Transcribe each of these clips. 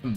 Hmm.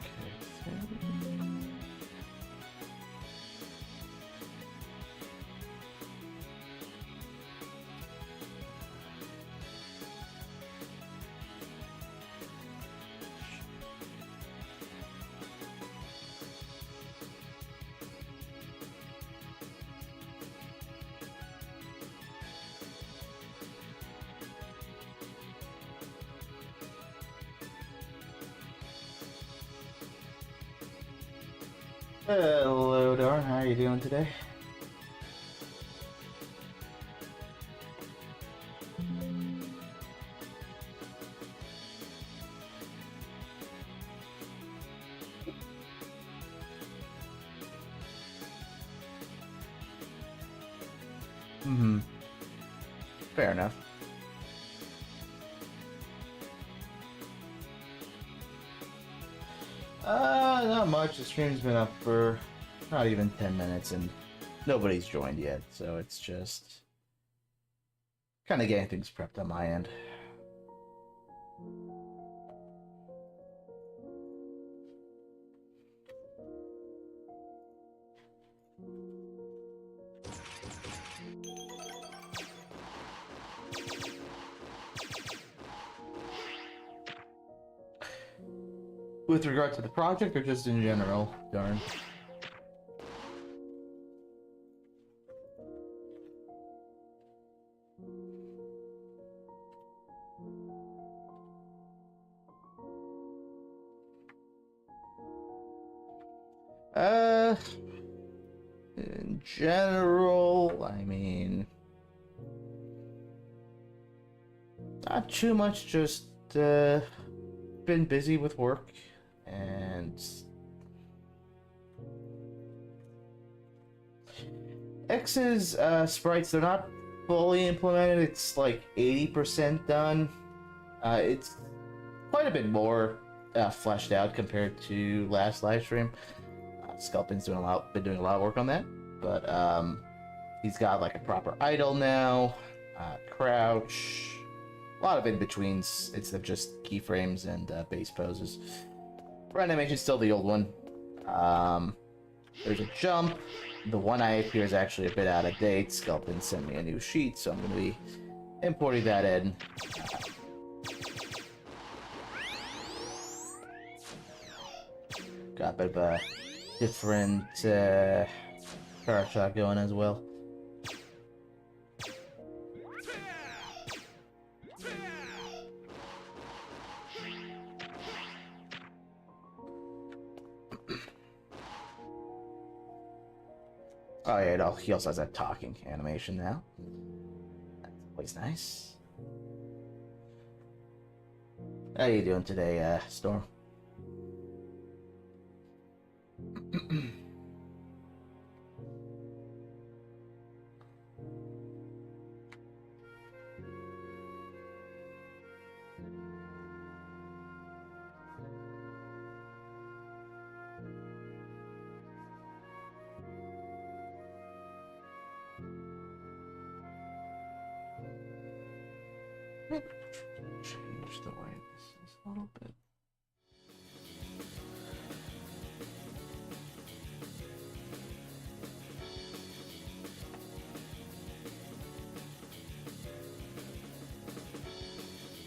Okay. Hello, Dar. How are you doing today? Mm-hmm. Fair enough. Not much. The stream's been up for not even 10 minutes and nobody's joined yet, so it's just kind of getting things prepped on my end. With regard to the project or just in general? Darn. In general, I mean, not too much, just been busy with work and X's sprites, they're not fully implemented. It's like 80% done. It's quite a bit more fleshed out compared to last live stream. Sculpin's been doing a lot of work on that, but he's got like a proper idle now, crouch, a lot of in-betweens instead of just keyframes and base poses. For animation's still the old one. There's a jump. The one I have here is actually a bit out of date. Sculpin sent me a new sheet, so I'm going to be importing that in. Got a bit of a different power shot going as well. Oh yeah, he also has that talking animation now. That's always nice. How you doing today, Storm? Change the way this is a little bit.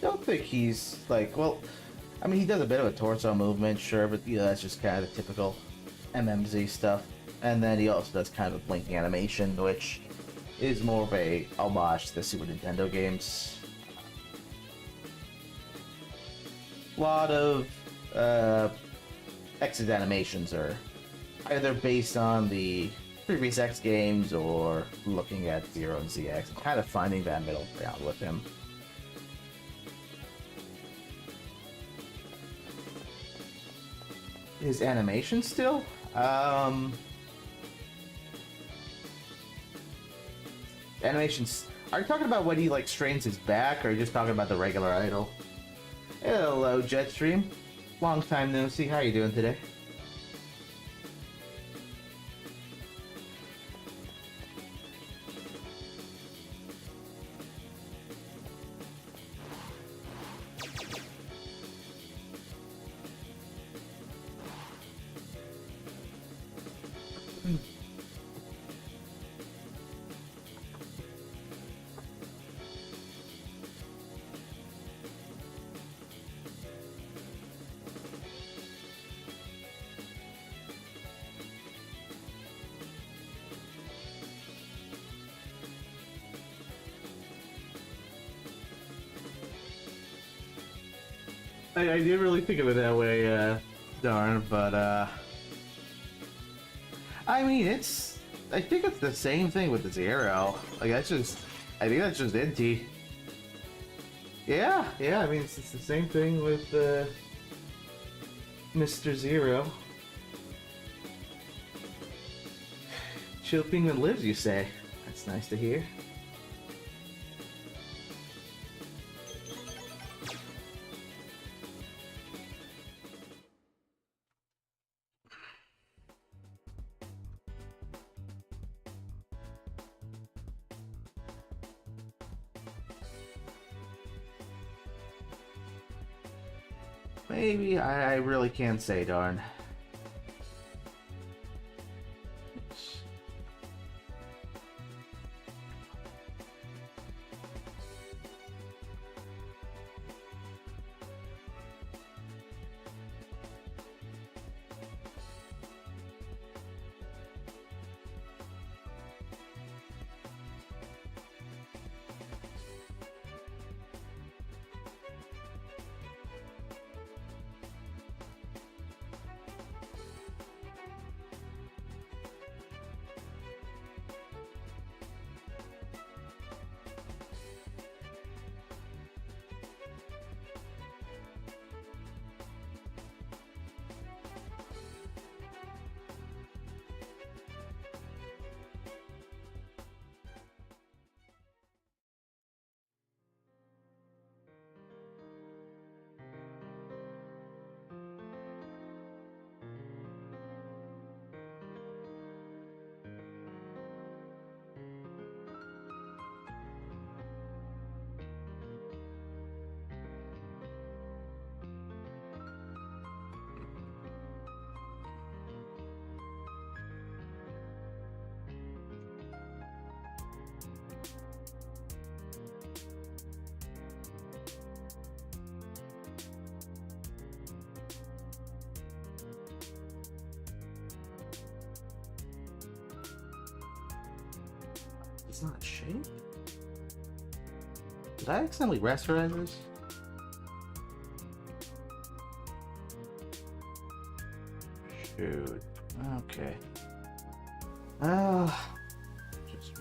Don't think he's like, well, I mean, he does a bit of a torso movement, sure, but you know, that's just kind of the typical MMZ stuff. And then he also does kind of a blinking animation, which is more of a homage to the Super Nintendo games. A lot of X's animations are either based on the previous X games or looking at Zero and ZX and kind of finding that middle ground with him. His animation still? Animations. Are you talking about when he like strains his back, or are you just talking about the regular idle? Hello, Jetstream. Long time no see. How are you doing today? I didn't really think of it that way, darn, but, I mean, I think it's the same thing with the Zero. Like, I think that's just Inti. Yeah, I mean, it's the same thing with, Mr. Zero. Chill Penguin lives, you say? That's nice to hear. Maybe, I really can't say, darn. It's not a shape? Did I accidentally rasterize this? Shoot. Okay. Just...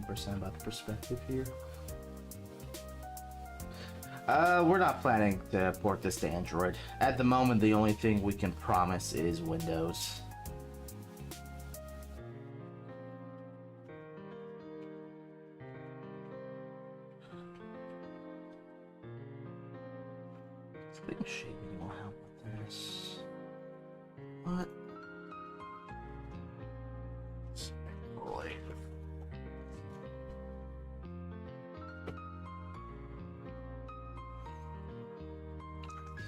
percent about the perspective here. We're not planning to port this to Android. At the moment, the only thing we can promise is Windows. This shading will help with this. What? Boy.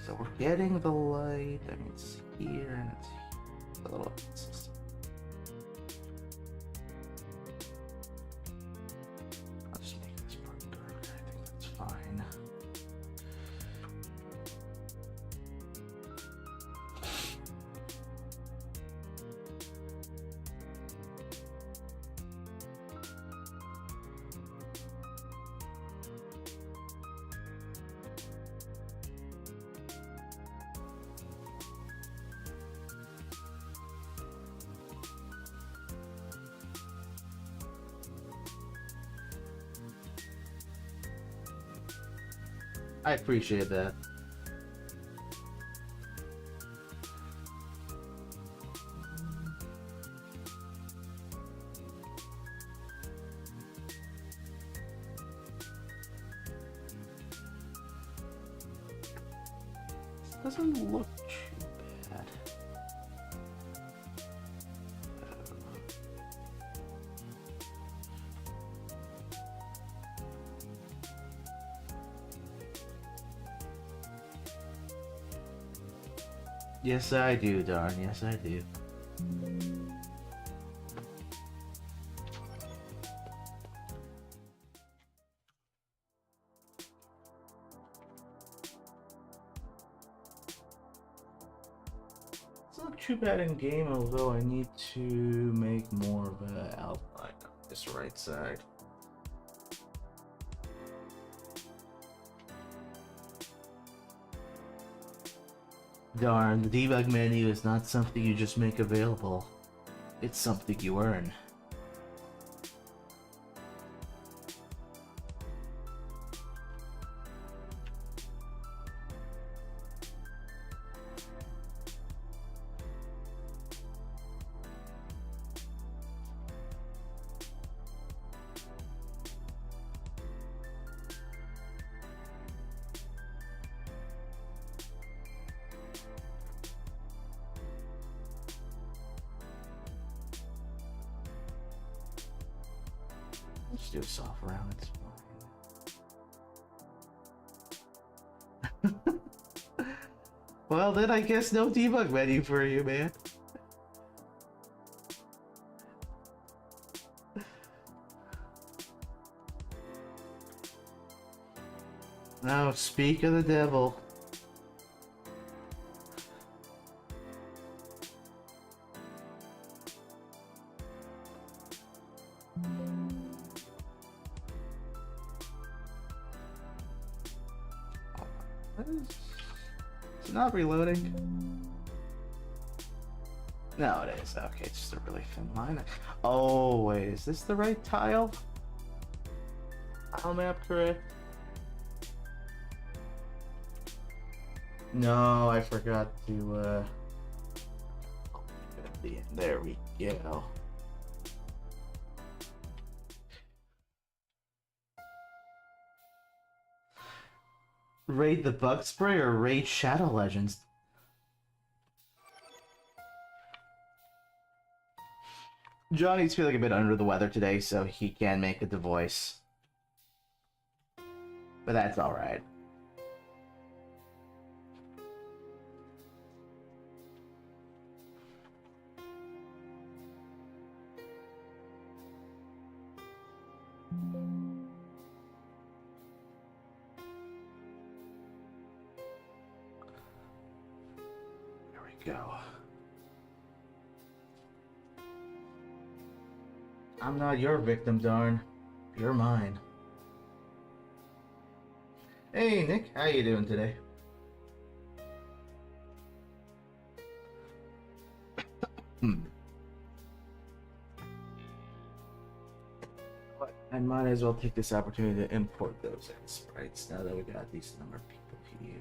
So we're getting the light. I mean, it's here and it's a little. I'll just make this part darker. I think that's fine. I appreciate that. Doesn't look too bad. Yes, I do, darn. Yes, I do. It's not too bad in game, although I need to make more of an outline on this right side. Darn, the debug menu is not something you just make available. It's something you earn. Let's do a soft round, it's fine. Well, then I guess no debug menu for you, man. Now, speak of the devil. It's not reloading. No, it is. Okay, it's just a really thin line. Oh, wait, is this the right tile? Tile map correct? No, I forgot to, there we go. Raid the Bug Spray or raid Shadow Legends? Johnny's feeling a bit under the weather today, so he can't make it the voice. But that's alright. There we go. I'm not your victim, darn. You're mine. Hey, Nick. How you doing today? I might as well take this opportunity to import those sprites now that we got a decent number of people here.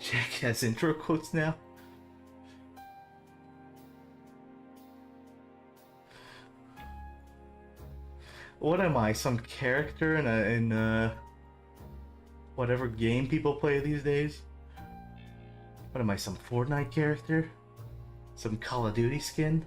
Jack has intro quotes now. What am I? Some character in whatever game people play these days? What am I? Some Fortnite character? Some Call of Duty skin?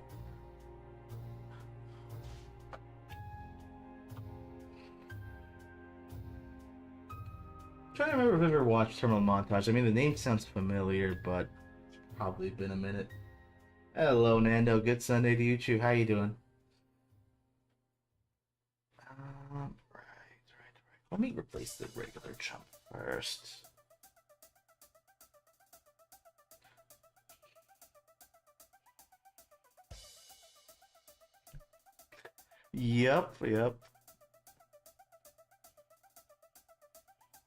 I'm trying to remember if I've ever watched Terminal Montage. I mean, the name sounds familiar, but it's probably been a minute. Hello, Nando. Good Sunday to you too. How you doing? Right. Let me replace the regular jump first. Yep.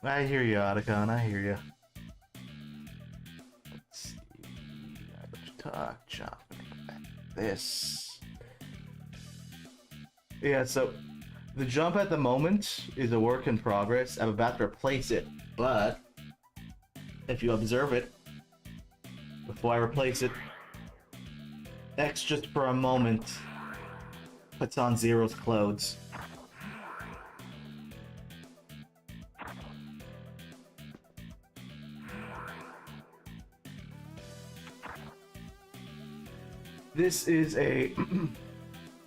I hear you, Otacon. I hear you. Let's see. Talk, jump. This. Yeah, so the jump at the moment is a work in progress. I'm about to replace it, but if you observe it, before I replace it, X just for a moment puts on Zero's clothes. This is a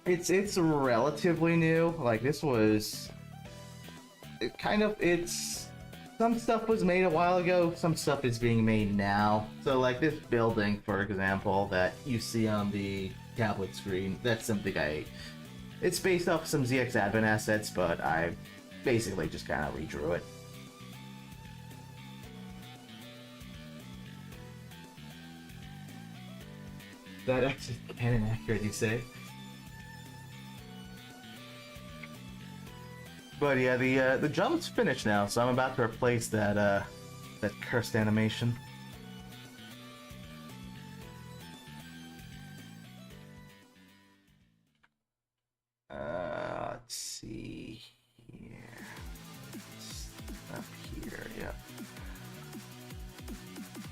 it's relatively new. Like this was it's some stuff was made a while ago, some stuff is being made now. So like this building, for example, that you see on the tablet screen, that's something it's based off some ZX Advent assets, but I basically just kind of redrew it. That actually canon accurate, you say? But yeah, the jump's finished now, so I'm about to replace that cursed animation. Let's see here. Up here, yeah.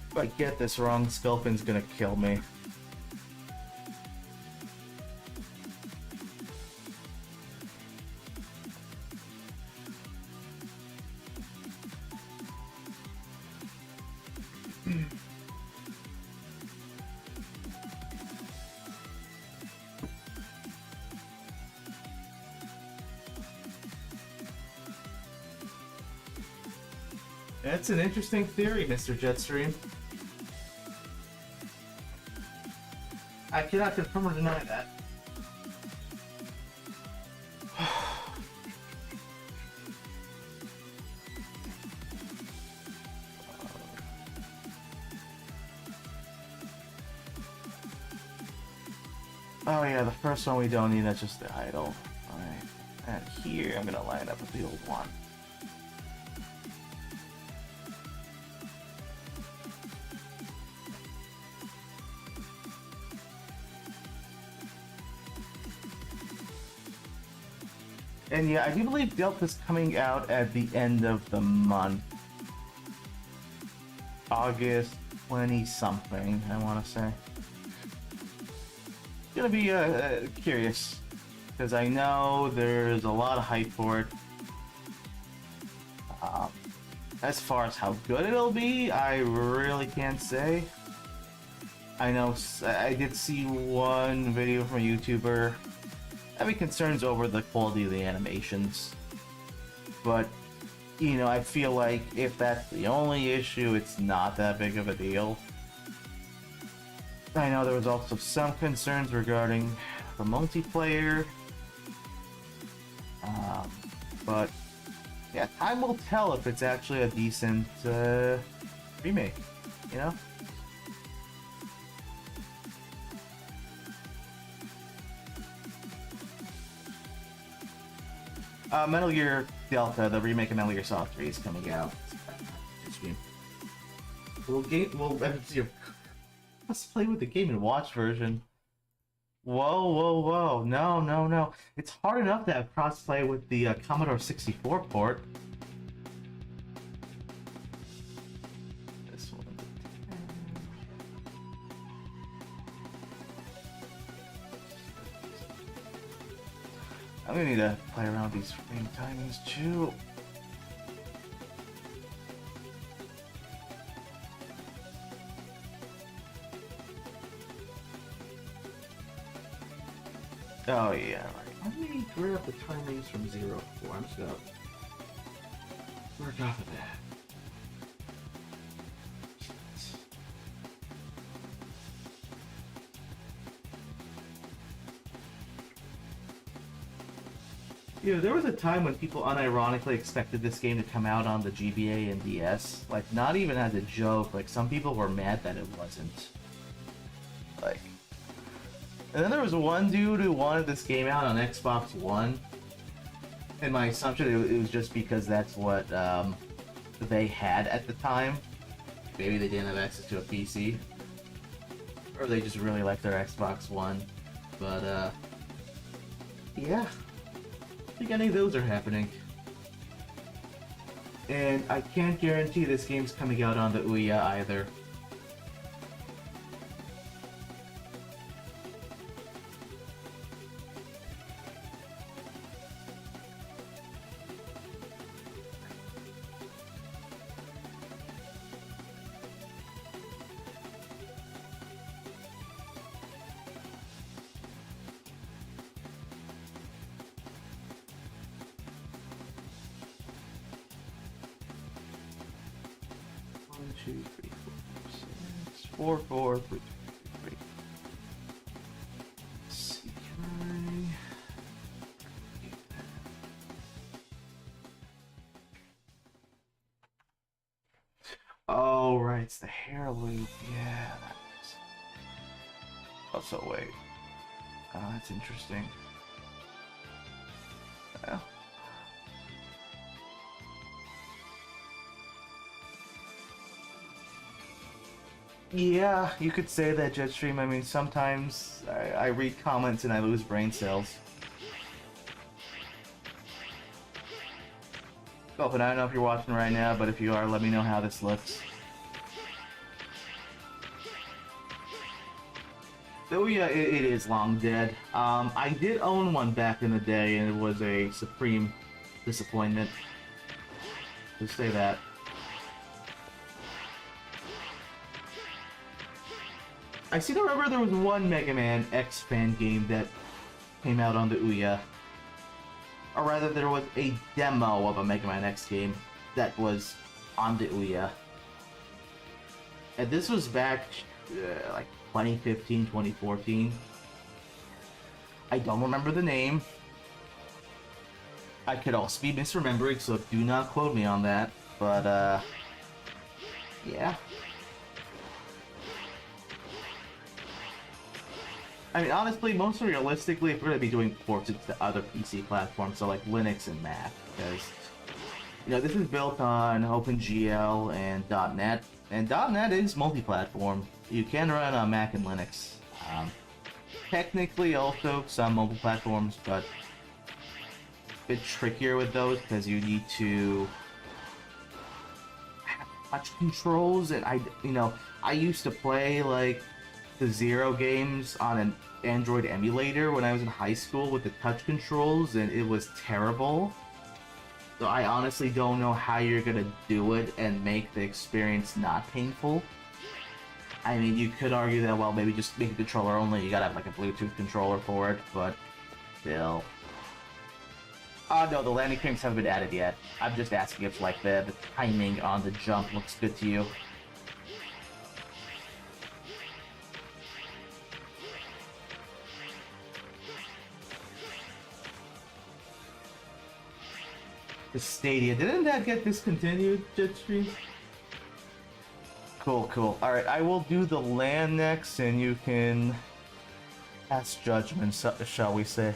If I get this wrong, Sculpin's gonna kill me. That's an interesting theory, Mr. Jetstream. I cannot confirm or deny that. Oh yeah, the first one we don't need, that's just the idle. Alright. And here I'm gonna line up with the old one. And yeah, I do believe Delta's coming out at the end of the month. August 20-something, I want to say. gonna be curious because I know there's a lot of hype for it. As far as how good it'll be, I really can't say. I know I did see one video from a YouTuber having concerns over the quality of the animations, but you know, I feel like if that's the only issue, it's not that big of a deal. I know there was also some concerns regarding the multiplayer, but yeah, time will tell if it's actually a decent remake, you know? Metal Gear Delta, the remake of Metal Gear Solid 3 is coming out. Let's play with the Game & Watch version. Whoa. No. It's hard enough to have crossplay with the Commodore 64 port. This one. I'm gonna need to play around with these frame timings too. Oh yeah, right. Let me grab up the timings from 0 to 4. I'm just gonna work off of that. Yeah, there was a time when people unironically expected this game to come out on the GBA and DS. Like, not even as a joke. Like, some people were mad that it wasn't. Like, and then there was one dude who wanted this game out on Xbox One. And my assumption, it was just because that's what they had at the time. Maybe they didn't have access to a PC. Or they just really liked their Xbox One. But, yeah. I think any of those are happening. And I can't guarantee this game's coming out on the Ouya either. Two, three, four, 6, 4, 4, 3, 3. See, oh, right, it's the hair loop. Yeah, that is. Oh, so wait. Oh, that's interesting. Well. Yeah, you could say that, Jetstream. I mean, sometimes I read comments and I lose brain cells. Oh, but I don't know if you're watching right now, but if you are, let me know how this looks. Oh yeah, it is long dead. I did own one back in the day, and it was a supreme disappointment. Just say that. I seem to remember there was one Mega Man X fan game that came out on the Ouya. Or rather, there was a demo of a Mega Man X game that was on the Ouya. And this was back, like, 2015, 2014. I don't remember the name. I could also be misremembering, so do not quote me on that. But, yeah. I mean, honestly, most realistically, if we're going to be doing ports, it's to other PC platforms, so like Linux and Mac, because, you know, this is built on OpenGL and .NET, and .NET is multi-platform. You can run on Mac and Linux. Technically, also some mobile platforms, but a bit trickier with those, because you need to have touch controls, and I used to play, like, the Zero games on an Android emulator when I was in high school with the touch controls, and it was terrible. So I honestly don't know how you're gonna do it and make the experience not painful. I mean, you could argue that, well, maybe just make a controller only, you gotta have like a Bluetooth controller for it, but still. Oh no, the landing frames haven't been added yet. I'm just asking if like the timing on the jump looks good to you. The Stadia, didn't that get discontinued, Jetstream? Cool, cool. Alright, I will do the land next, and you can pass judgment, shall we say.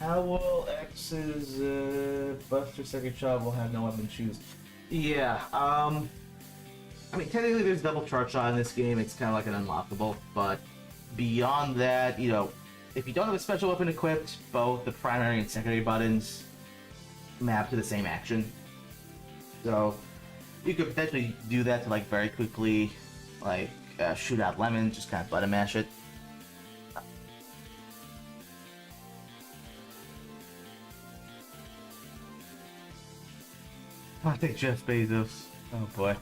How will X's Buster second shot will have no weapon choose? Yeah, I mean, technically there's double charge shot in this game, it's kind of like an unlockable, but beyond that, you know, if you don't have a special weapon equipped, both the primary and secondary buttons map to the same action. So, you could potentially do that to, like, very quickly, like, shoot out lemons, just kind of button mash it. I think Jeff Bezos. Oh boy.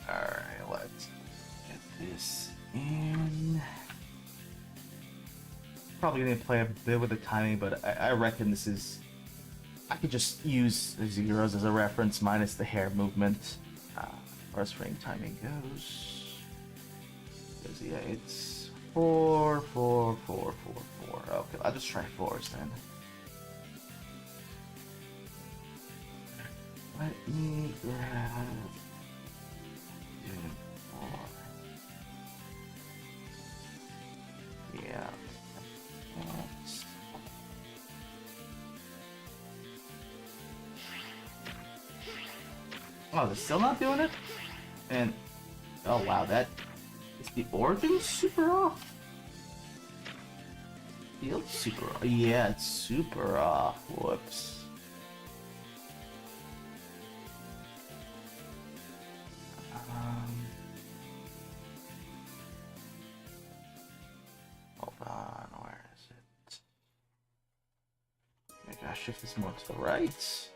Alright, let's get this in. Probably gonna play a bit with the timing, but I reckon this is... I could just use the zeros as a reference minus the hair movement. As far as frame timing goes. Because, yeah, it's 4, 4, 4, 4, 4. Okay, I'll just try 4s then. Let me grab... 4. Yeah. That's... Oh, they're still not doing it? And, oh wow, that is the origin super off? Feels super off. Yeah, it's super off. Whoops. Hold on, where is it? I gotta shift this more to the right.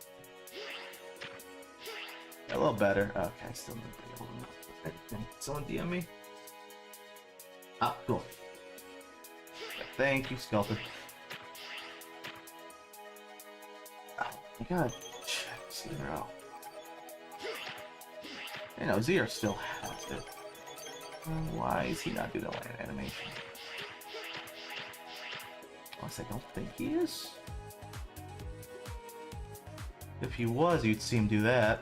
A little better. Okay, I still need to be able to know. Can someone DM me? Ah, cool. Thank you, Skelter. Oh my god. Zero. You know, Zero still has it. Why is he not doing the land animation? Unless I don't think he is. If he was, you'd see him do that.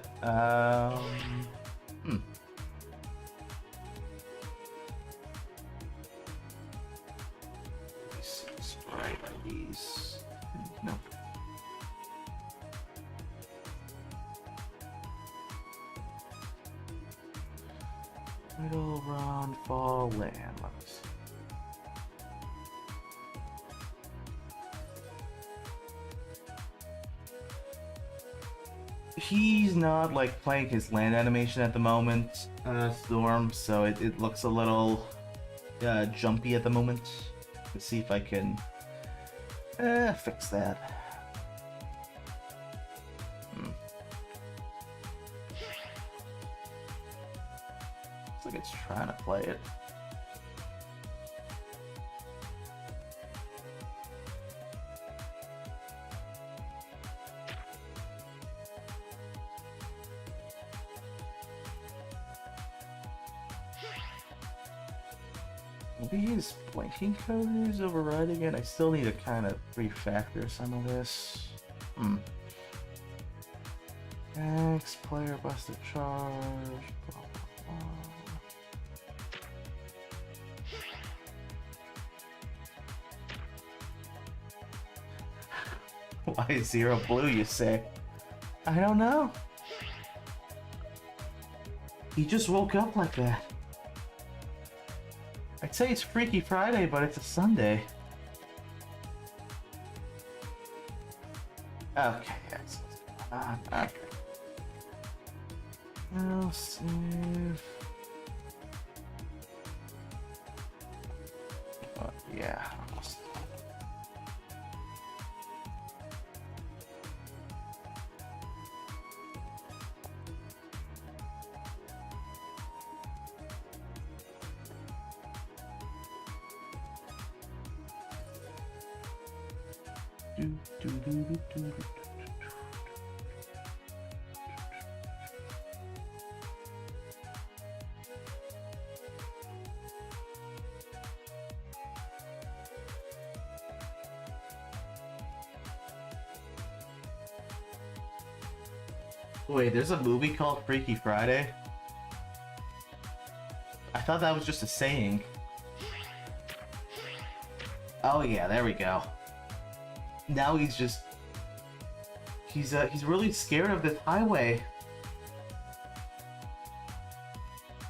Sprite IDs. No. Middle, round, fall, land. Let me see. He's not like playing his land animation at the moment, Storm, so it looks a little jumpy at the moment. Let's see if I can fix that. Looks like it's trying to play it. Maybe his blinking code is overriding it. I still need to kind of refactor some of this. X player busted charge. Blah, blah, blah. Why is Zero blue, you say? I don't know. He just woke up like that. I'd say it's Freaky Friday, but it's a Sunday. Okay, yes. Okay. I'll save. Yeah. Wait, there's a movie called Freaky Friday? I thought that was just a saying. Oh yeah, there we go. Now he's just... He's really scared of this highway.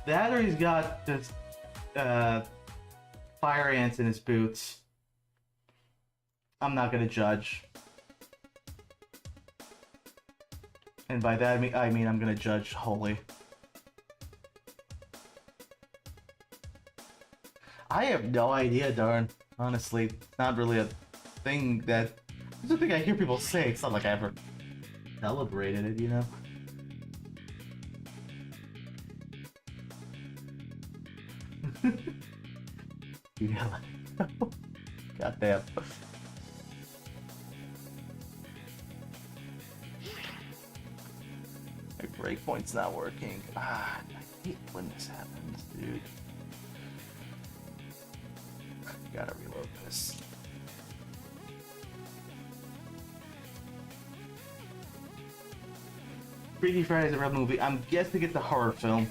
That or he's got this, fire ants in his boots. I'm not gonna judge. And by that I mean I'm gonna judge wholly. I have no idea, darn. Honestly, it's not really a thing that... It's a thing I hear people say. It's not like I ever celebrated it, you know? Yeah. Goddamn. My breakpoint's not working. Ah, I hate when this happens, dude. Gotta reload this. Freaky Friday is a real movie. I'm guessing it's a horror film,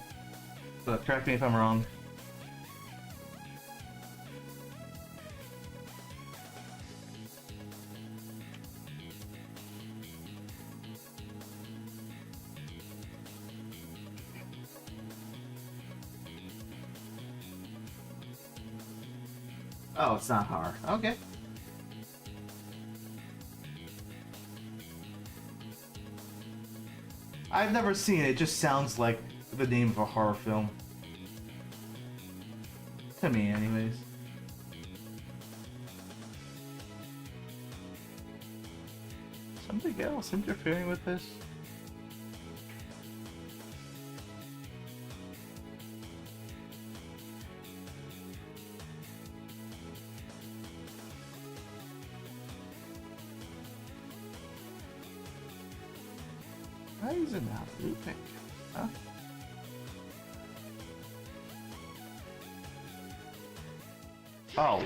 but correct me if I'm wrong. Oh, it's not horror. Okay. I've never seen it. It just sounds like the name of a horror film. To me, anyways. Something else interfering with this? Why is it not looping? Huh? Oh.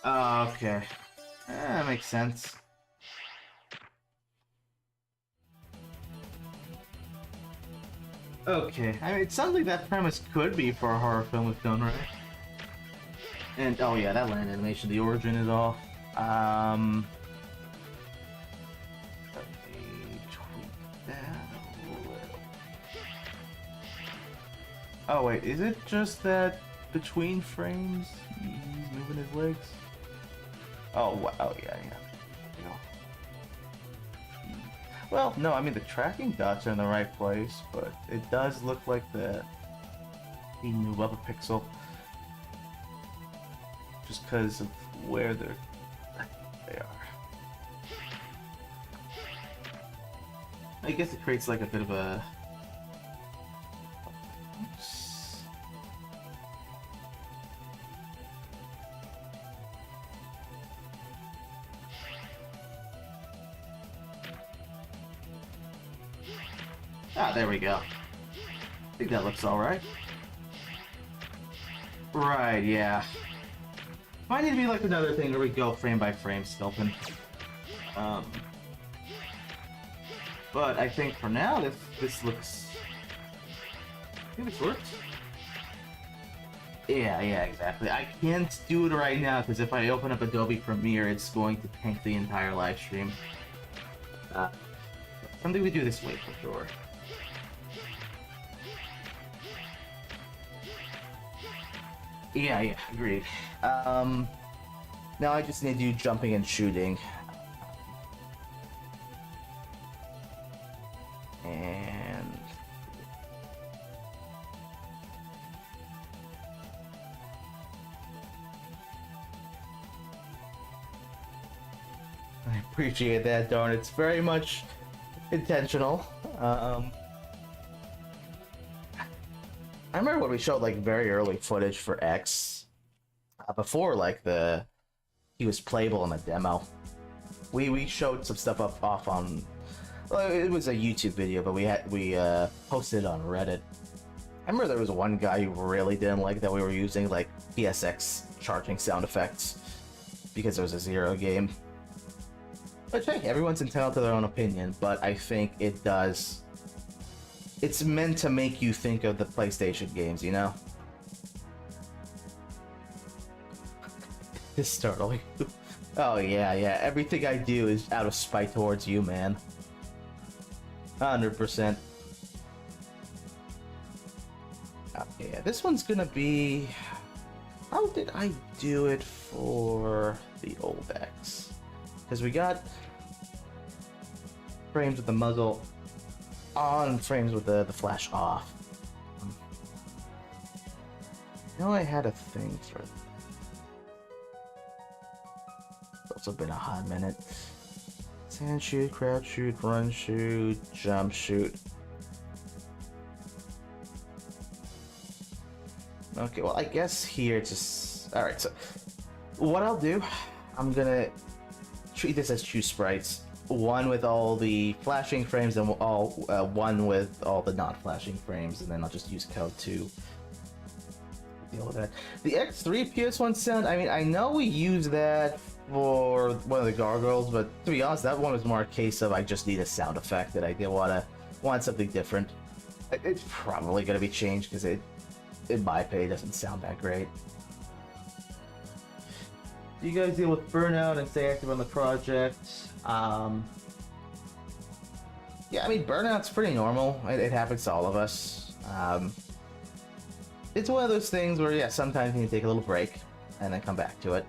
Okay. That makes sense. Okay, I mean, it sounds like that premise could be for a horror film if done right. And, oh yeah, that land animation, the origin is off. Let me tweak that a little. Oh wait, is it just that between frames he's moving his legs? Oh, wow, oh yeah, yeah. Well, no, I mean the tracking dots are in the right place, but it does look like he moved up a pixel. Just because of where they are. I guess it creates like a bit of a... Oops. Ah, there we go. I think that looks alright. Right, yeah. Might need to be like another thing where we go frame by frame sculpting. Um, but I think for now, this looks. I think this works. Yeah, exactly. I can't do it right now because if I open up Adobe Premiere, it's going to tank the entire live stream. Something we do this way for sure. Yeah, agreed. Now I just need to do jumping and shooting. And... I appreciate that, darn. It's very much intentional. I remember when we showed like very early footage for X, before like he was playable in the demo. We showed some stuff off on. Well, it was a YouTube video, but we posted it on Reddit. I remember there was one guy who really didn't like that we were using like PSX charging sound effects because it was a Zero game. But hey, everyone's entitled to their own opinion, but I think it does. It's meant to make you think of the PlayStation games, you know? It's startling. Oh yeah, everything I do is out of spite towards you, man. 100%. Okay, yeah, this one's gonna be... How did I do it for the old X? Because we got frames with the muzzle on, frames with the flash off. I know I had a thing for it. It's also been a hot minute. Sand shoot, crouch shoot, run shoot, jump shoot. Okay, well I guess here it's just... Alright, so what I'll do, I'm gonna treat this as two sprites. One with all the flashing frames and one with all the non-flashing frames, and then I'll just use code to deal with that. The X3 PS1 sound, I mean, I know we use that for one of the gargoyles, but to be honest, that one was more a case of I just need a sound effect that I did want something different. It's probably going to be changed because it, in my opinion, doesn't sound that great. Do you guys deal with burnout and stay active on the project? Yeah, I mean, burnout's pretty normal. It happens to all of us. It's one of those things where, yeah, sometimes you need to take a little break and then come back to it.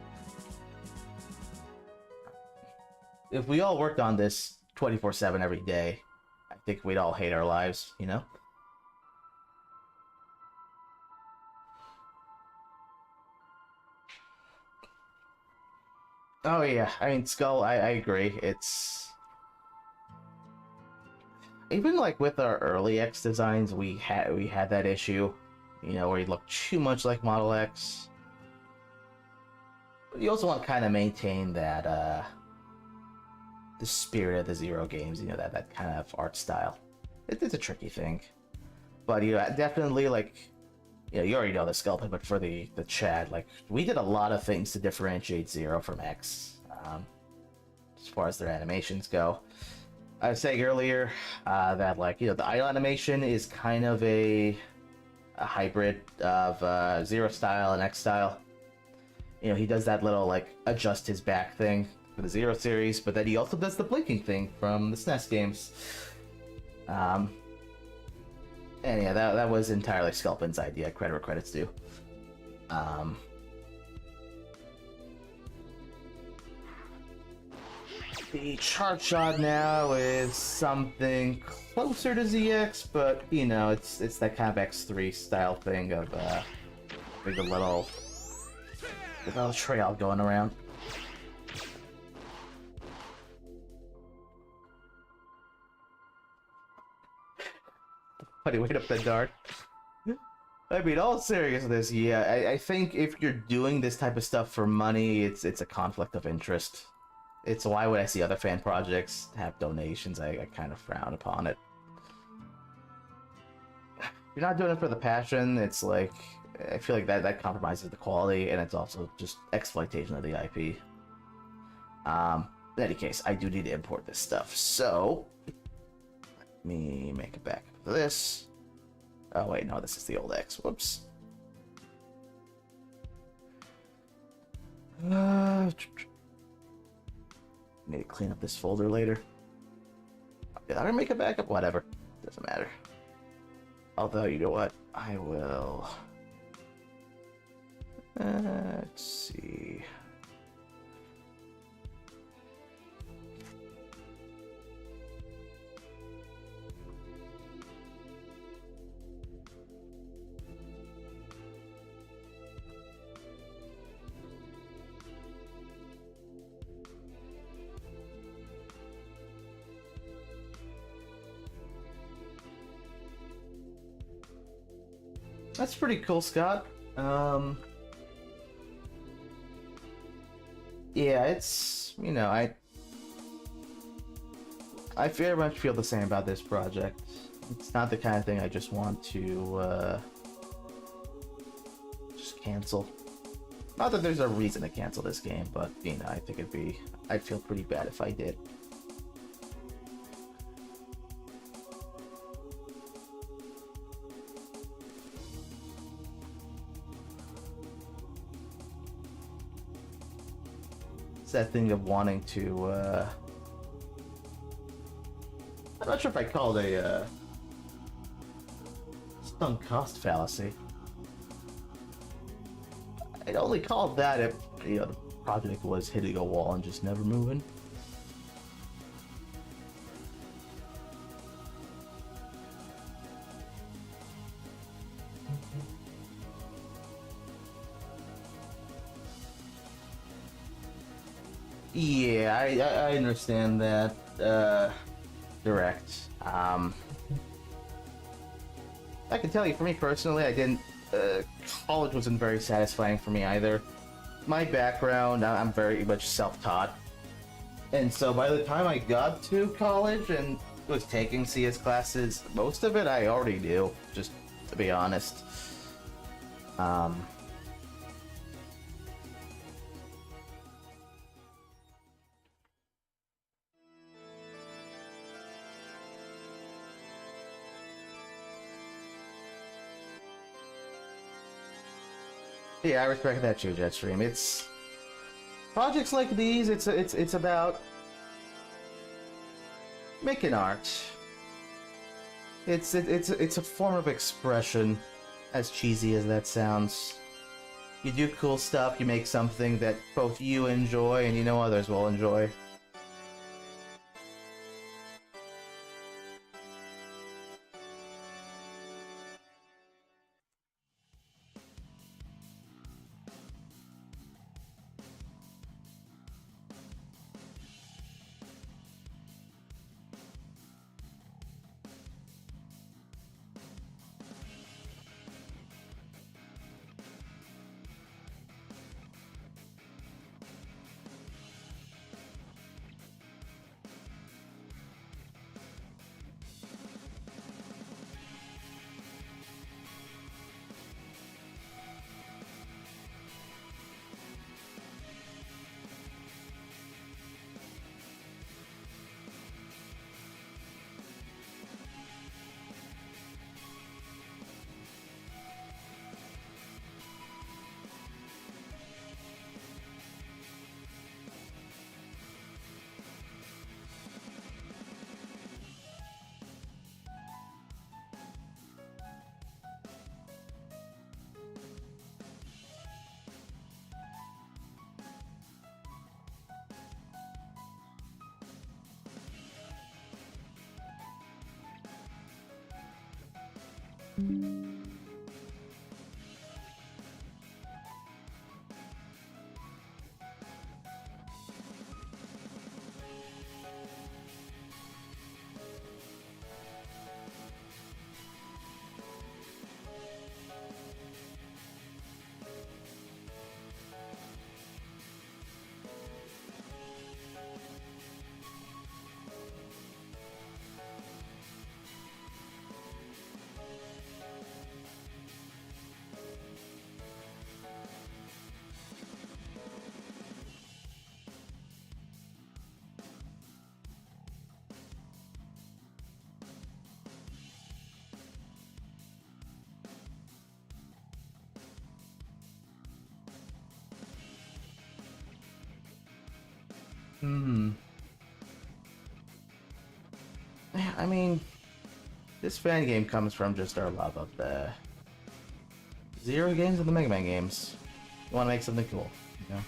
If we all worked on this 24/7 every day, I think we'd all hate our lives, you know? Oh yeah, I mean, Skull, I agree. It's... Even like with our early X designs, we had that issue, you know, where he looked too much like Model X. But you also want to kind of maintain that, the spirit of the Zero games, you know, that kind of art style. It's a tricky thing. But, you know, definitely, like, you know, you already know the Skull, but for the chat, like, we did a lot of things to differentiate Zero from X, as far as their animations go. I was saying earlier that, like, you know, the idle animation is kind of a hybrid of Zero style and X style. You know, he does that little, like, adjust his back thing for the Zero series, but then he also does the blinking thing from the SNES games. And yeah, that was entirely Sculpin's idea, credit where credit's due. The chart shot now is something closer to ZX, but you know, it's that kind of X3 style thing of with a little trail going around. Funny way to play dark. I mean, all seriousness, yeah. I think if you're doing this type of stuff for money, it's a conflict of interest. It's why when I see other fan projects have donations, I kind of frown upon it. If you're not doing it for the passion, it's like, I feel like that compromises the quality, and it's also just exploitation of the IP. In any case, I do need to import this stuff, so let me make a backup of this. Oh wait, no, this is the old X. Whoops. Need to clean up this folder later. Did I make a backup? Whatever. Doesn't matter. Although, you know what? I will... let's see... That's pretty cool, Scott. Yeah, it's, you know, I very much feel the same about this project. It's not the kind of thing I just want to just cancel. Not that there's a reason to cancel this game, but you know, I think I'd feel pretty bad if I did. That thing of wanting to I'm not sure if I call it a sunk cost fallacy. I'd only call it that if, you know, the project was hitting a wall and just never moving. Yeah, I understand that. Direct. I can tell you, for me personally, I didn't. College wasn't very satisfying for me either. My background, I'm very much self-taught, and so by the time I got to college and was taking CS classes, most of it I already knew. Just to be honest. Yeah, I respect that too, Jetstream. It's projects like these. It's about making art. It's a form of expression, as cheesy as that sounds. You do cool stuff. You make something that both you enjoy and you know others will enjoy. Hmm. I mean, this fan game comes from just our love of the Zero games and the Mega Man games. You want to make something cool, you know?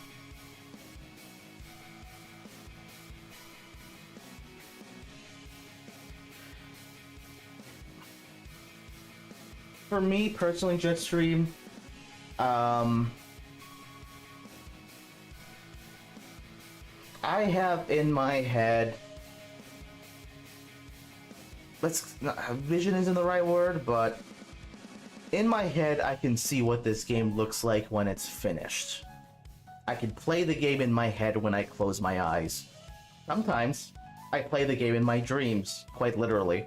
For me personally, Jetstream, I have in my head, vision isn't the right word, but in my head I can see what this game looks like when it's finished. I can play the game in my head when I close my eyes. Sometimes I play the game in my dreams, quite literally.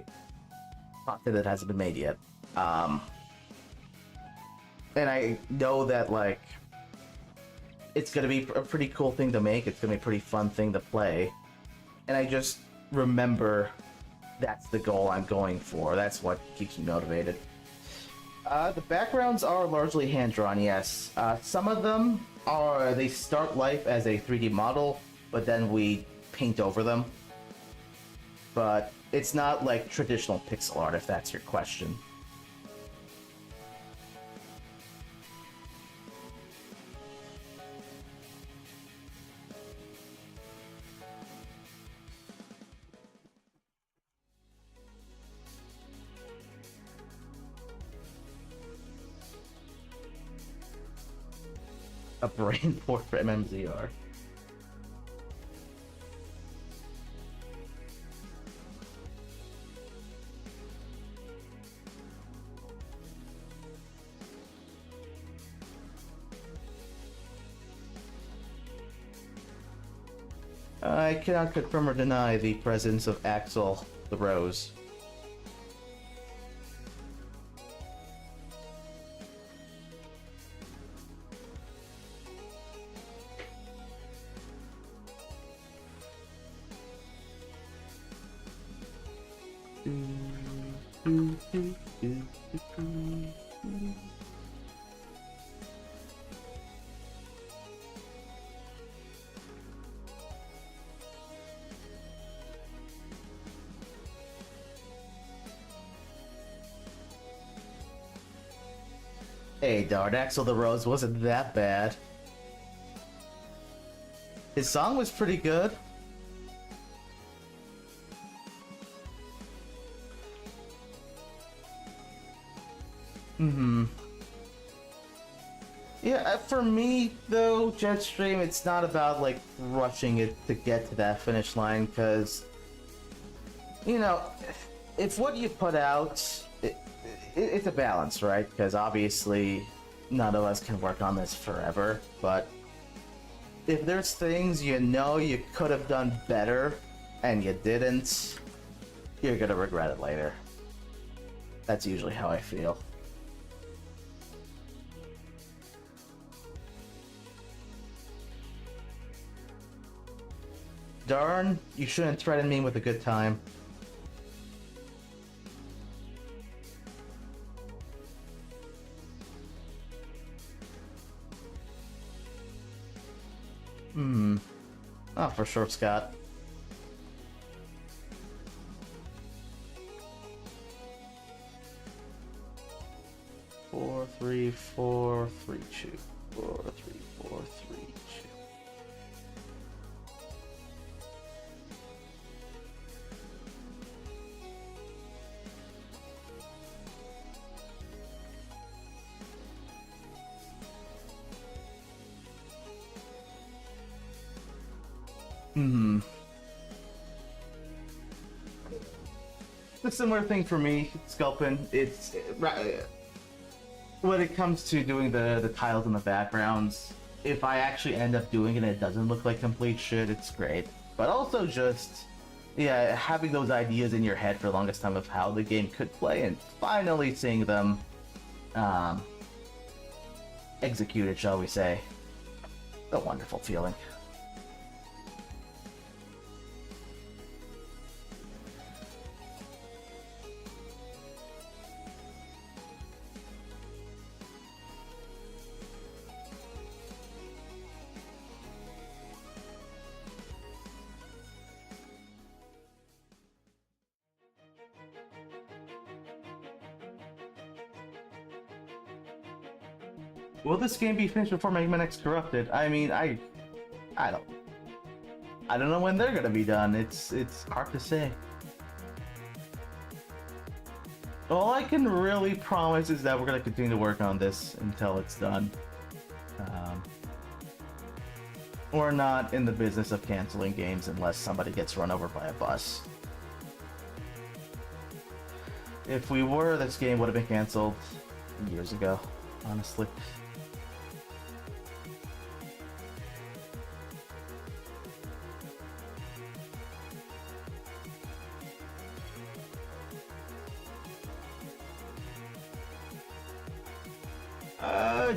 Not that it hasn't been made yet. And I know that, like, it's gonna be a pretty cool thing to make, it's gonna be a pretty fun thing to play. And I just remember that's the goal I'm going for. That's what keeps me motivated. The backgrounds are largely hand-drawn, yes. Some of them they start life as a 3D model, but then we paint over them. But it's not like traditional pixel art, if that's your question. A brain port for MMZR. I cannot confirm or deny the presence of Axel the Rose. Hey, darn, Axel the Rose wasn't that bad. His song was pretty good. Yeah, for me, though, Jetstream, it's not about, like, rushing it to get to that finish line, because, you know, if what you put out, it's a balance, right? Because obviously, none of us can work on this forever, but if there's things you know you could have done better, and you didn't, you're gonna regret it later. That's usually how I feel. Darn, you shouldn't threaten me with a good time. Oh, for sure, Scott. Four, three, four, three, two. 4, 3, 4, 3, 2. A similar thing for me, Sculpin. It's when it comes to doing the tiles in the backgrounds, if I actually end up doing it and it doesn't look like complete shit, it's great. But also just, yeah, having those ideas in your head for the longest time of how the game could play and finally seeing them executed, shall we say. A wonderful feeling. Will this game be finished before MX Corrupted? I mean, I don't, I don't know when they're gonna be done. It's hard to say. All I can really promise is that we're gonna continue to work on this until it's done. We're not in the business of canceling games unless somebody gets run over by a bus. If we were, this game would have been canceled years ago, honestly.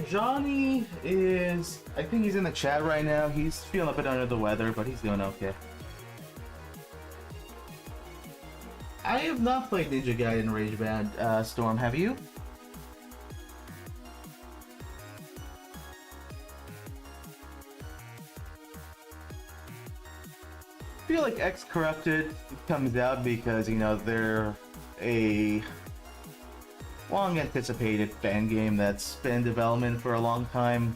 Johnny is... I think he's in the chat right now. He's feeling a bit under the weather, but he's doing okay. I have not played Ninja Gaiden Rage Band, Storm. Have you? I feel like X Corrupted comes out because, you know, they're a long-anticipated fan game that's been in development for a long time.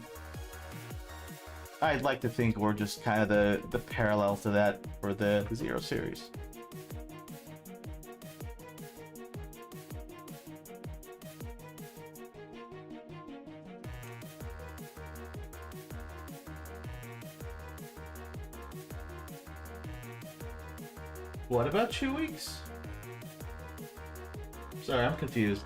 I'd like to think we're just kind of the parallel to that for the Zero series. What about 2 weeks? Sorry, I'm confused.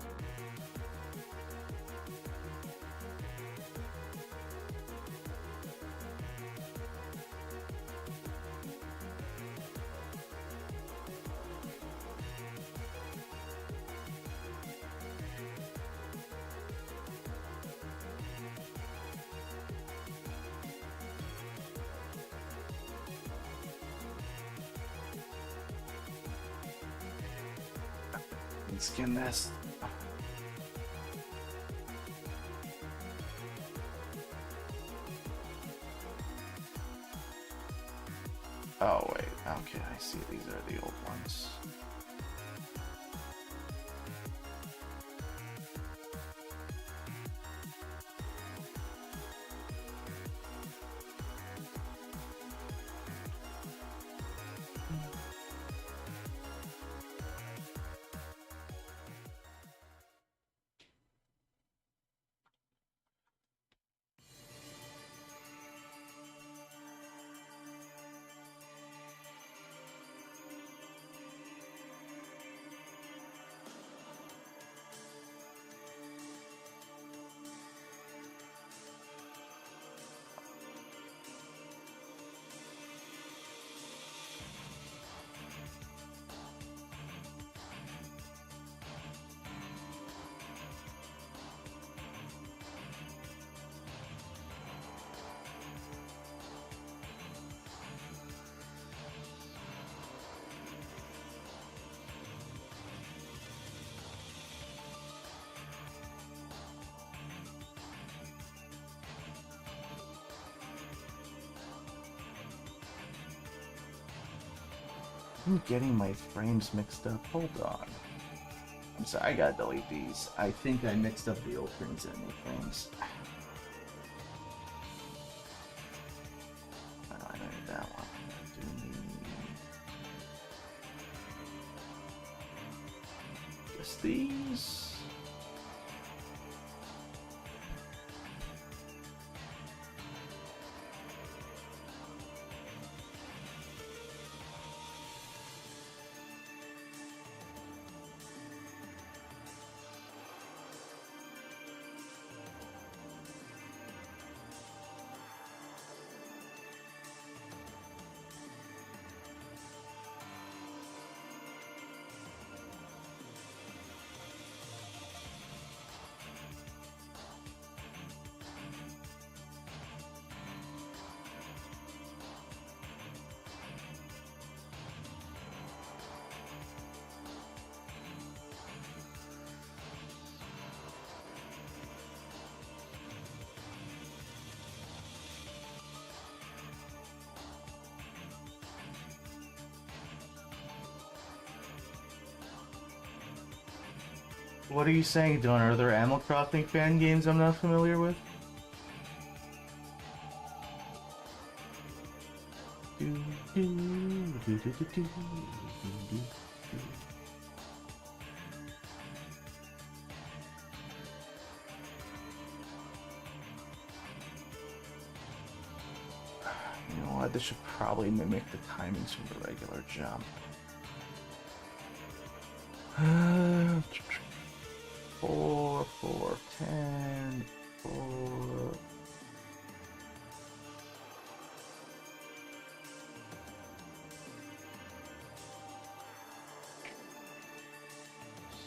Skin this. Oh wait, okay, I see. These are the old ones. I'm getting my frames mixed up. Hold on. I'm sorry, I gotta delete these. I think I mixed up the old frames and new frames. Oh, I don't need that one. I do need just these. What are you saying, Don? Are there Animal Crossing fan games I'm not familiar with? You know what? This should probably mimic the timings from the regular jump. 4, 4, 10, 4.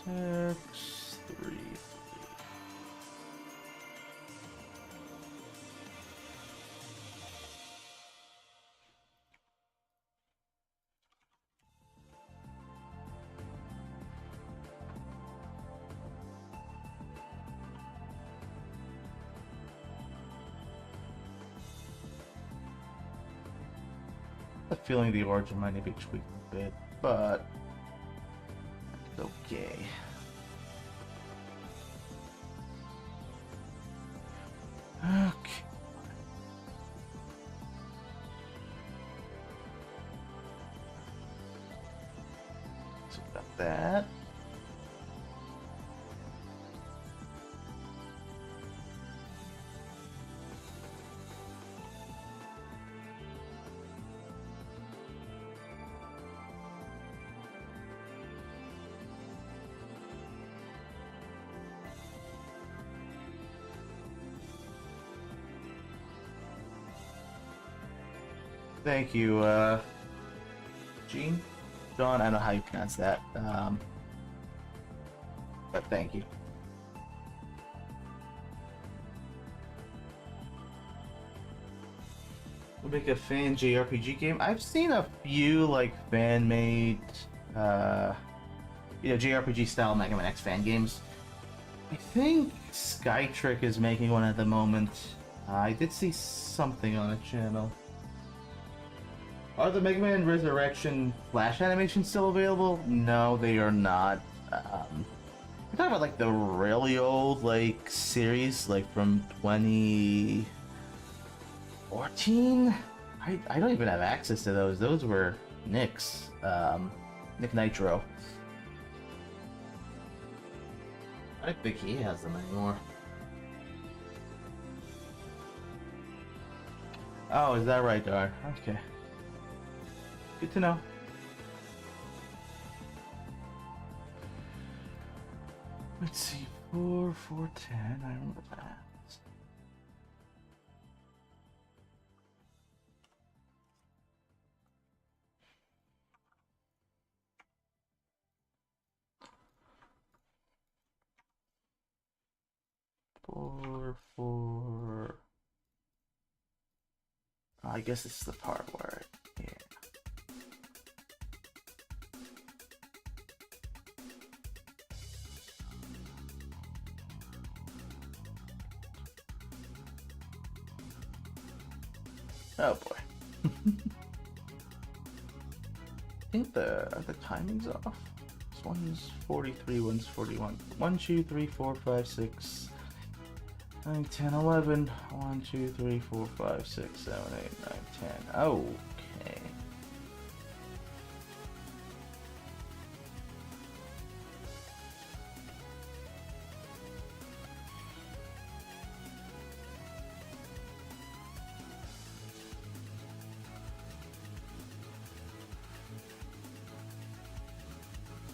Six, 3. I have a feeling the origin might need to be tweaked a bit, but it's okay. Okay. So we got that. Thank you, Gene? John, I don't know how you pronounce that, but thank you. We'll make a fan JRPG game. I've seen a few, like, fan-made, JRPG style Mega Man X fan games. I think Skytrick is making one at the moment. I did see something on a channel. Are the Mega Man Resurrection Flash animations still available? No, they are not. We're talking about like the really old like series, like from 2014. I don't even have access to those. Those were Nick's, Nick Nitro. I don't think he has them anymore. Oh, is that right, Dar? Okay. Good to know. Let's see, 4, 4, 10, I remember that. Four, 4. I guess this is the part where, yeah. Oh boy. I think the timing's off. This one's 43, one's 41. 1, 2, 3, 4, 5, 6, 9, 10, 11. 1, 2, 3, 4, 5, 6, 7, 8, 9, 10. Okay.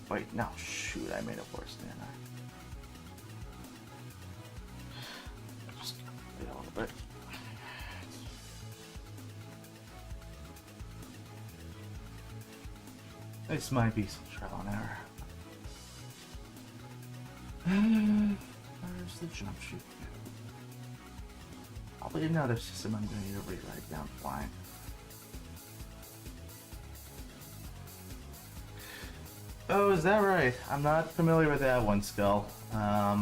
Wait, no, shoot, I made it worse, didn't I? Just a little bit. This might be some trial and error. Where's the jump shoot? Probably another system I'm going to need to rewrite down flying. Oh, is that right? I'm not familiar with that one, Skull. At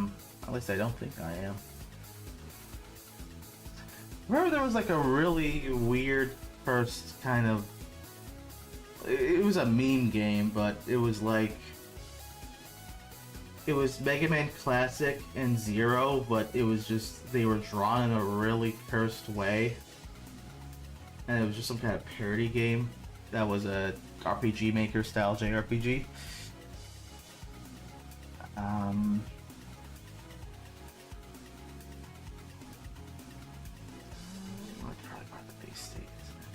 least I don't think I am. Remember there was like a really weird first kind of... It was a meme game, but it was like... It was Mega Man Classic and Zero, but it was just... They were drawn in a really cursed way. and it was just some kind of parody game that was a RPG Maker style JRPG. Probably part of the base state, isn't it?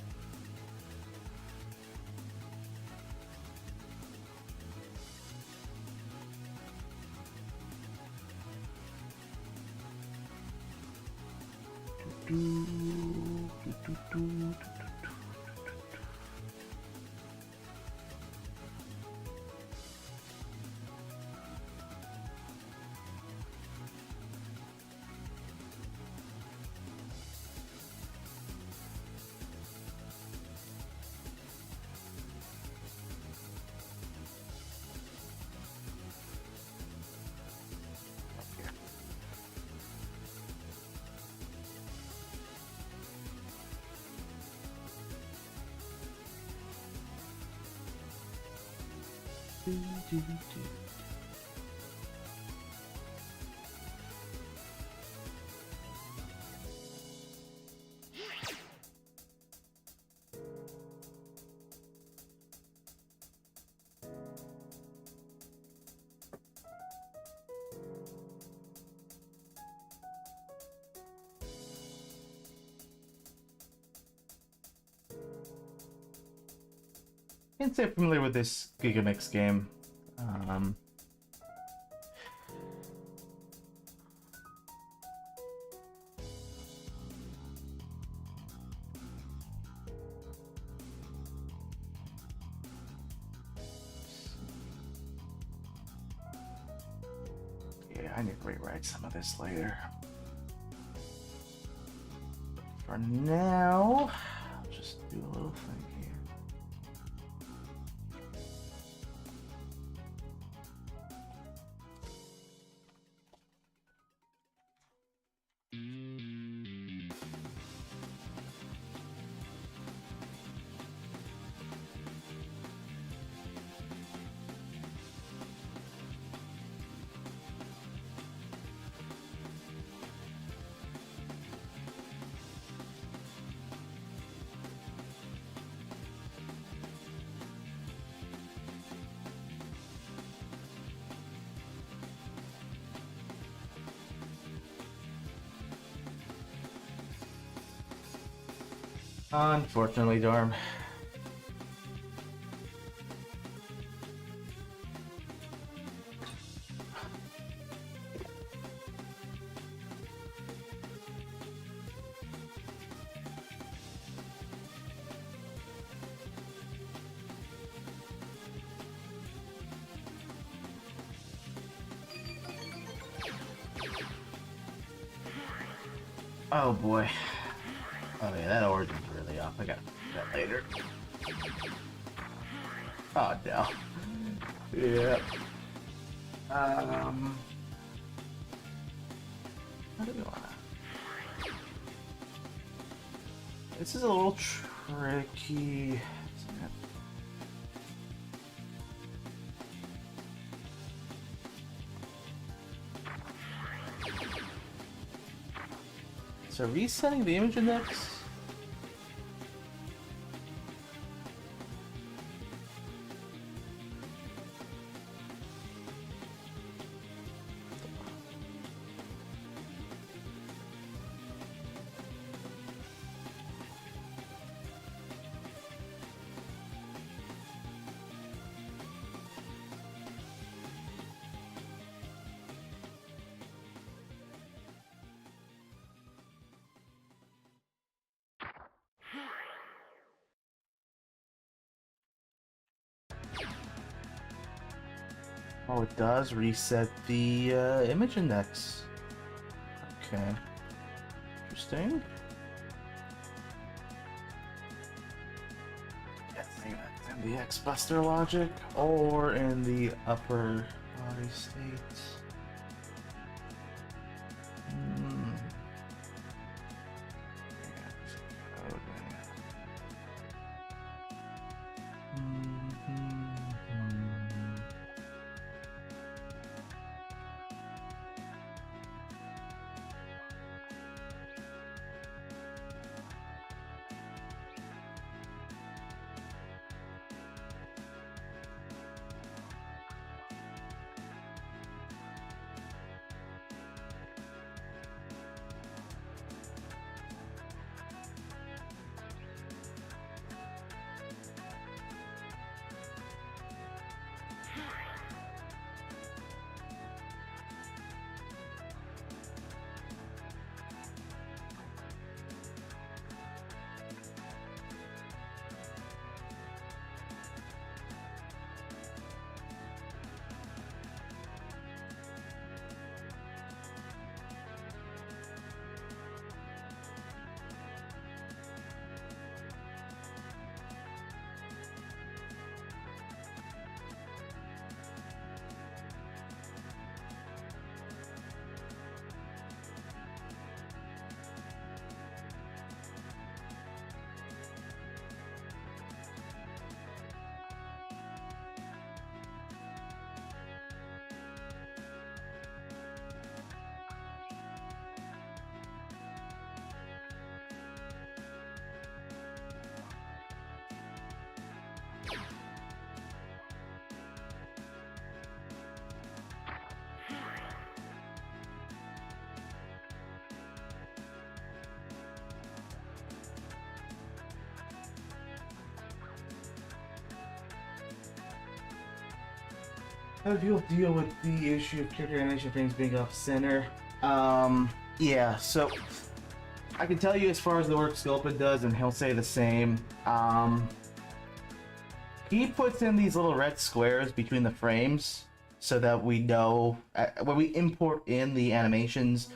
Can't say I'm familiar with this Gigamix game. Yeah, I need to rewrite some of this later. For now, I'll just do a little thing here. Unfortunately, Dorm. Oh boy. Oh yeah, that origin's really off. I got that later. Oh no. Yeah. How do we wanna? This is a little tricky. Isn't it? So resetting the image index. Oh, it does reset the image index. Okay. Interesting. Guessing that's in the X-Buster logic or in the upper body state. How do you deal with the issue of character animation frames being off center? Yeah, so I can tell you as far as the work Sculpin does, and he'll say the same. He puts in these little red squares between the frames so that we know when we import in the animations,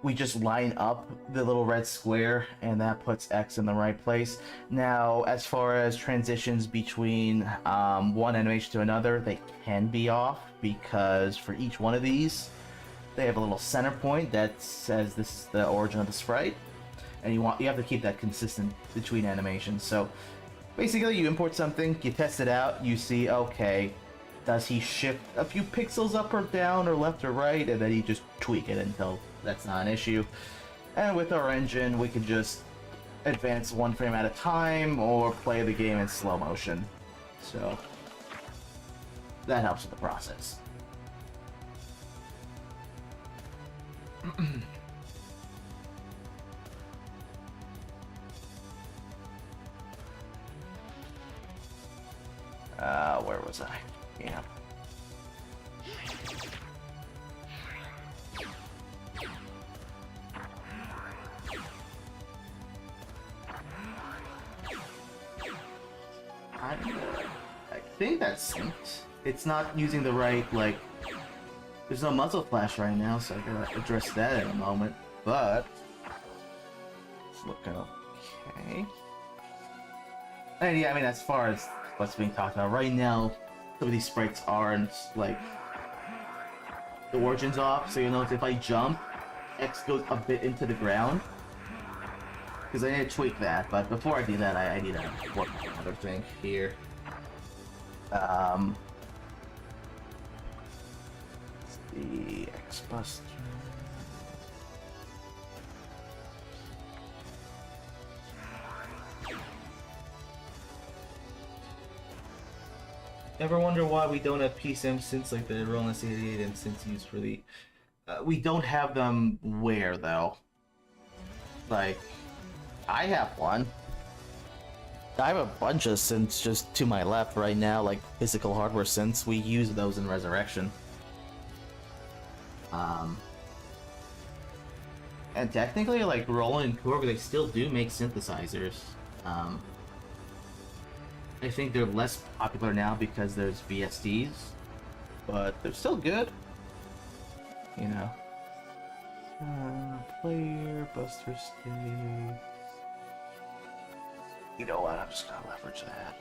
we just line up the little red square and that puts X in the right place. Now, as far as transitions between one animation to another, they can be off because for each one of these, they have a little center point that says this is the origin of the sprite, and you have to keep that consistent between animations. So basically, you import something, you test it out, you see, okay, does he shift a few pixels up or down or left or right, and then you just tweak it until that's not an issue. And with our engine, we can just advance one frame at a time or play the game in slow motion. So that helps with the process. Where was I? Yeah. I think that's synced. It's not using the right, like, there's no muzzle flash right now, so I gotta address that in a moment, but it's looking okay. And yeah, I mean, as far as what's being talked about right now, some of these sprites aren't, like, the origin's off, so you'll notice if I jump, X goes a bit into the ground, because I need to tweak that, but before I do that, I need to work on another thing here. The X-Buster. Ever wonder why we don't have PSM synths like the Roland C88 and synths used for the... we don't have them where, though? Like, I have one. I have a bunch of synths just to my left right now, like physical hardware synths. We use those in Resurrection. And technically, like Roland and Korg, they still do make synthesizers. I think they're less popular now because there's VSDs, but they're still good. You know. Player, Buster State. You know what? I'm just gonna leverage that.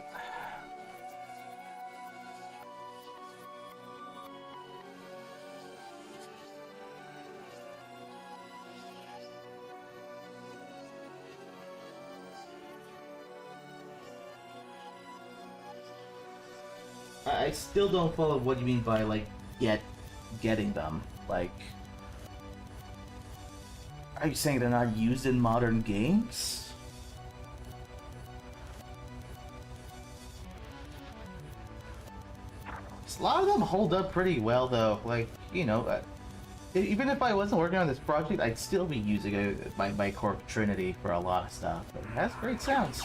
I still don't follow what you mean by, like, getting them. Like, are you saying they're not used in modern games? A lot of them hold up pretty well, though. Like, you know, even if I wasn't working on this project, I'd still be using my Korg Trinity for a lot of stuff. It has great sounds.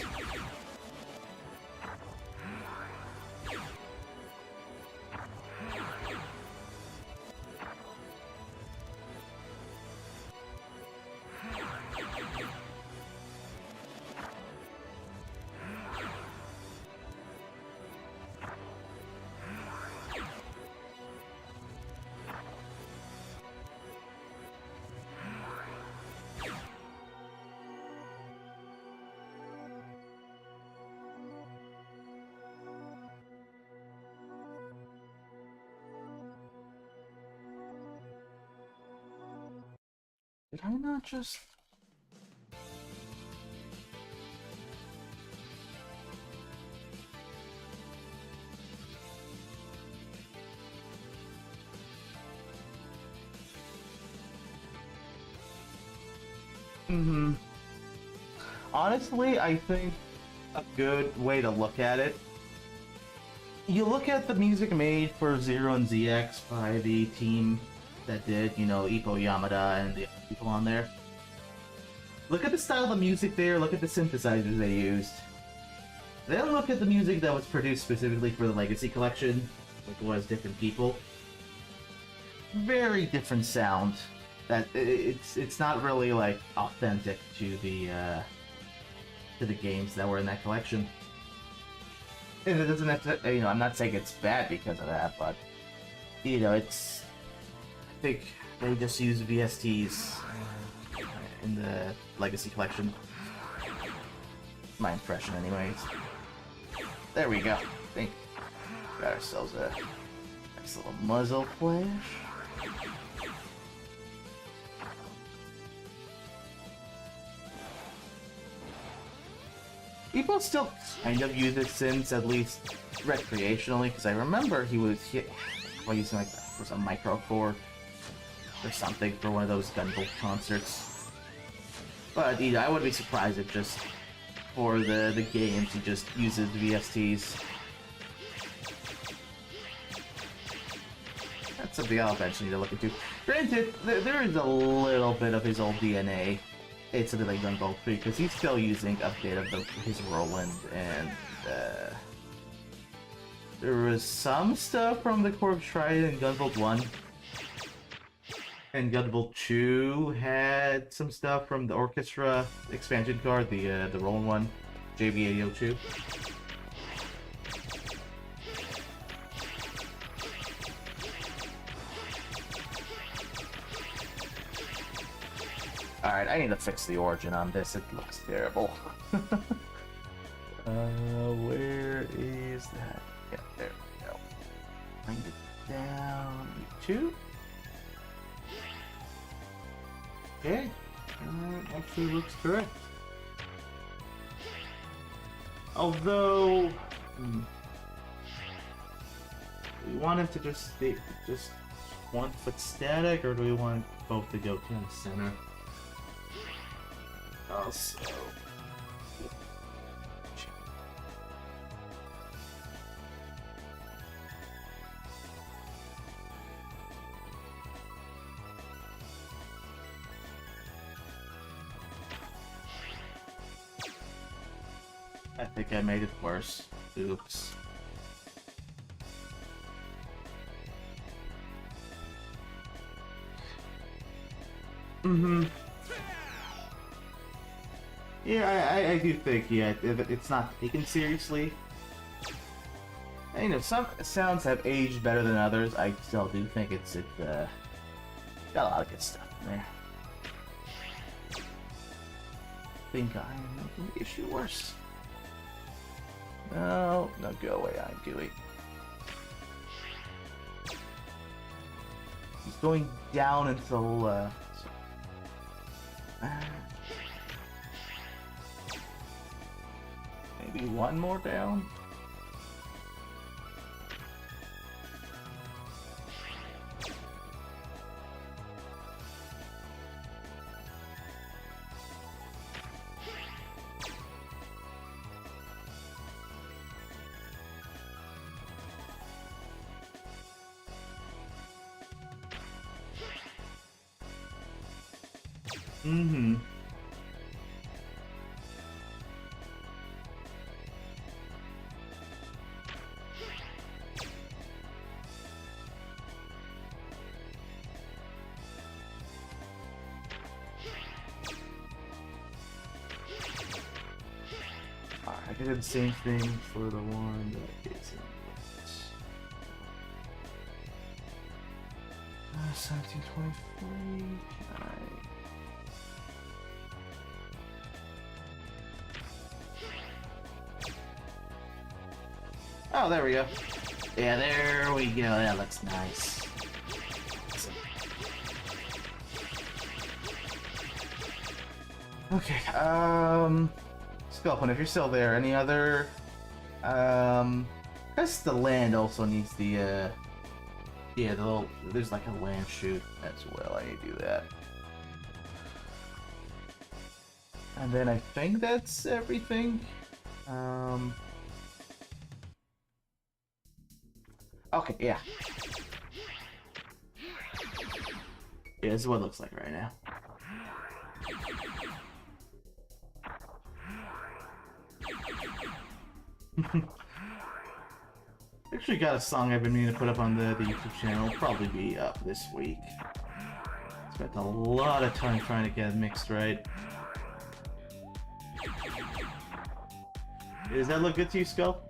Did I not just... Honestly, I think a good way to look at it, you look at the music made for Zero and ZX by the team that did, you know, Ippo Yamada and the other people on there. Look at the style of the music there, look at the synthesizers they used. Then look at the music that was produced specifically for the Legacy Collection. like it was different people. Very different sound. That it's not really like authentic to the games that were in that collection. And it doesn't necessarily, I'm not saying it's bad because of that, but it's. I think they just use VSTs in the Legacy collection. My impression, anyways. There we go. I think we got ourselves a nice little muzzle flash. People still kind of use it since, at least recreationally, because I remember he was using like was a micro cord or something for one of those Gunvolt concerts. But I wouldn't be surprised if just for the games he just uses VSTs. That's something I'll eventually need to look into. Granted, there is a little bit of his old DNA. It's something like Gunvolt 3, because he's still using a bit of his Roland, and there was some stuff from the Corpse Trident in Gunvolt 1. And Gunvolt 2 had some stuff from the Orchestra expansion card, the Roland one, JB802. Alright, I need to fix the origin on this. It looks terrible. Where is that? Yeah, there we go. Bring it down. 2. Okay. Actually looks correct. Although... do we want him to just stay just 1 foot static, or do we want both to go to the center? Also, I think I made it worse. Oops. Yeah, I do think, it's not taken seriously. And, some sounds have aged better than others. I still do think it's got a lot of good stuff in there. I think I'm making the issue worse. No, go away, I'm gooey. He's going down until, maybe 1 more down? I did the same thing for the one that isn't. 1723. Oh, there we go. Yeah, there we go. That looks nice. Okay, Skelpin, if you're still there, any other, I guess the land also needs the, yeah, the little, there's like a land chute as well, I need to do that. And then I think that's everything. Okay, yeah. Yeah, this is what it looks like right now. Actually got a song I've been meaning to put up on the YouTube channel. It'll probably be up this week. Spent a lot of time trying to get it mixed right. Does that look good to you, Skull?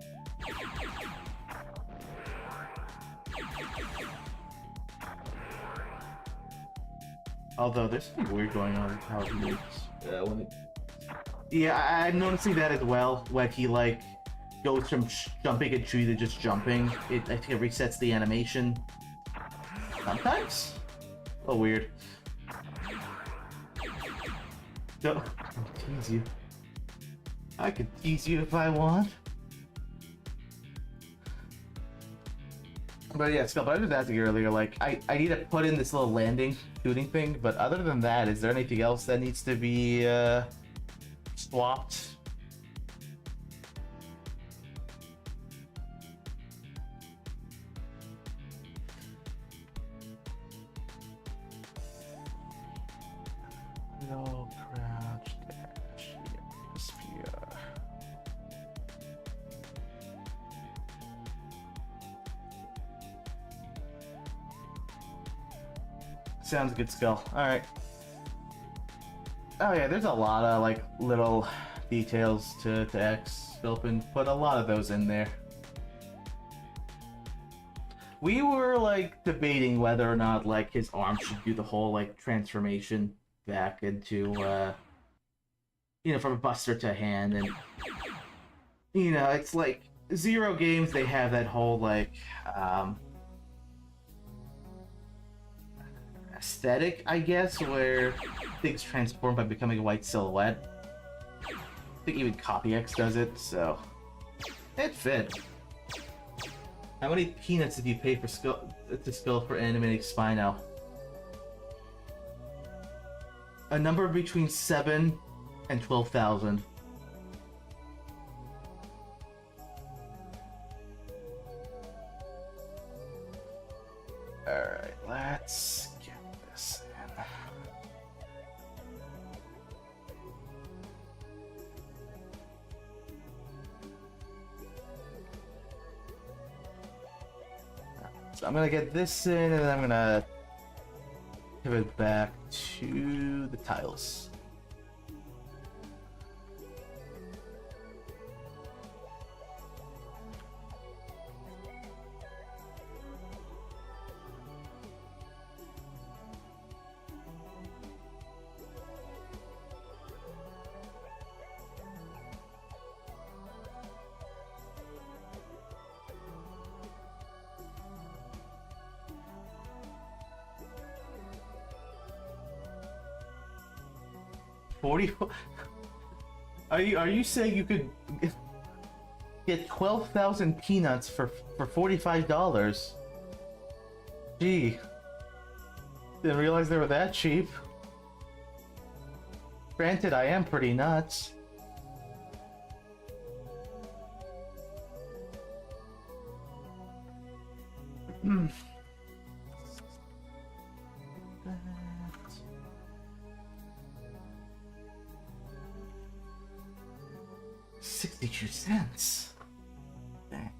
Although there's something weird going on with how it moves. Yeah, I'm noticing that as well. When he like goes from jumping a tree to just jumping, I think it resets the animation. Sometimes. Oh, weird. Don't tease you. I could tease you if I want. But yeah, Skull, I was asking earlier, like, I need to put in this little landing shooting thing, but other than that, is there anything else that needs to be swapped? No crouch dash atmosphere. Sounds good, Skull. Alright. Oh yeah, there's a lot of like little details to X. Sculpin put a lot of those in there. We were like debating whether or not like his arm should do the whole like transformation back into you know, from a buster to hand, and you know, it's like Zero games, they have that whole like aesthetic, I guess, where things transform by becoming a white silhouette. I think even Copy X does it, so it fit. How many peanuts did you pay for Skull for animating Spino? A number between 7 and 12,000. Alright, let's get this in. So I'm gonna get this in, and then I'm gonna pivot back to the tiles. Are you saying you could get 12,000 peanuts for $45? Gee, didn't realize they were that cheap. Granted, I am pretty nuts. $0.62. Dang.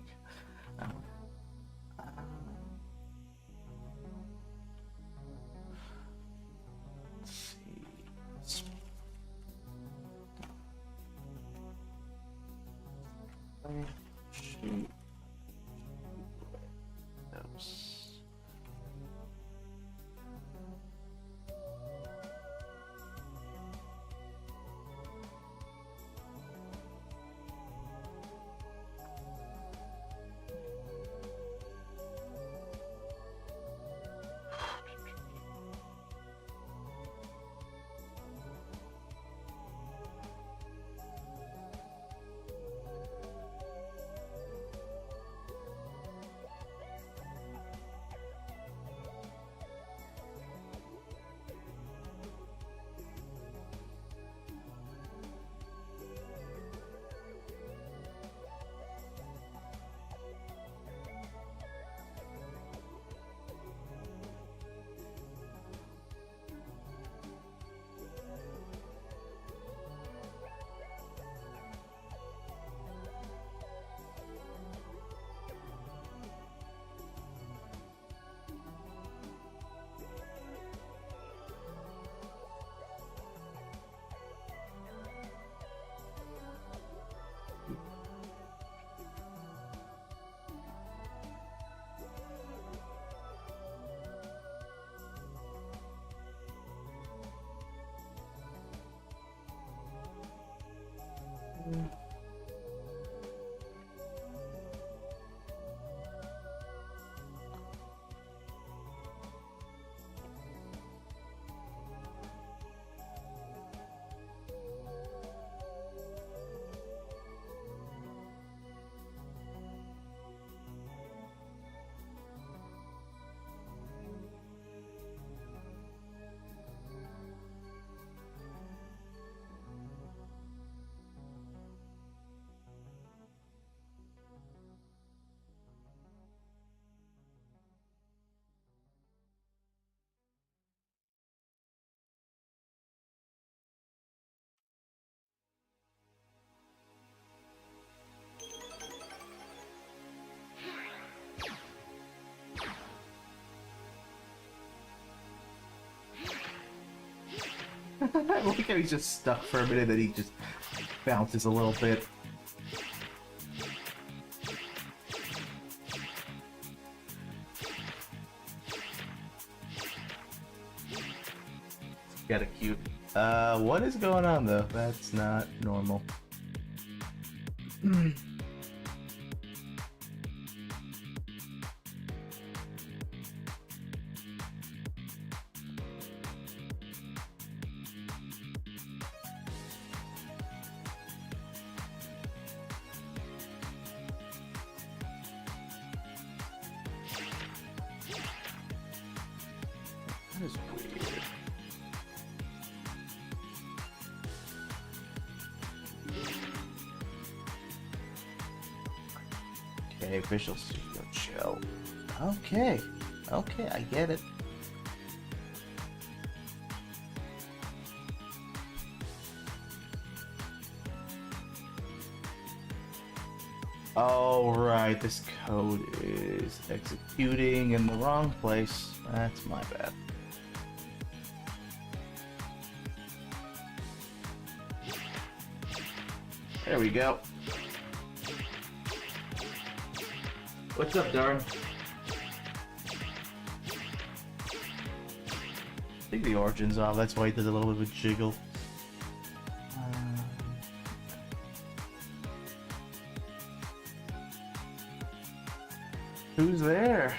Let's see. Shoot. Those. I like how he's just stuck for a minute and he just bounces a little bit. Got a cute. What is going on though? That's not normal. That is weird. Okay, Visual Studio Chill. Okay, okay, I get it. Oh, right, this code is executing in the wrong place. That's my bad. There we go. What's up, Darn? I think the origin's off, that's why it does a little bit of a jiggle. Who's there?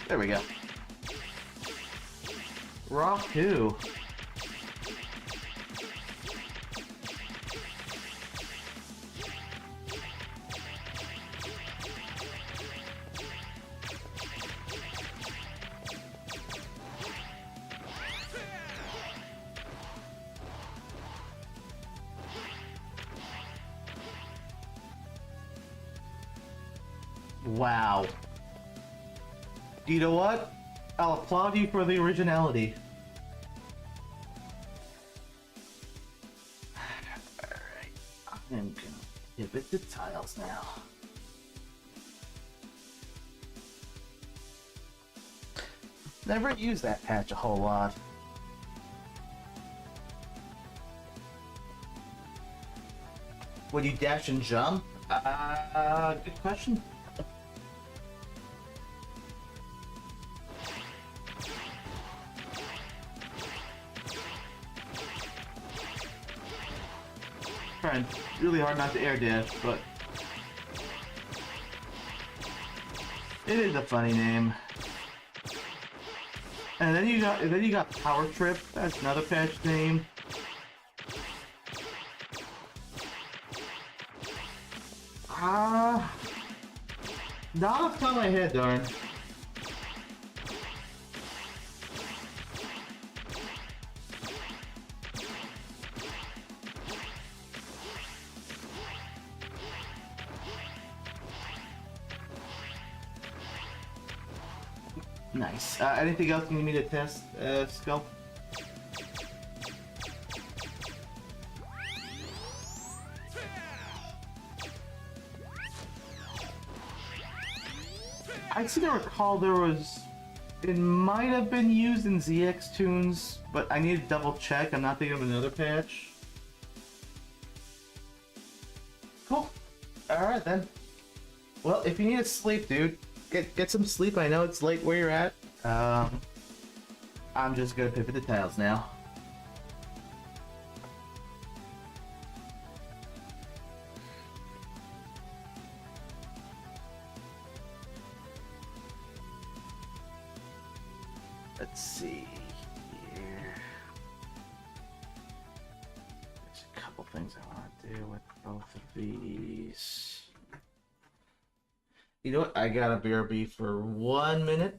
There we go. Rock 2. Wow. You know what? I'll applaud you for the originality. Alright, I'm gonna pivot the tiles now. Never used that patch a whole lot. Would you dash and jump? Good question. Trying really hard not to air dash, but it is a funny name. And then you got Power Trip. That's another patch name. Not off the top of my head, darn. Nice. Anything else you need me to test, Skull? I seem to recall there was... It might have been used in ZX Tunes, but I need to double check. I'm not thinking of another patch. Cool. Alright then. Well, if you need to sleep, dude, get some sleep. I know it's late where you're at. I'm just gonna pivot the tiles now. Let's see here. There's a couple things I want to do with both of these. You know what? I got a BRB for 1 minute.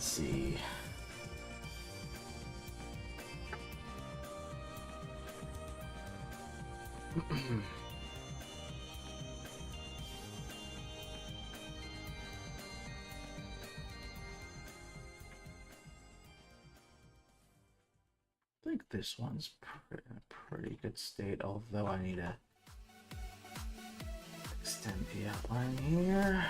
Let's see. I think this one's in a pretty good state, although I need to extend the outline here.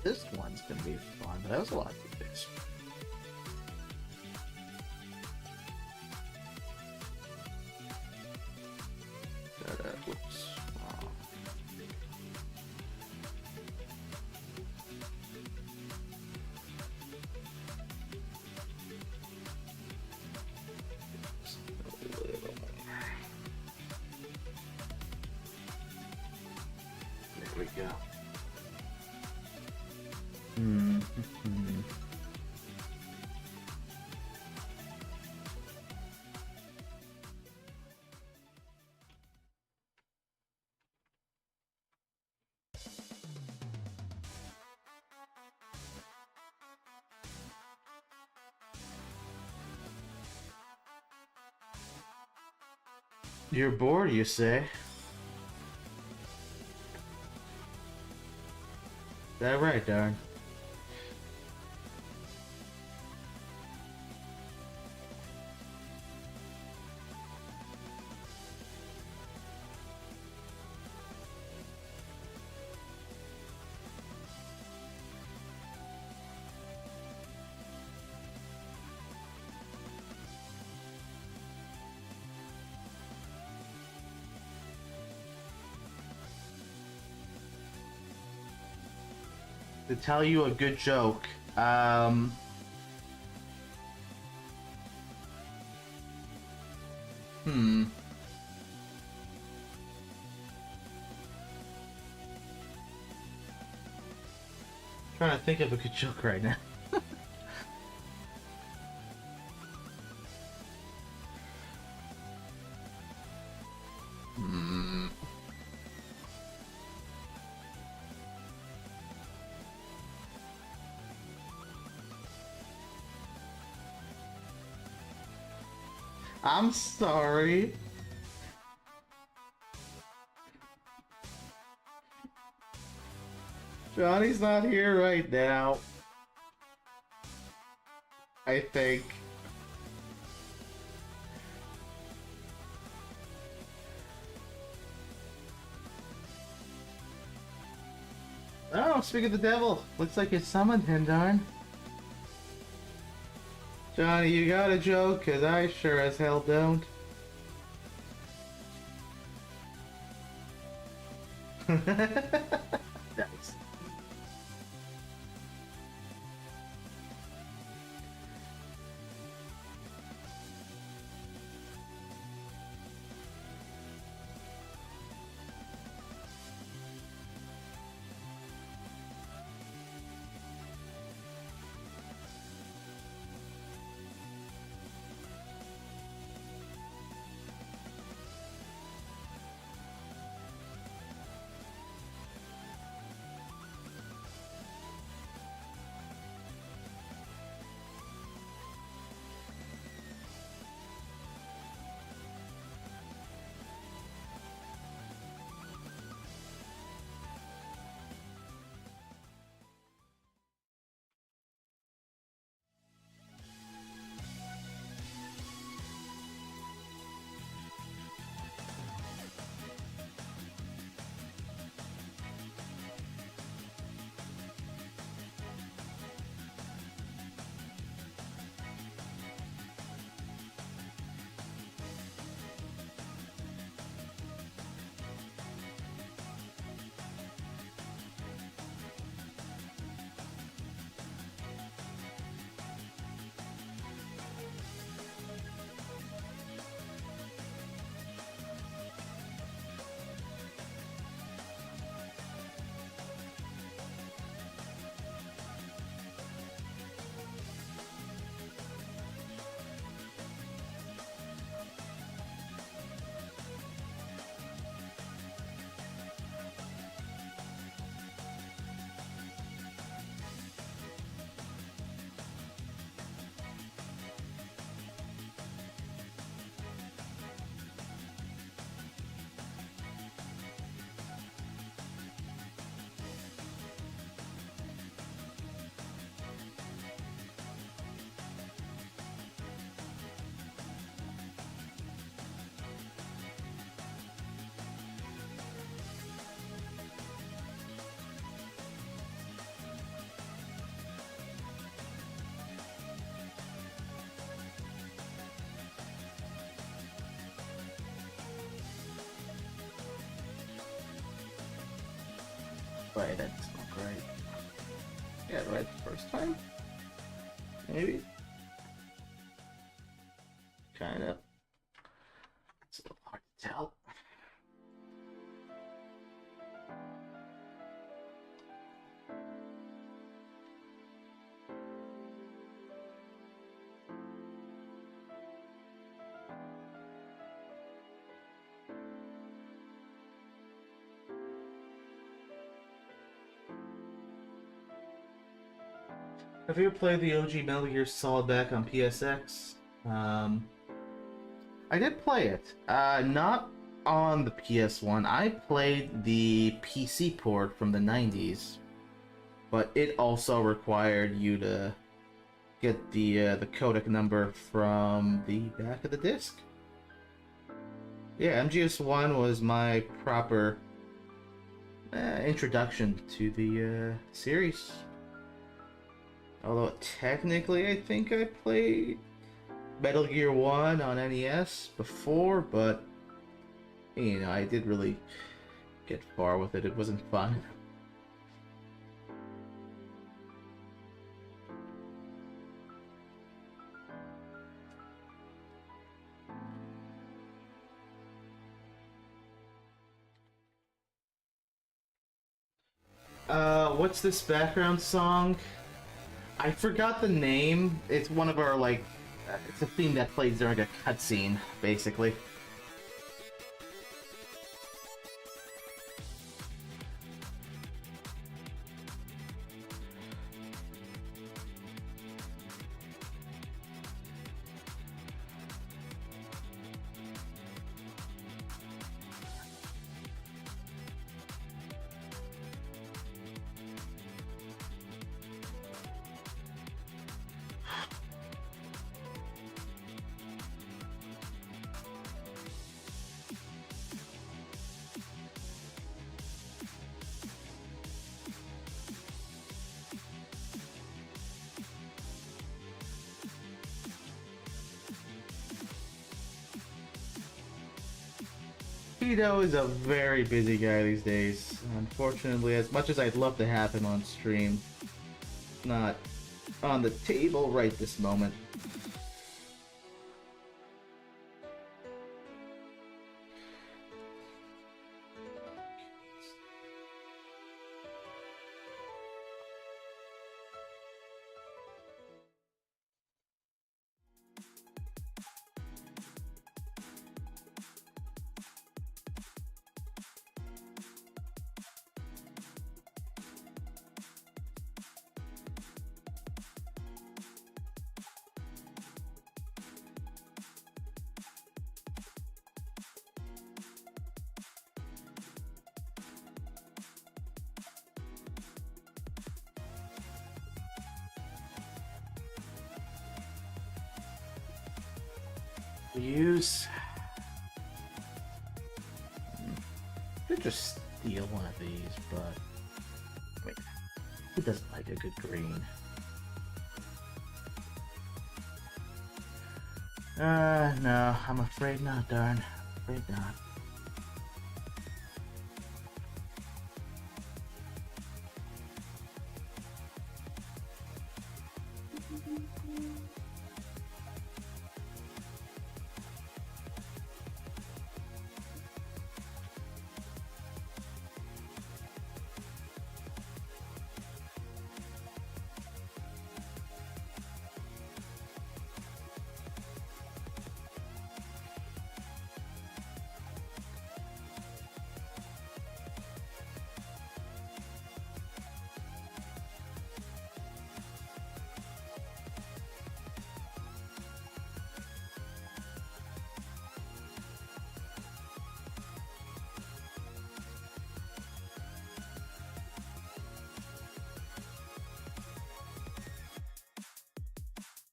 This one's gonna be fun, but that was a lot of things. Whoops. There we go. You're bored, you say? Is that right, darn? To tell you a good joke, trying to think of a good joke right now. I'm sorry. Johnny's not here right now. I think. Oh, speak of the devil. Looks like you summoned him, darn. Johnny, you got a joke? Cause I sure as hell don't. Nice. Right, that's not right. Yeah, right the first time? Maybe? Kind of. It's a little hard to tell. Have you ever played the OG Metal Gear Solid back on PSX? I did play it. Not on the PS1. I played the PC port from the 90s, but it also required you to get the codec number from the back of the disc. Yeah, MGS1 was my proper introduction to the series. Although technically I think I played Metal Gear 1 on NES before, but you know, I didn't really get far with it. It wasn't fun. What's this background song? I forgot the name. It's one of our, like, it's a theme that plays during a cutscene, basically. Tito is a very busy guy these days. Unfortunately, as much as I'd love to have him on stream, not on the table right this moment. Use. Could just steal one of these, but wait, who doesn't like a good green? No, I'm afraid not, darn. Afraid not.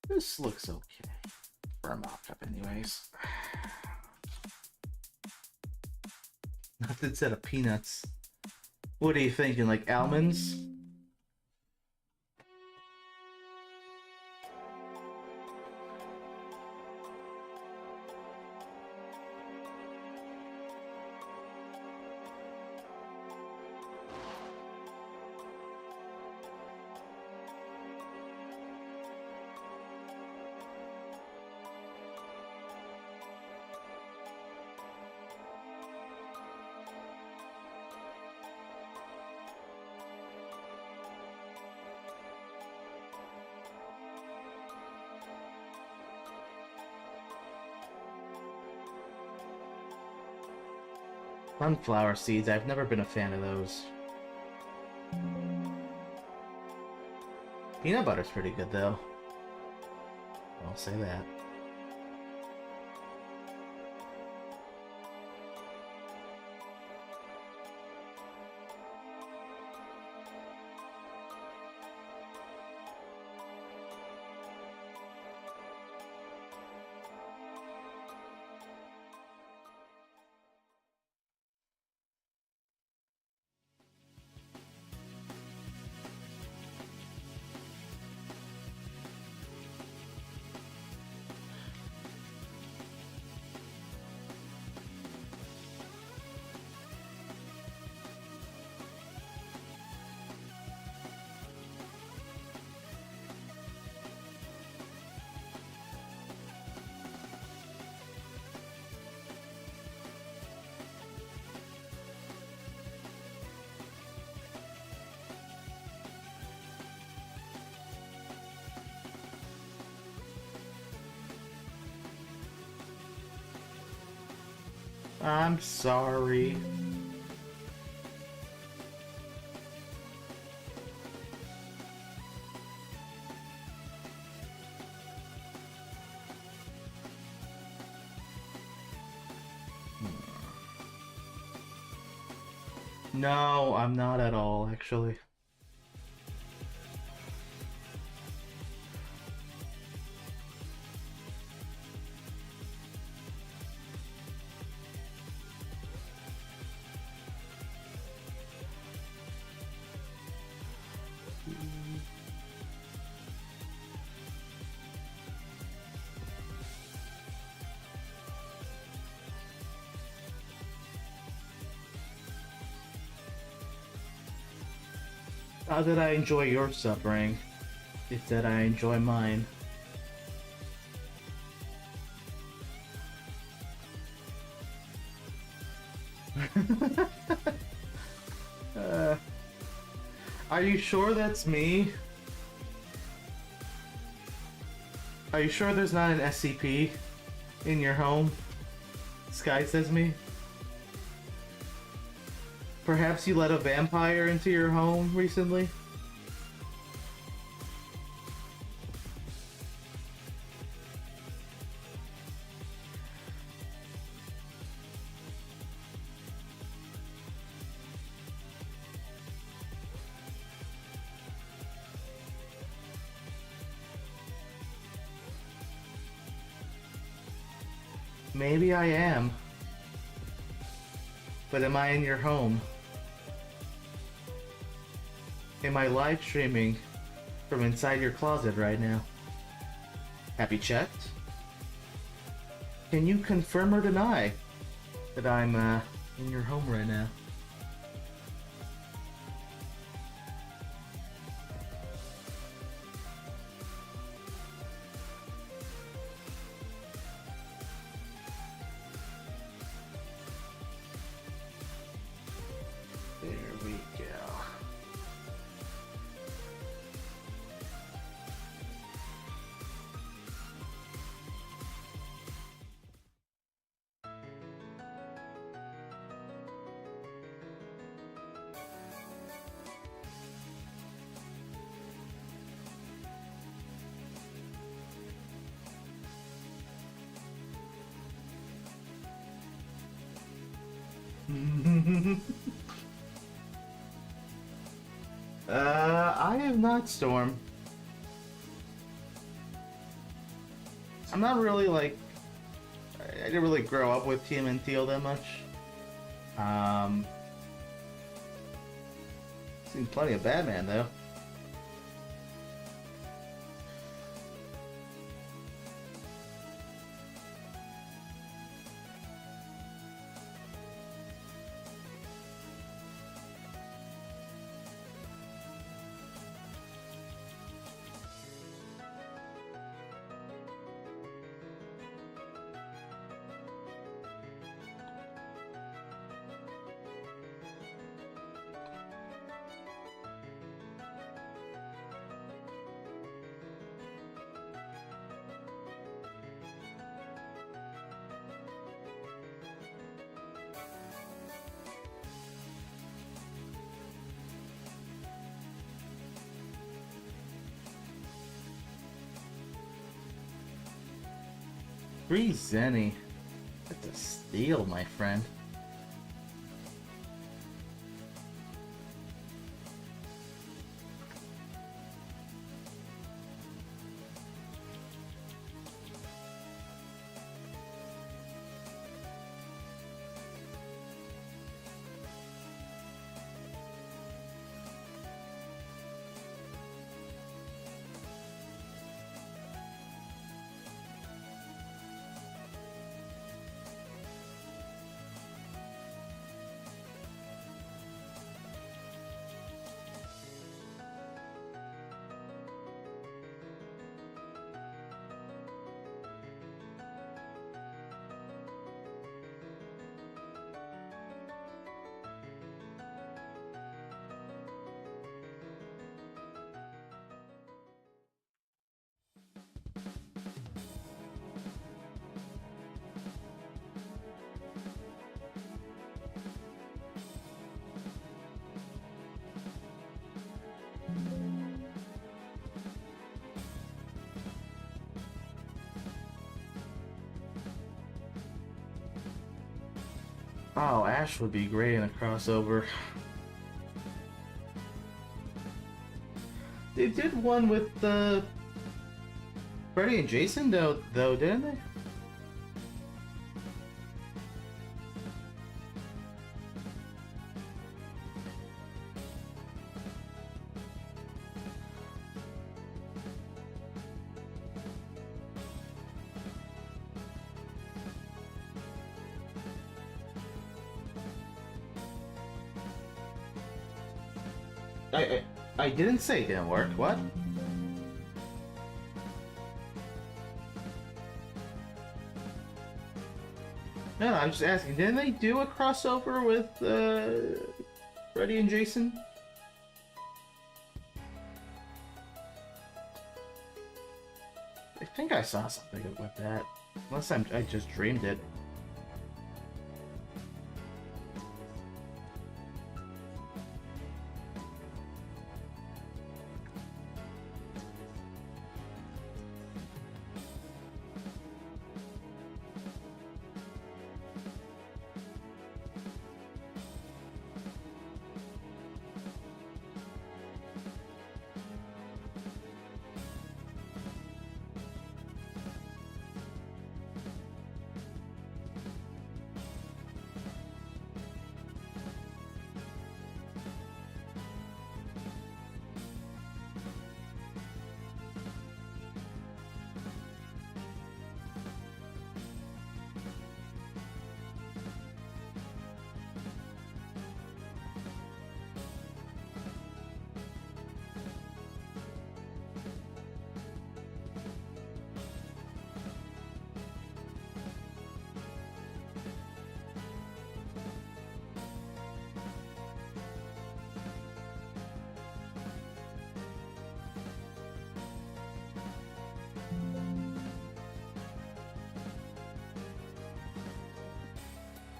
This looks okay for a mock-up anyways. Nothing instead of peanuts. What are you thinking, like almonds? Sunflower seeds, I've never been a fan of those. Peanut butter's pretty good, though. I'll say that. I'm sorry. No, I'm not at all, actually. Not that I enjoy your suffering, it's that I enjoy mine. Are you sure that's me? Are you sure there's not an SCP in your home? Sky says me. Perhaps you let a vampire into your home recently? Maybe I am. But am I in your home? Am I live streaming from inside your closet right now? Have you checked? Can you confirm or deny that I'm in your home right now? There we go. I am not Storm. I'm not really like... I didn't really grow up with TMNT all that much. Seen plenty of Batman though. Free Zenny. That's a steal, my friend. Oh, Ash would be great in a crossover. They did one with Freddy and Jason, though, didn't they? I didn't say it didn't work. What? No, I'm just asking. Didn't they do a crossover with Freddy and Jason? I think I saw something with that. Unless I just dreamed it.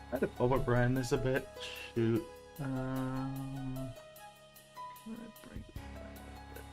I had to overbrand this a bit. Shoot. Can I bring it down a bit?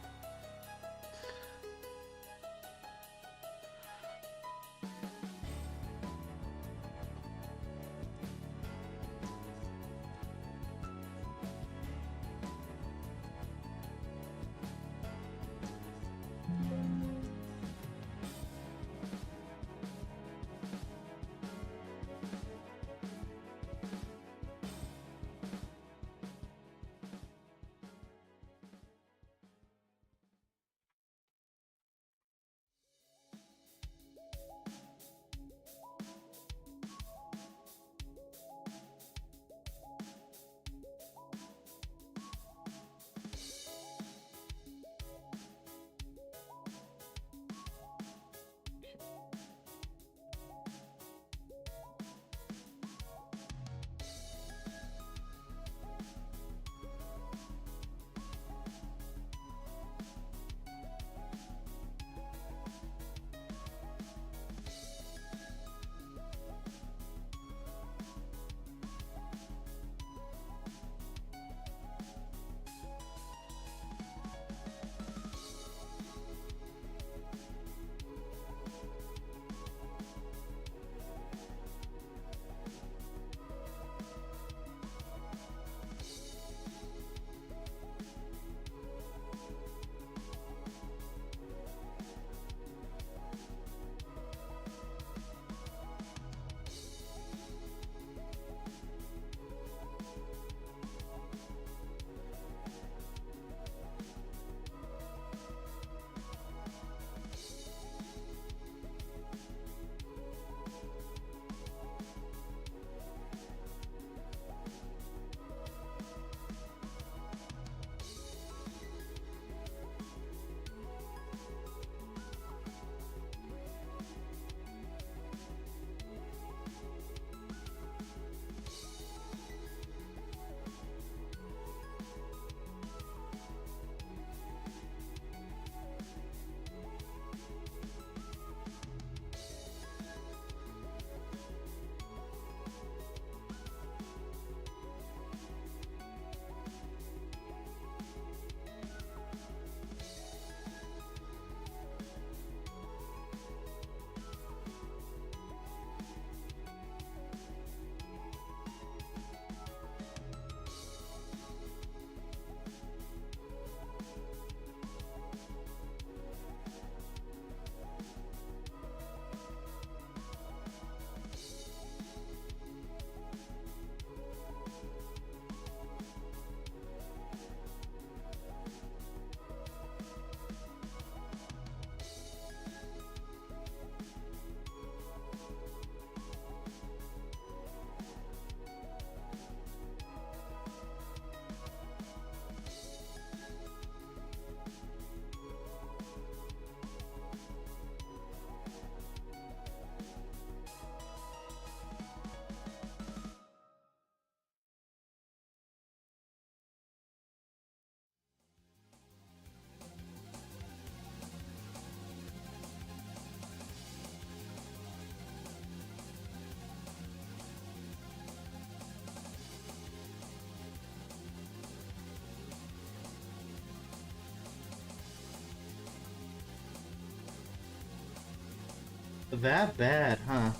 That bad, huh?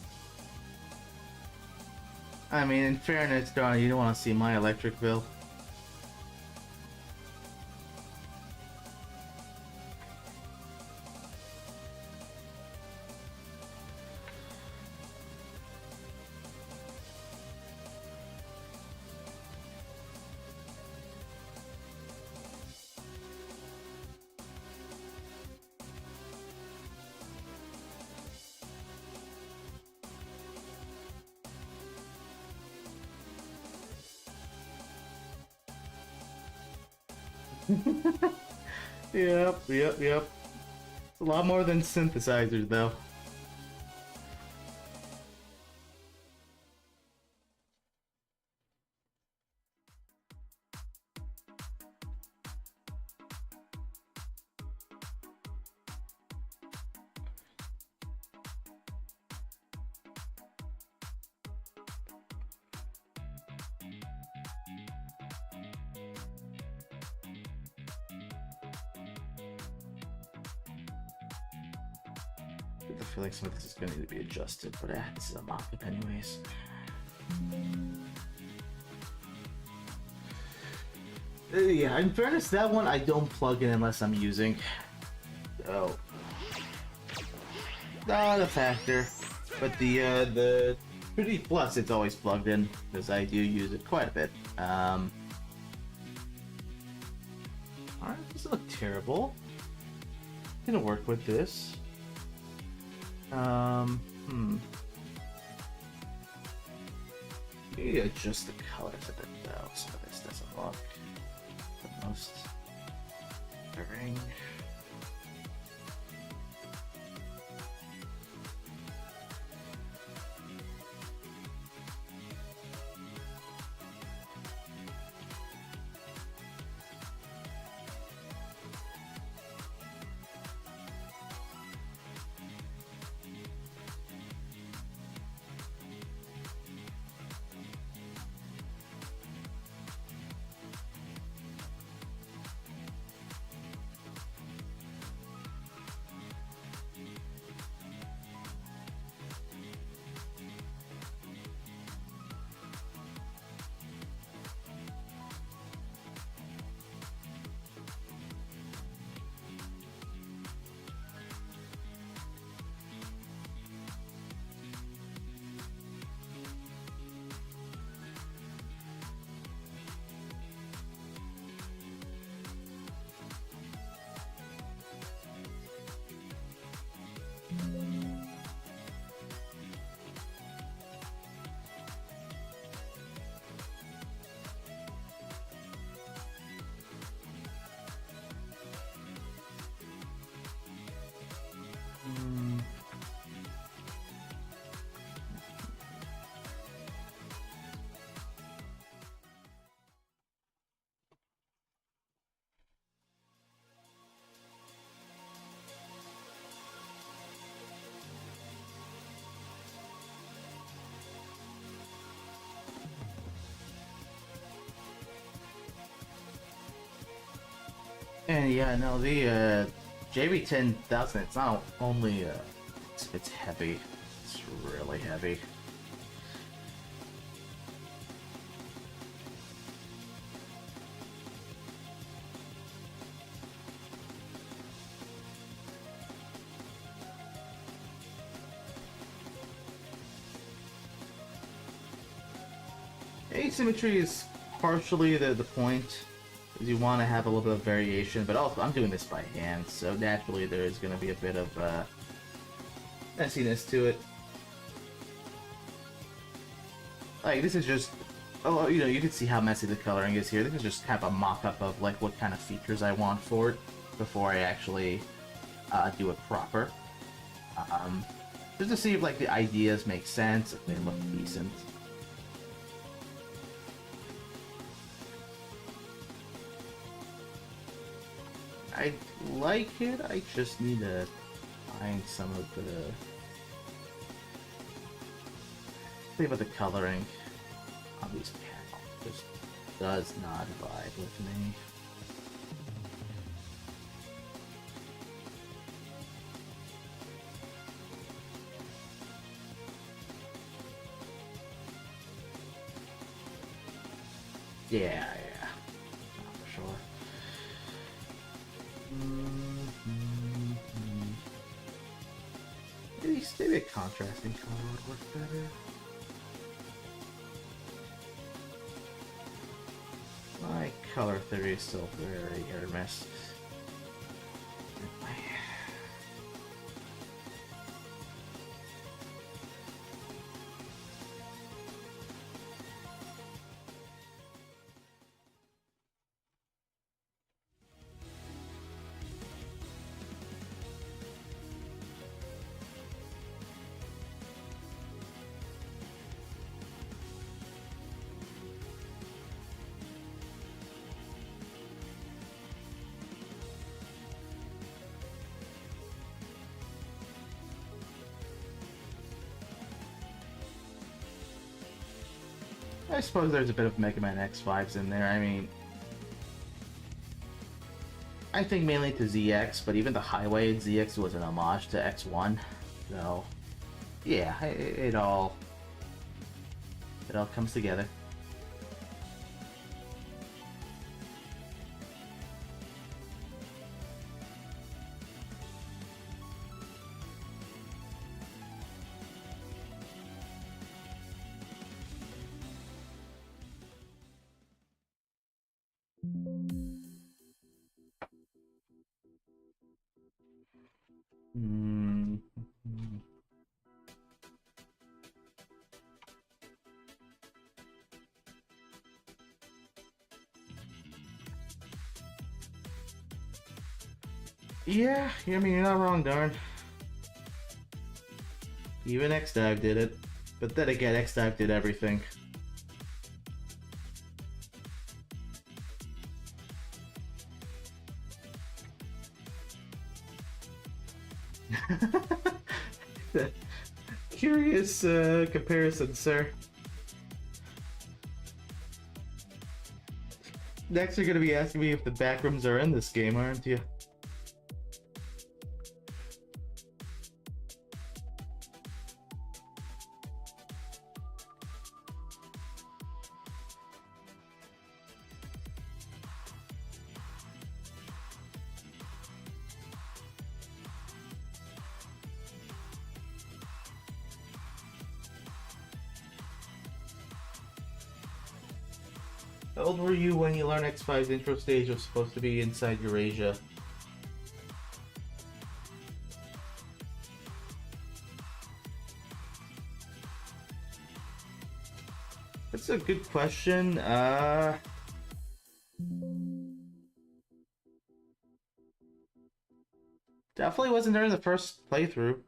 I mean, in fairness, darn, you don't want to see my electric bill. Yep. It's a lot more than synthesizers, though. I feel like some of this is going to need to be adjusted, but this is a mock-up anyways. Yeah, in fairness, that one I don't plug in unless I'm using. Oh. Not a factor. But the 3D Plus, it's always plugged in, because I do use it quite a bit. Alright, doesn't look terrible. Gonna work with this. Maybe adjust the colors a bit though, so this doesn't look the most boring. And yeah, no, the JB10000, it's not only it's heavy, it's really heavy. Asymmetry is partially the point. You want to have a little bit of variation, but also I'm doing this by hand, so naturally there is going to be a bit of messiness to it. Like, this is just, oh, you know, you can see how messy the coloring is here. This is just kind of a mock-up of like what kind of features I want for it before I actually do it proper. Just to see if like the ideas make sense, if they look decent. I like it, I just need to find some of the... Think about the coloring on these panels. Just does not vibe with me. Yeah, yeah. Not for sure. Maybe a contrasting color would work better. My color theory is still very hit or miss. I suppose there's a bit of Mega Man X vibes in there. I mean, I think mainly to ZX, but even the highway in ZX was an homage to X1. So, yeah, it all comes together. Yeah, I mean, you're not wrong, darn. Even X-Dive did it. But then again, X-Dive did everything. Curious comparison, sir. Next, you're gonna be asking me if the backrooms are in this game, aren't you? How old were you when you learned X5's intro stage was supposed to be inside Eurasia? That's a good question. Definitely wasn't there in the first playthrough.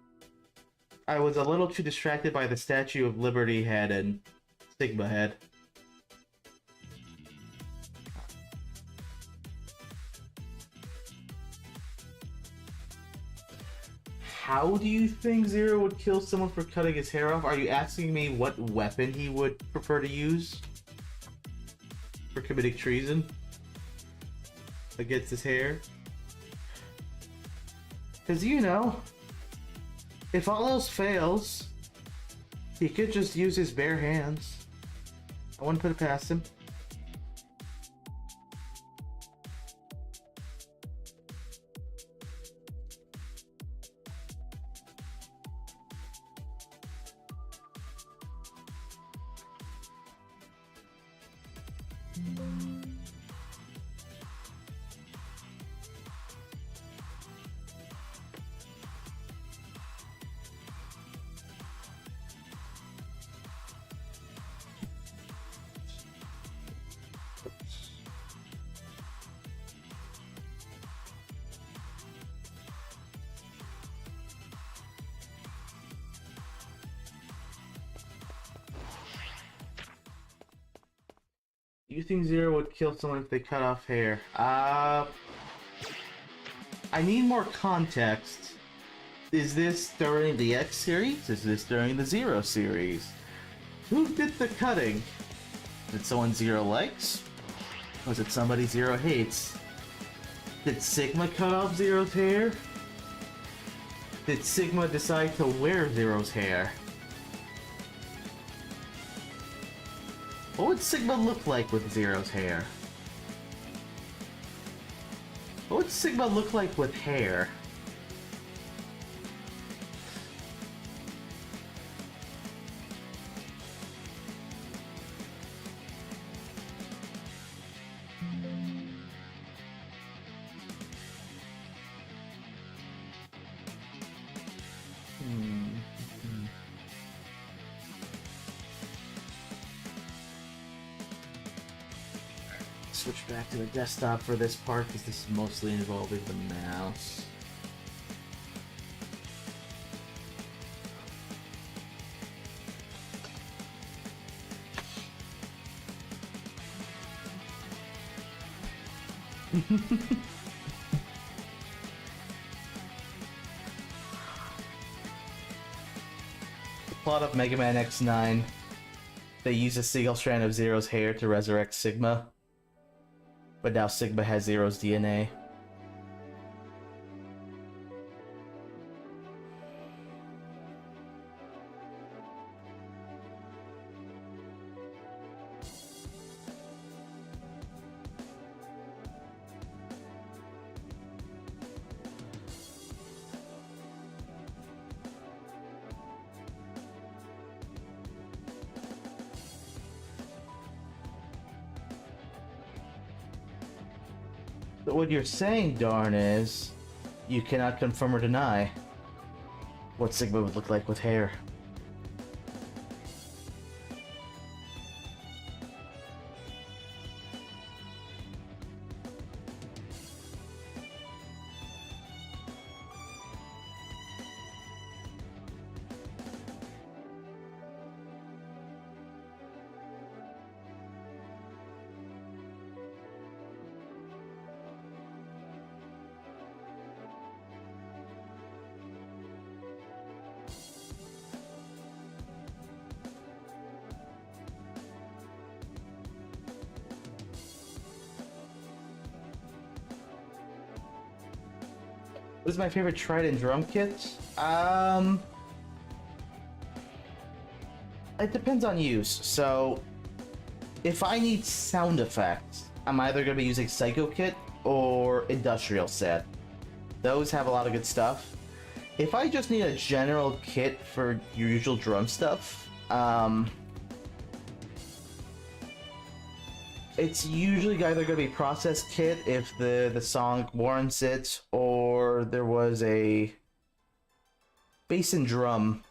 I was a little too distracted by the Statue of Liberty head and Sigma head. How do you think Zero would kill someone for cutting his hair off? Are you asking me what weapon he would prefer to use for committing treason against his hair? Because, you know, if all else fails, he could just use his bare hands. I wouldn't put it past him. Do you think Zero would kill someone if they cut off hair? I need more context. Is this during the X series? Is this during the Zero series? Who did the cutting? Did someone Zero likes? Was it somebody Zero hates? Did Sigma cut off Zero's hair? Did Sigma decide to wear Zero's hair? What would Sigma look like with Zero's hair? What would Sigma look like with hair? Switch back to the desktop for this part because this is mostly involving the mouse. The plot of Mega Man X9. They use a single strand of Zero's hair to resurrect Sigma. But now Sigma has Zero's DNA. But what you're saying, Darn, is you cannot confirm or deny what Sigma would look like with hair. What is my favorite Trident drum kit? It depends on use. So, if I need sound effects, I'm either going to be using Psycho Kit or Industrial Set. Those have a lot of good stuff. If I just need a general kit for your usual drum stuff, it's usually either going to be Process Kit if the song warrants it, or there was a bass and drum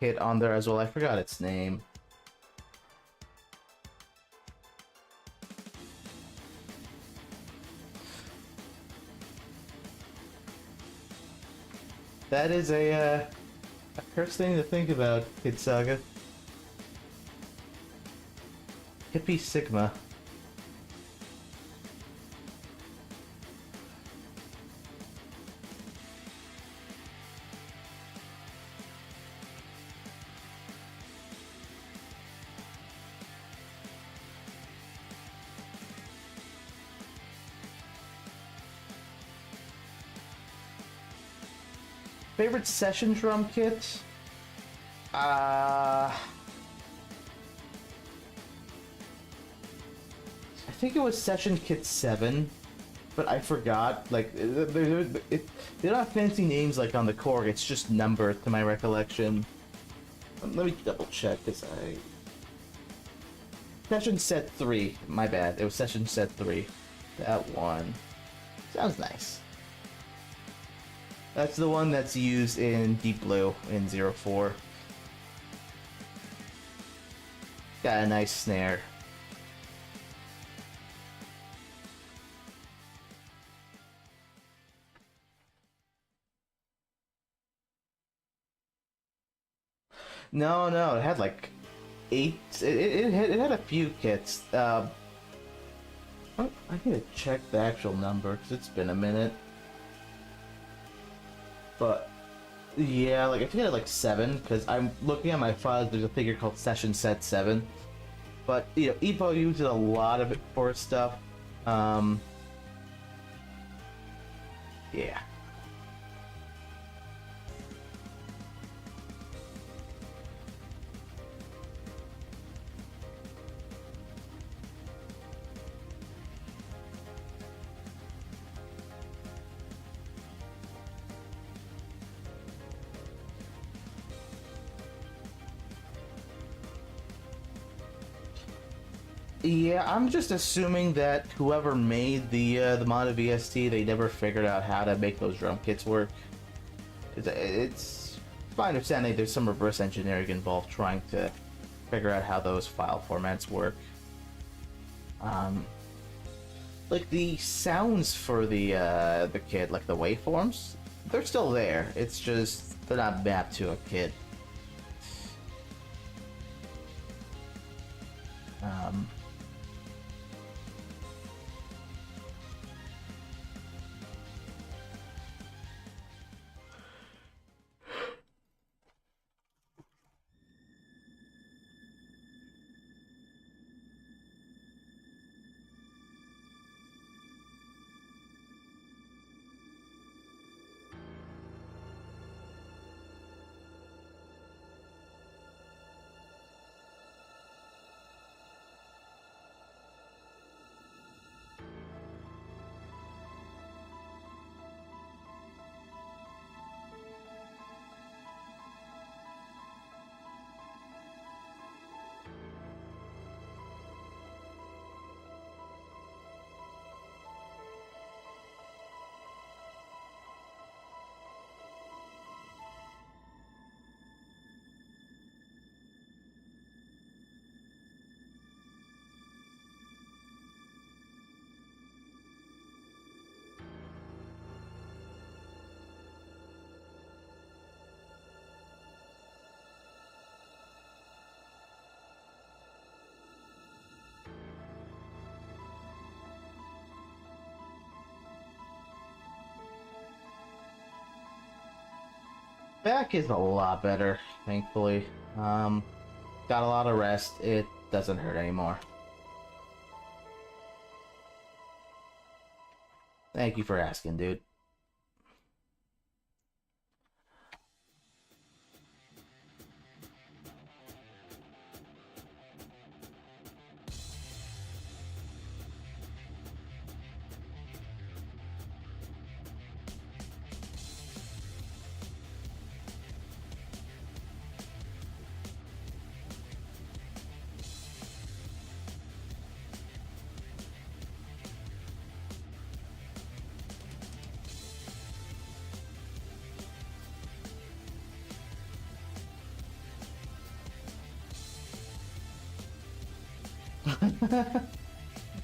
kit on there as well. I forgot its name. That is a cursed thing to think about, Kid Saga. Hippie Sigma. Favorite session drum kit? I think it was Session Kit 7, but I forgot. Like, they don't have fancy names like on the Korg, it's just numbered to my recollection. Let me double check, because Session Set 3, my bad. It was Session Set 3. That one. Sounds nice. That's the one that's used in Deep Blue in 04. Got a nice snare. No, it had like 8. It had a few kits. I need to check the actual number because it's been a minute. But yeah, like I think I had like 7 because I'm looking at my files. There's a figure called Session Set 7. But you know, Evo uses a lot of it for stuff. Yeah. Yeah, I'm just assuming that whoever made the modded VST, they never figured out how to make those drum kits work. It's my understanding there's some reverse engineering involved trying to figure out how those file formats work. Um, like the sounds for the kit, like the waveforms, they're still there. It's just they're not mapped to a kit. Um, Back is a lot better, thankfully. Got a lot of rest. It doesn't hurt anymore. Thank you for asking, dude.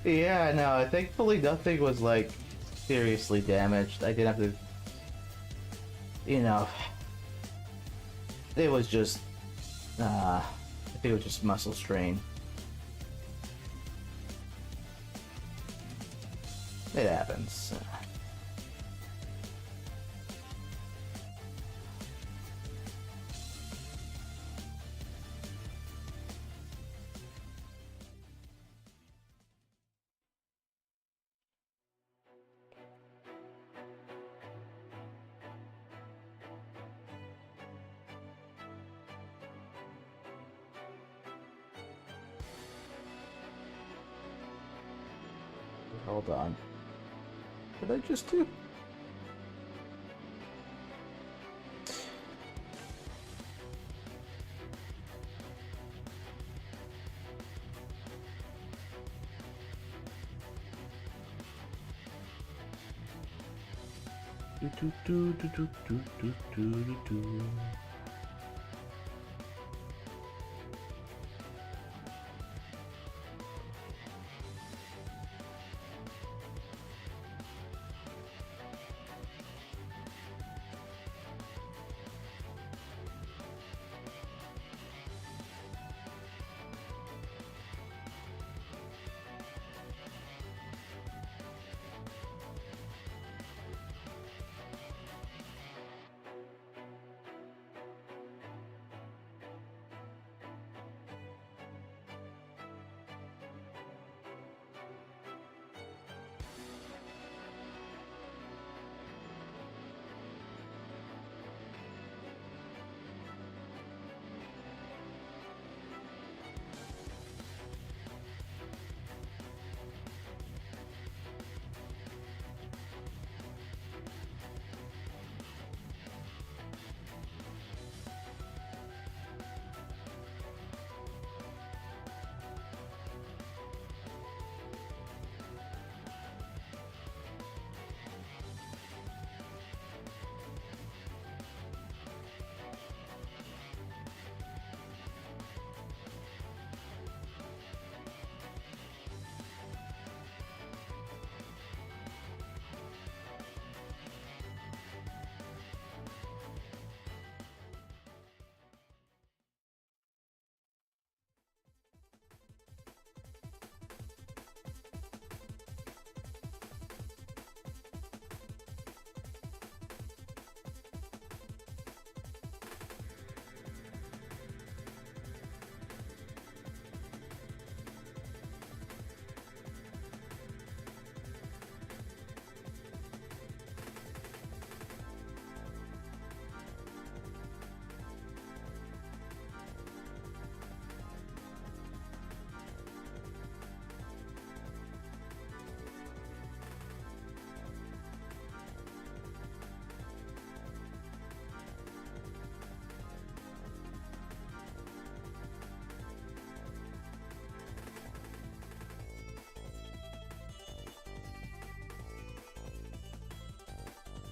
Yeah, no, thankfully nothing was like seriously damaged. I didn't have to, you know, it was just, I think it was just muscle strain. It happens. Hold on. Did I just do? Do do do do do do do do do.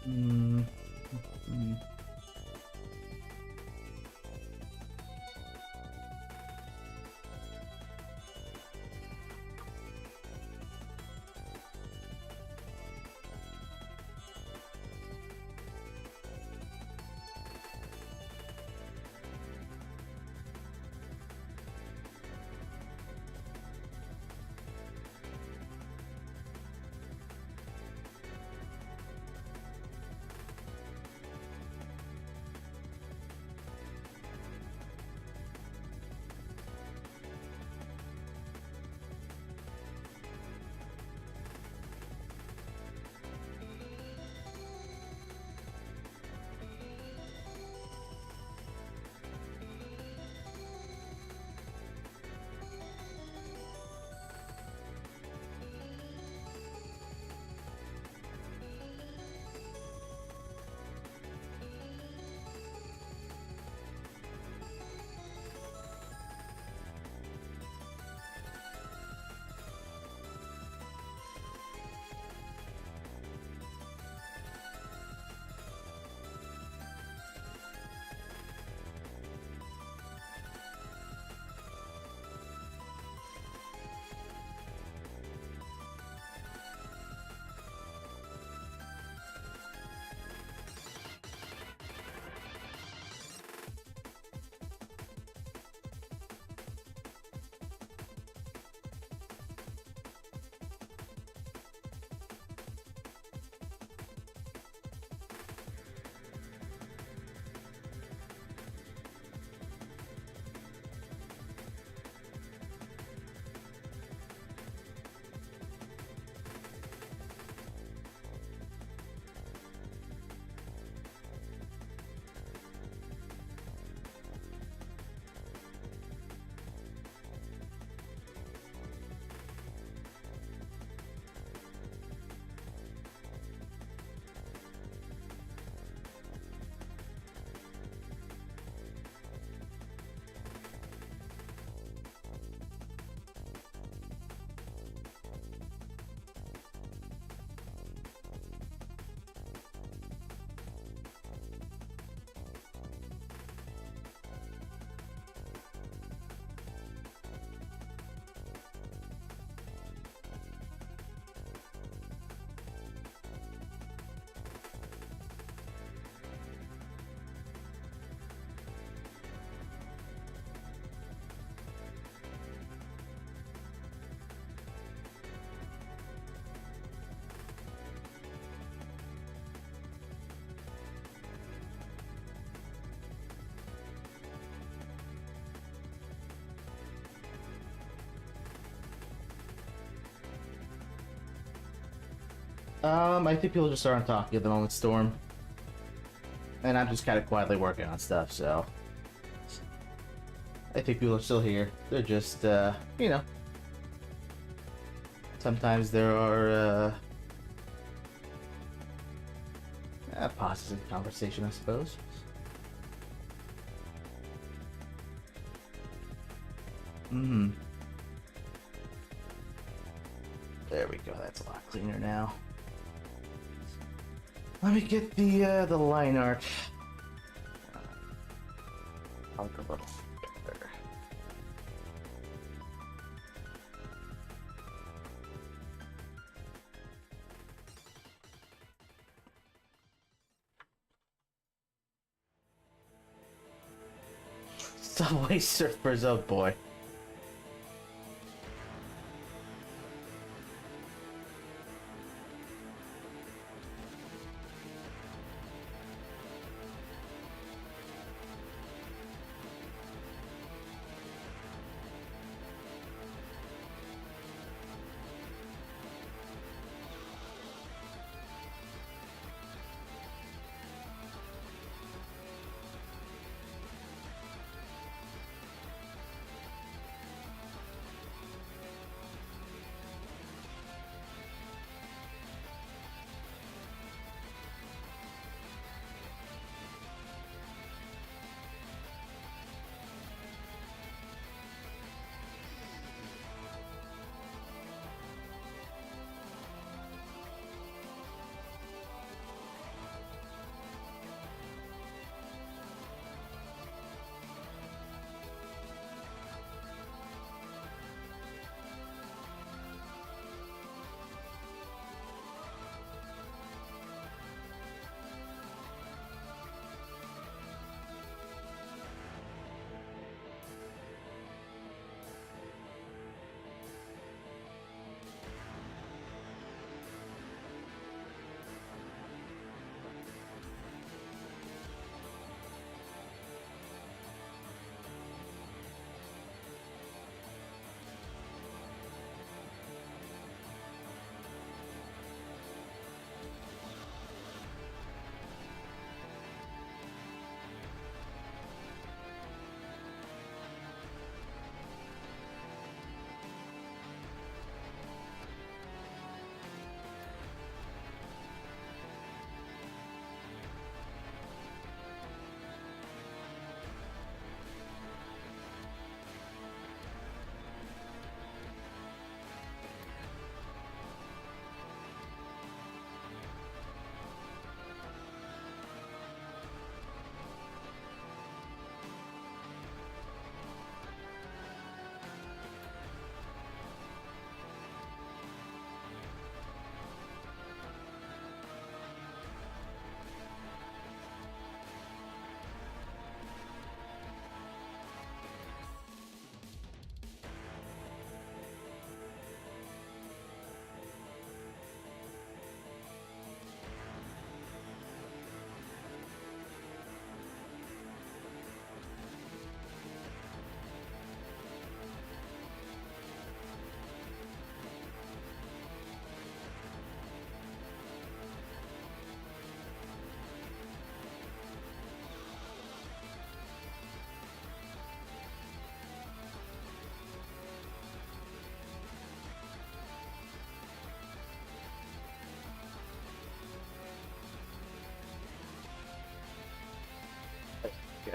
Mm. Mm. I think people just aren't talking at the moment, Storm. And I'm just kind of quietly working on stuff, so... I think people are still here. They're just, you know... Sometimes there are, pauses in conversation, I suppose. Hmm. There we go, that's a lot cleaner now. Let me get the line art. I'll look a little better. Subway Surfers, oh boy.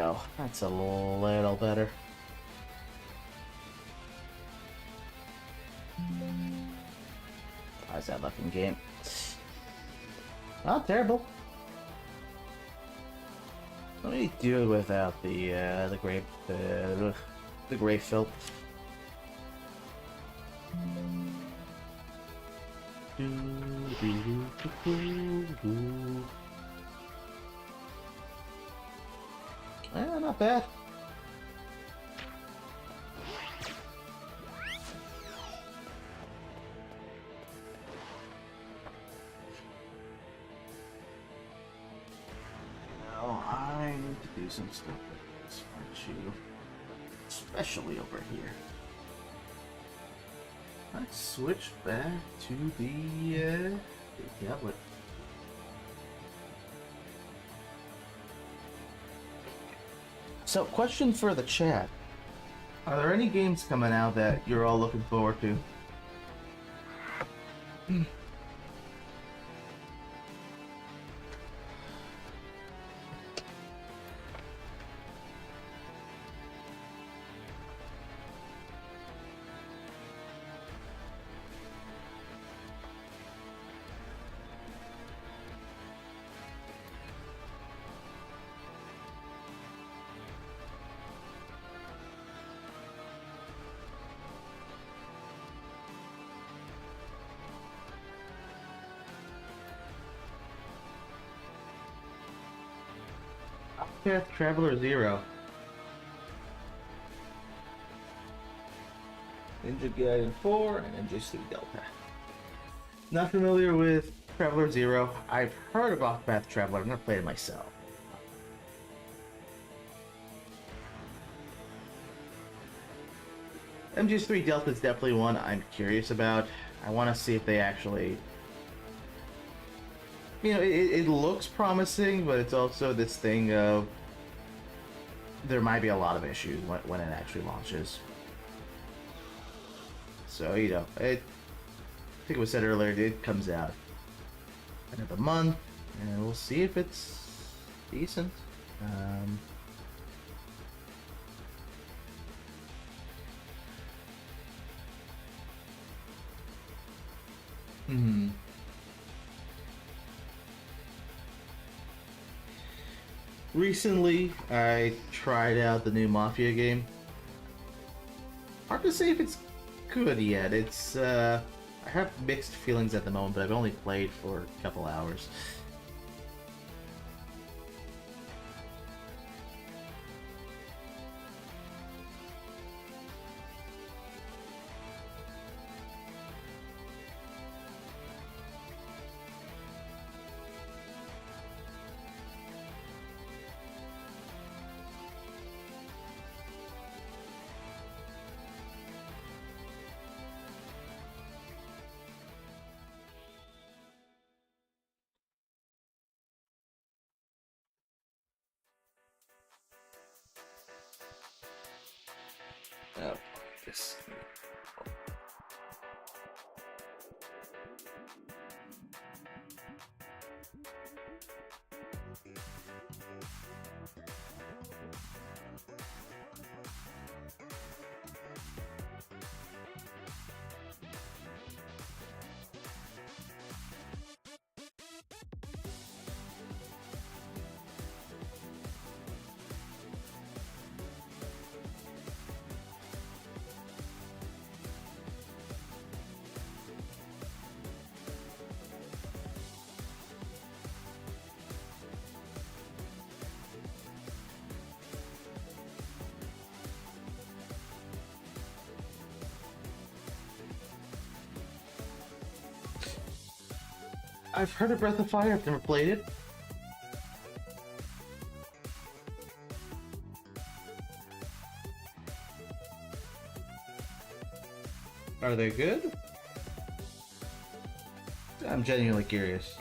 go. That's a little better. How's that looking game? Not terrible. Let me do it without the gray filth. Not bad. Now I need to do some stuff with this, aren't you? Especially over here. Let's switch back to the tablet. So, question for the chat. Are there any games coming out that you're all looking forward to? Path Traveler Zero. Ninja Gaiden 4 and MJ3 Delta. Not familiar with Traveler Zero. I've heard of Octopath Traveler, I've never played it myself. MJ3 Delta is definitely one I'm curious about. I want to see if they actually... You know, it looks promising, but it's also this thing of there might be a lot of issues when it actually launches. So, you know, I think it was said earlier, it comes out end of the month, and we'll see if it's decent. Recently, I tried out the new Mafia game. Hard to say if it's good yet. It's, I have mixed feelings at the moment, but I've only played for a couple hours. Oh, this. I've heard of Breath of Fire, I've never played it. Are they good? I'm genuinely curious.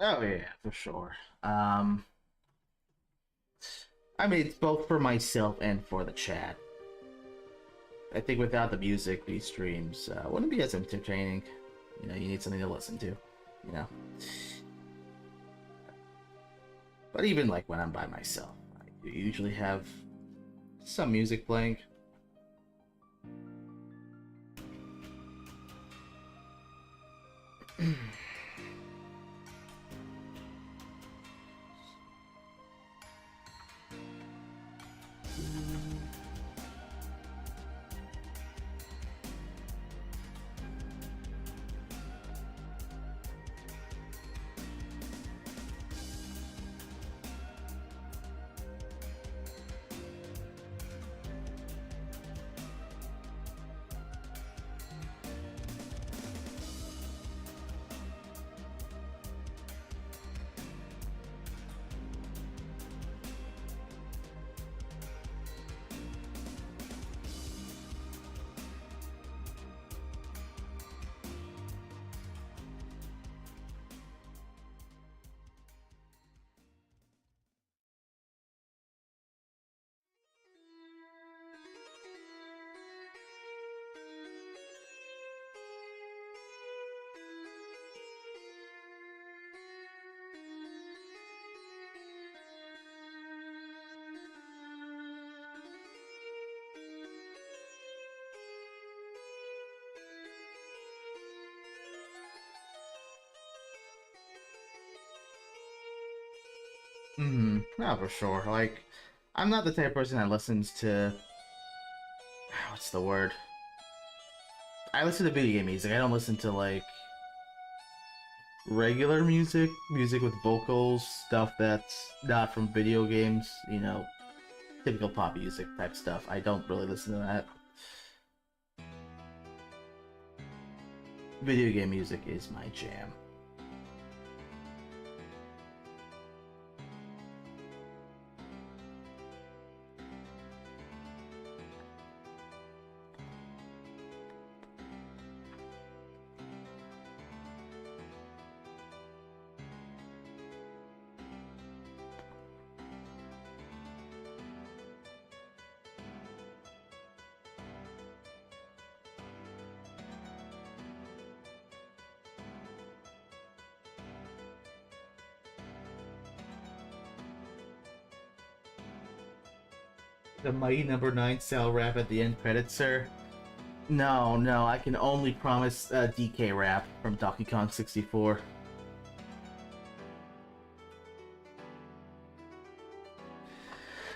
Oh yeah, for sure. I mean, it's both for myself and for the chat. I think without the music, these streams wouldn't be as entertaining. You know, you need something to listen to. You know. But even like when I'm by myself, I usually have some music playing. No, for sure. Like, I'm not the type of person that listens to. What's the word? I listen to video game music. I don't listen to, like, regular music. Music with vocals, stuff that's not from video games, you know, typical pop music type stuff. I don't really listen to that. Video game music is my jam. The mighty number 9 cell rap at the end credits, sir? No, no, I can only promise DK rap from Donkey Kong 64.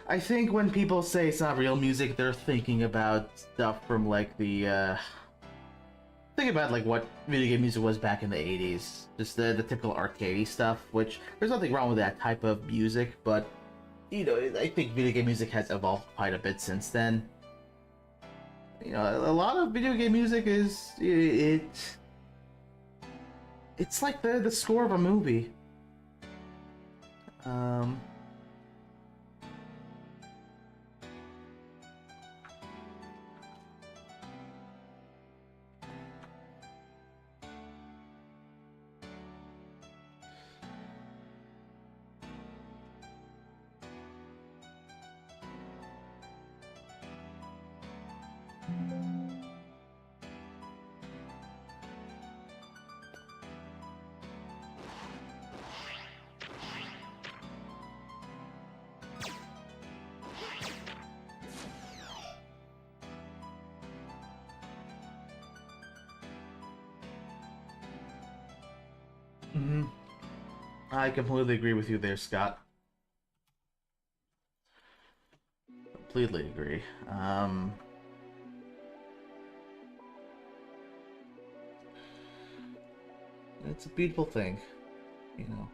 I think when people say it's not real music, they're thinking about stuff from like the think about like what video game music was back in the 80s. Just the typical arcadey stuff, which there's nothing wrong with that type of music, but you know, I think video game music has evolved quite a bit since then. You know, a lot of video game music is it's like the score of a movie. Um Mm-hmm. I completely agree with you there, Scott. Completely agree. It's a beautiful thing, you know.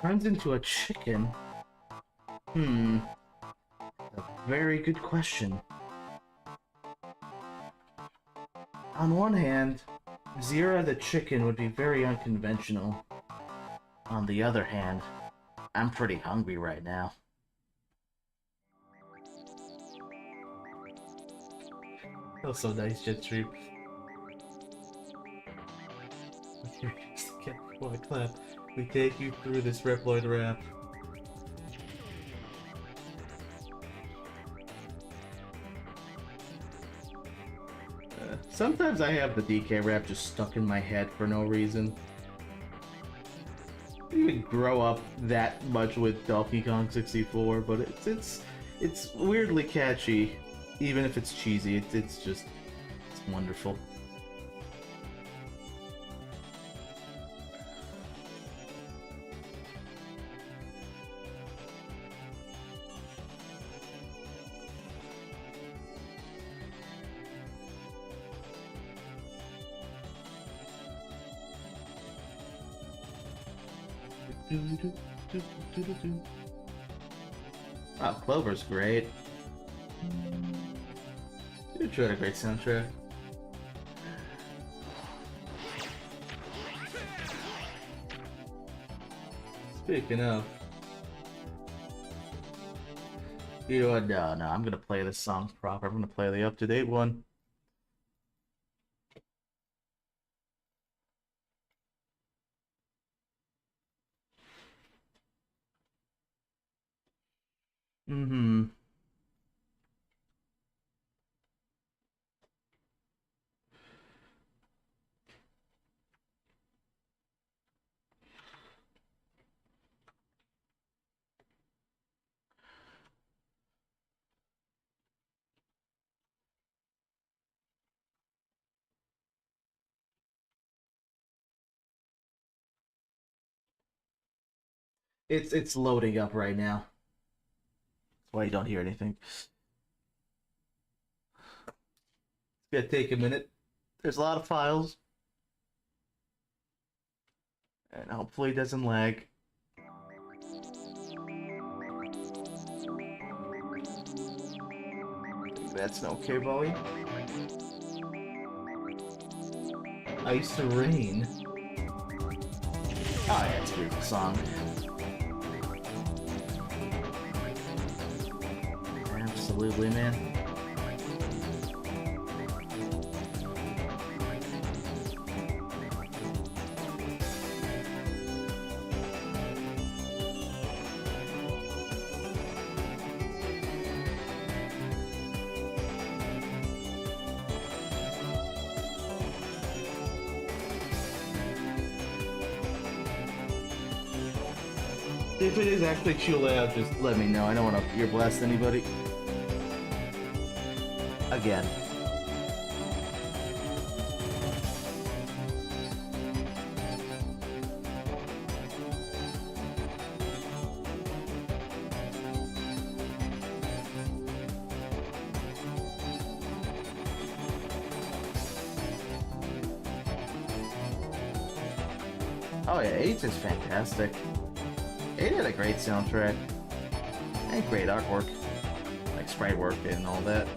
Turns into a chicken? A very good question. On one hand, Zira the chicken would be very unconventional. On the other hand, I'm pretty hungry right now. That was so nice, Jetstream. Just again, before I clap, we take you through this Reploid rap. Sometimes I have the DK rap just stuck in my head for no reason. I didn't even grow up that much with Donkey Kong 64, but it's weirdly catchy, even if it's cheesy. It's wonderful. Oh, Clover's great. You had a great soundtrack. Speaking of, you know what? No, I'm gonna play this song proper. I'm gonna play the up-to-date one. Mm-hmm. It's loading up right now. That's why you don't hear anything. It's gonna take a minute. There's a lot of files. And hopefully it doesn't lag. That's an okay volume. Ice Rain. Oh yeah, it's a beautiful song. Absolutely, man. If it is actually too loud, just let me know. I don't want to ear blast anybody. again. Oh yeah, 8 is fantastic. 8 had a great soundtrack and great artwork, like sprite work and all that.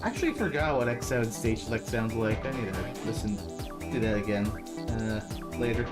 I actually forgot what X7 stage select sounds like. I need to listen to that again later.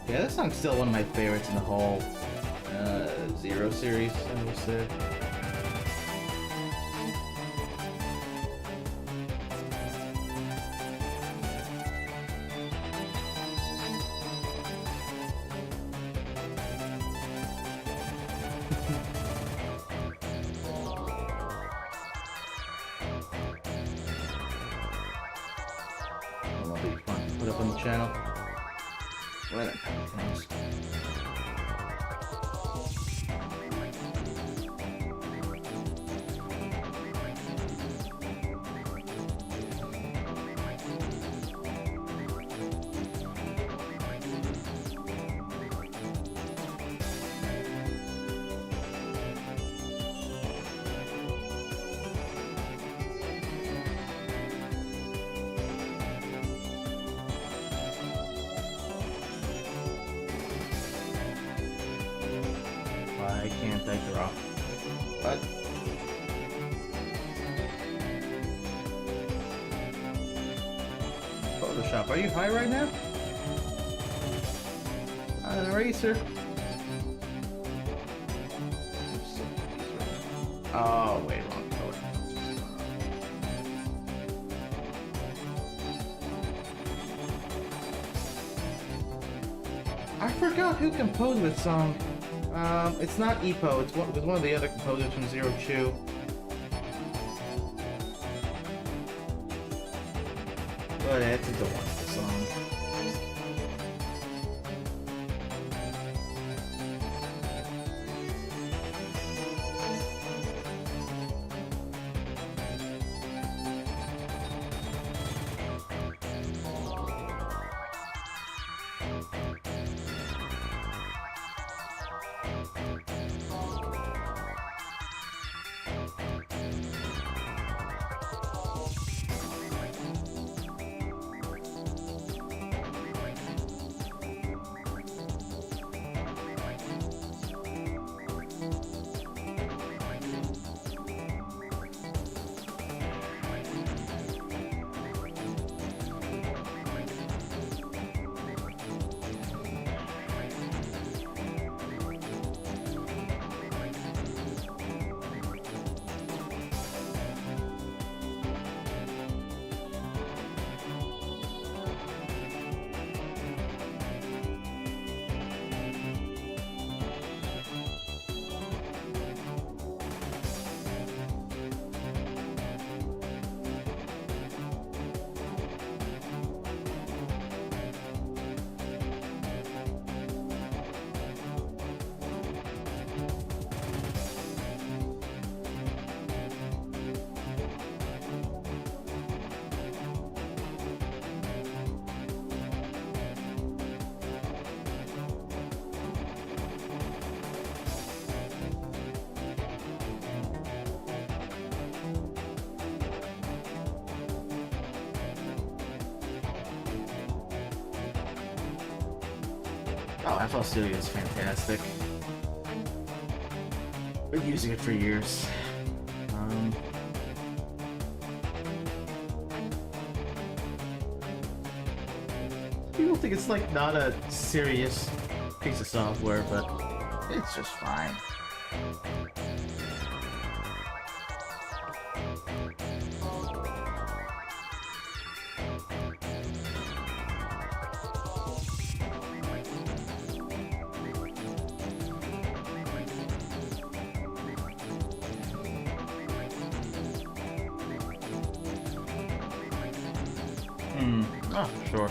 Yeah, this song's still one of my favorites in the whole Zero series, I would say. That'll be fun to put up on the channel when it comes. Why can't I draw? What? Photoshop, are you high right now? An eraser. Oh, wait, wrong color. I forgot who composed this song. It's not Epo, it was one of the other composers from Zero Two. But it's a wonderful song. Oh, FL Studio is fantastic. Been using it for years. People think it's like not a serious piece of software, but it's just fine. Oh, sure.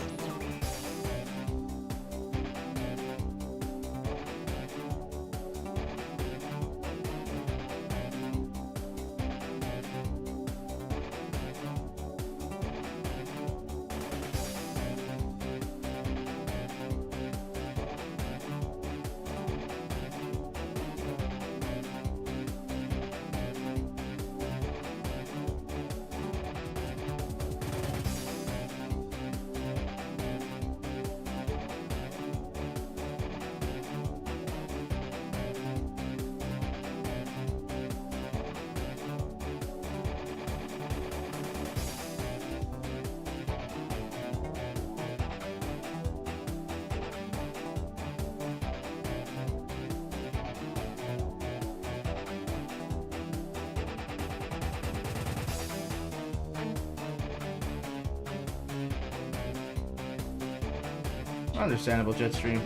Understandable, Jetstream.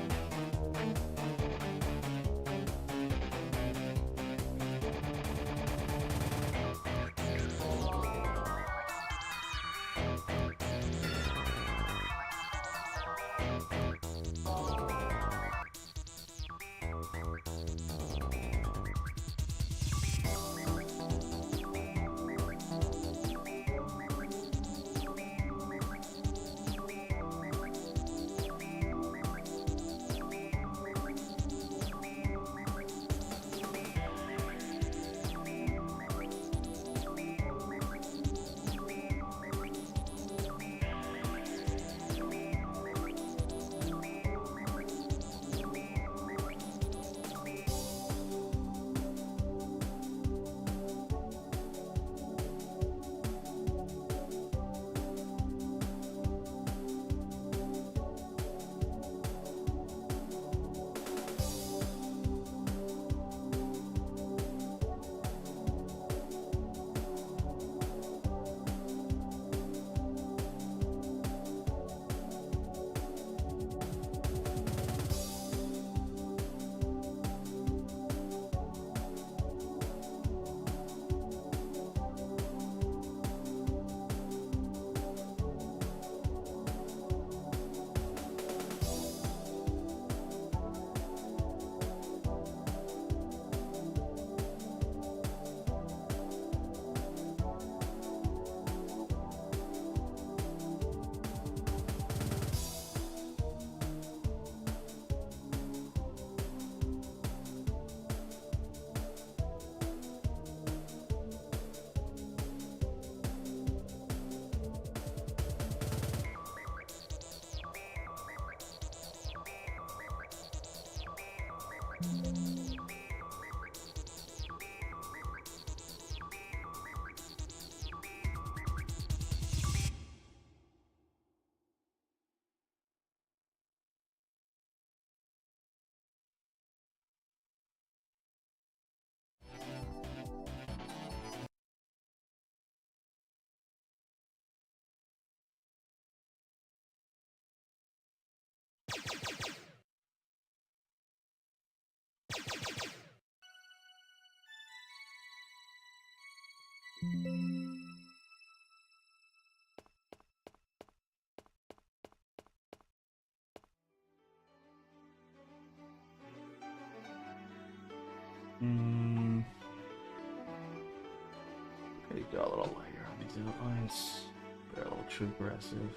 Okay, go a little lighter on these outlines. They're a little too aggressive.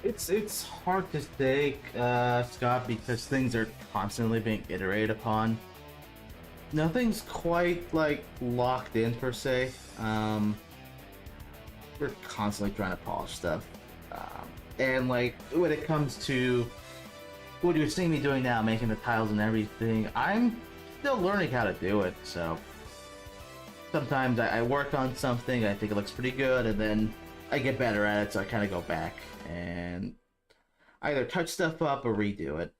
It's hard to say, Scott, because things are constantly being iterated upon. Nothing's quite like locked in per se. We're constantly trying to polish stuff, and like when it comes to what you're seeing me doing now, making the tiles and everything, I'm still learning how to do it. So sometimes I work on something, I think it looks pretty good, and then I get better at it, so I kind of go back and either touch stuff up or redo it.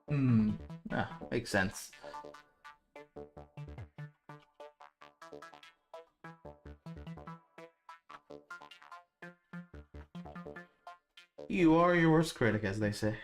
Hmm. Ah, makes sense. You are your worst critic, as they say.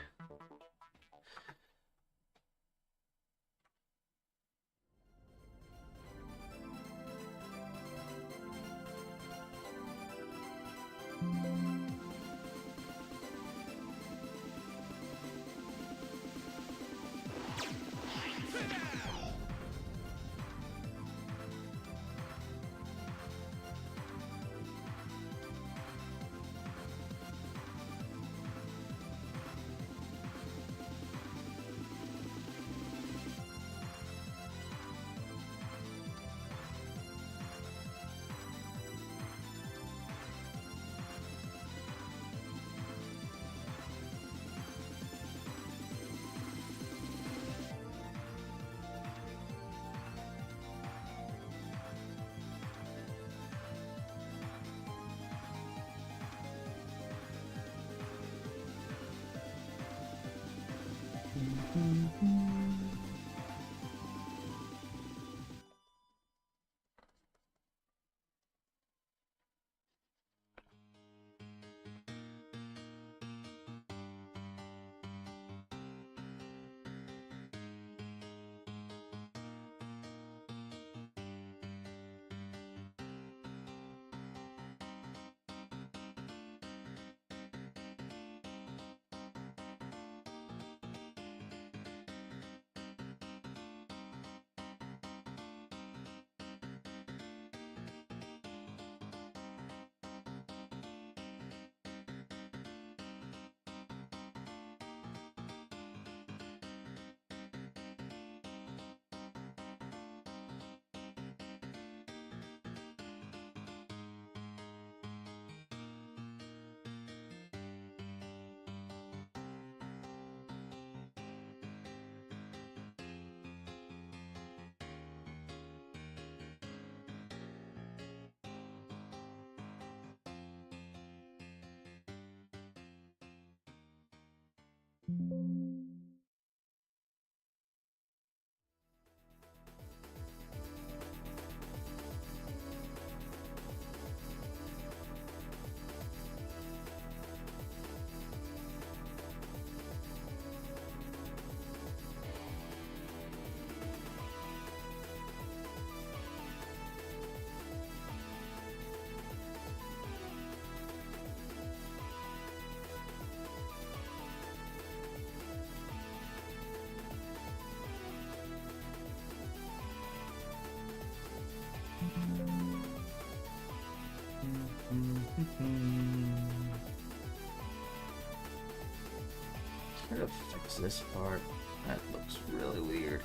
Try to fix this part. That looks really weird.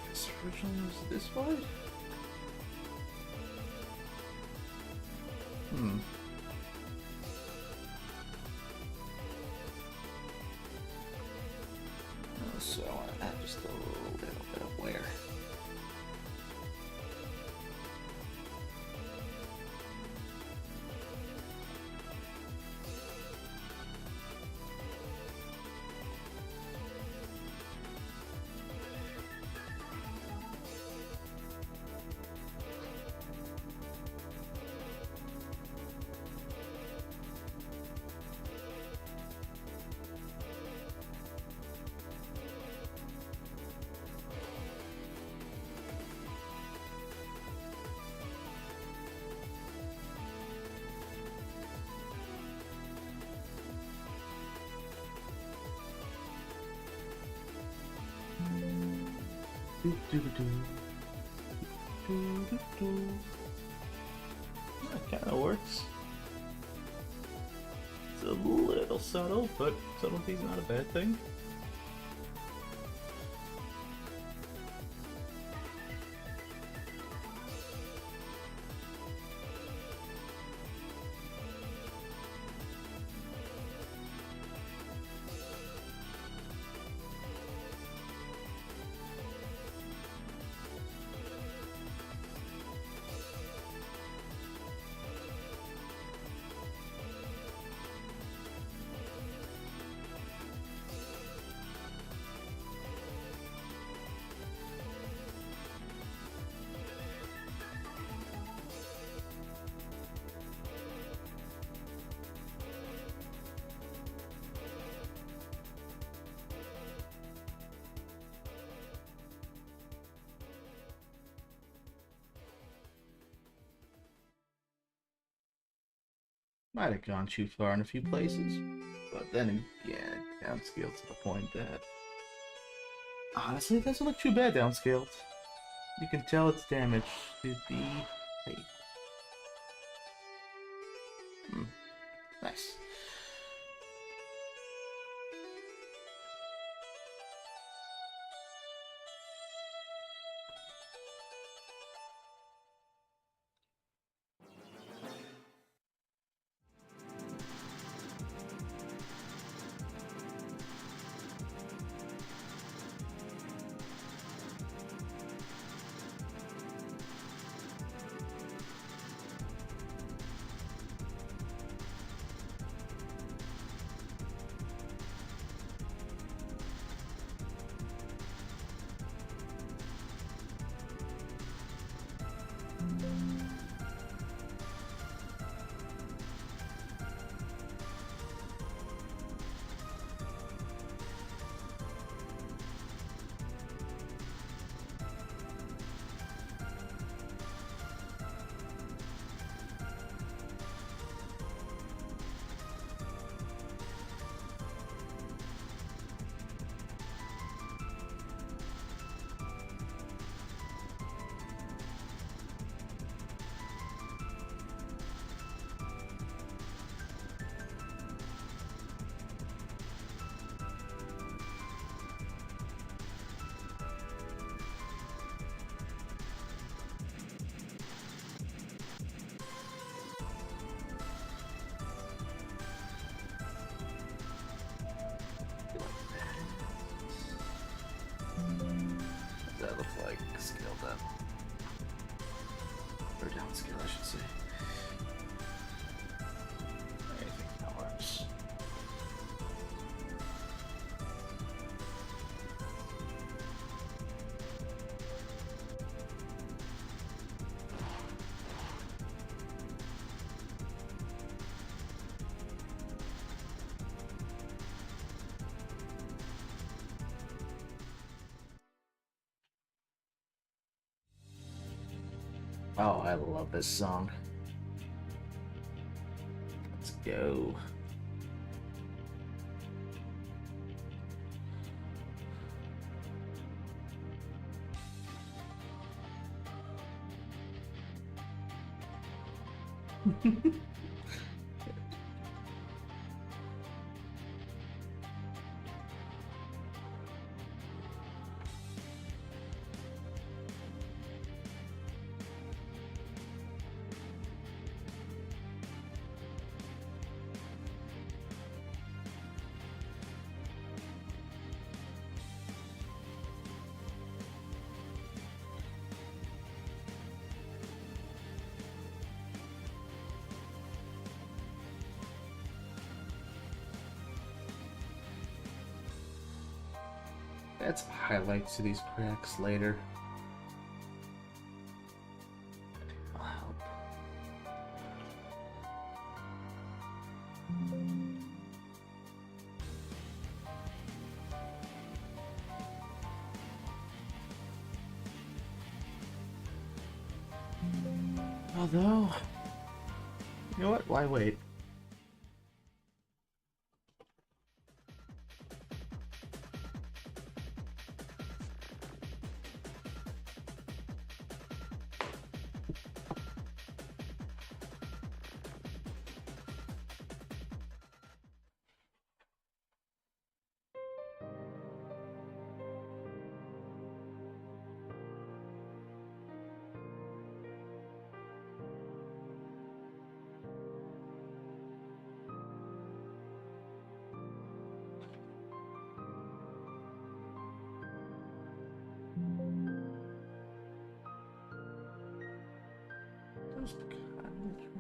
This originally was this wide? Hmm. So I have just a little bit of wear. That kind of works. It's a little subtle, but subtlety's not a bad thing. Might have gone too far in a few places, but then again, downscaled to the point that honestly, it doesn't look too bad downscaled. You can tell it's damaged to the tape. Nice. That looks like scaled up. Or downscale, I should say. I think that works. Oh, I love this song. Let's go. Add some highlights to these cracks later. That'll help. Although, you know what? Why wait? Just kind of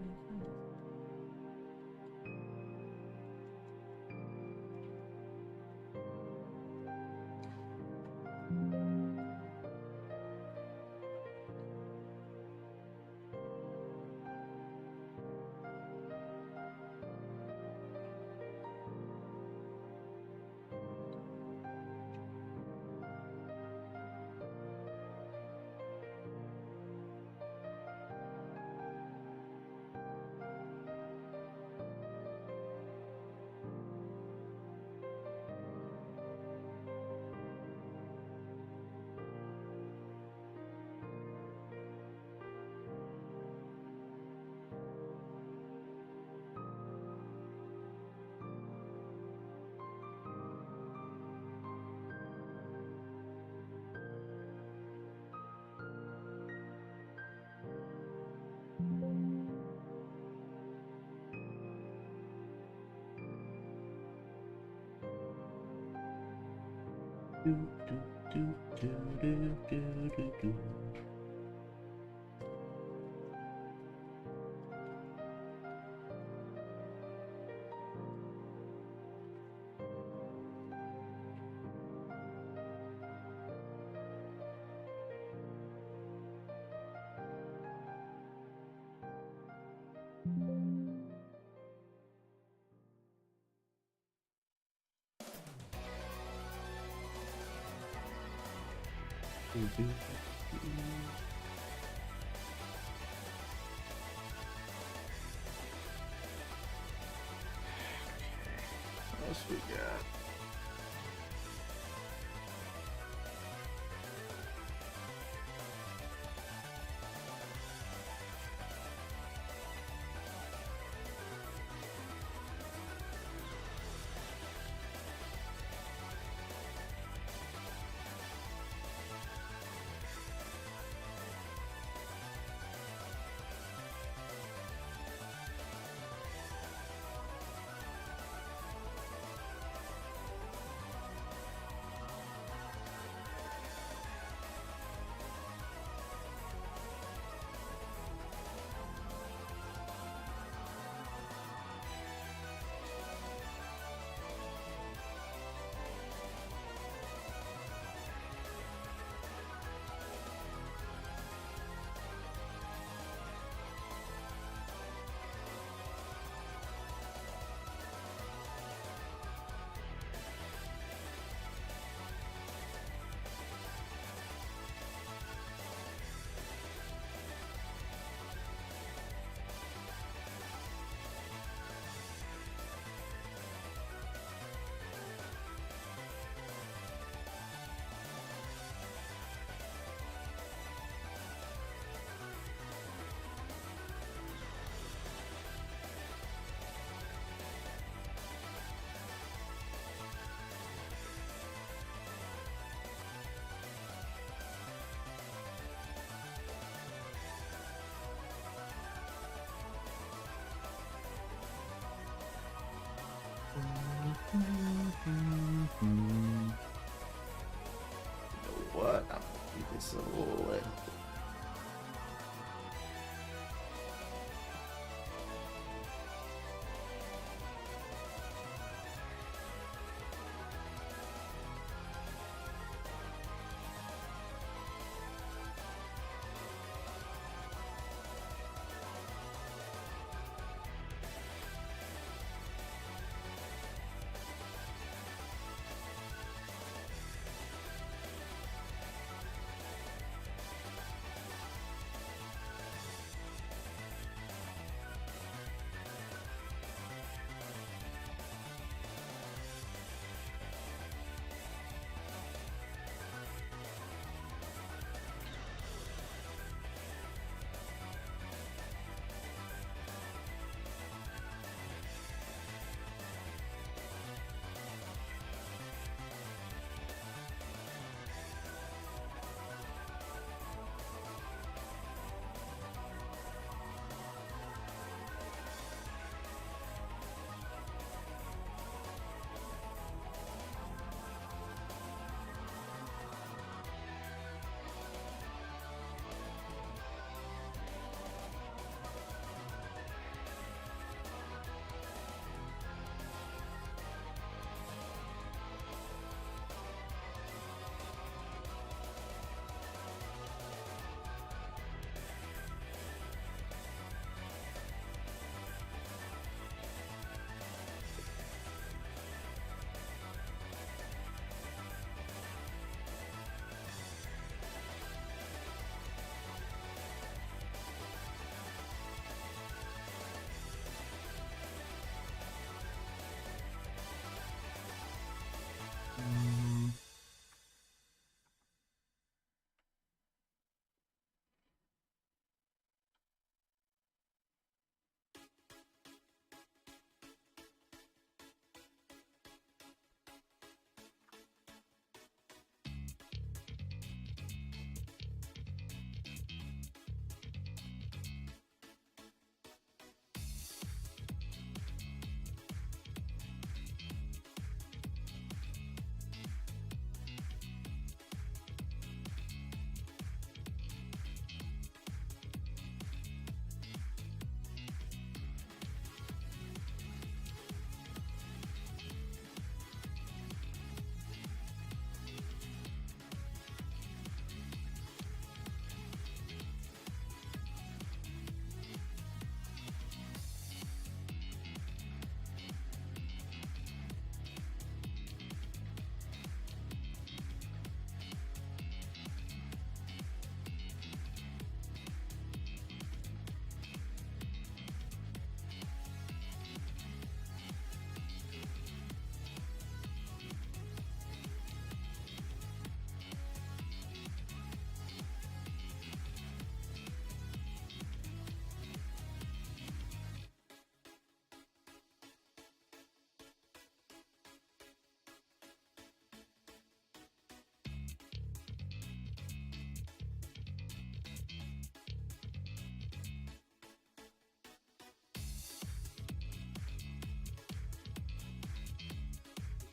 crazy. What else we got?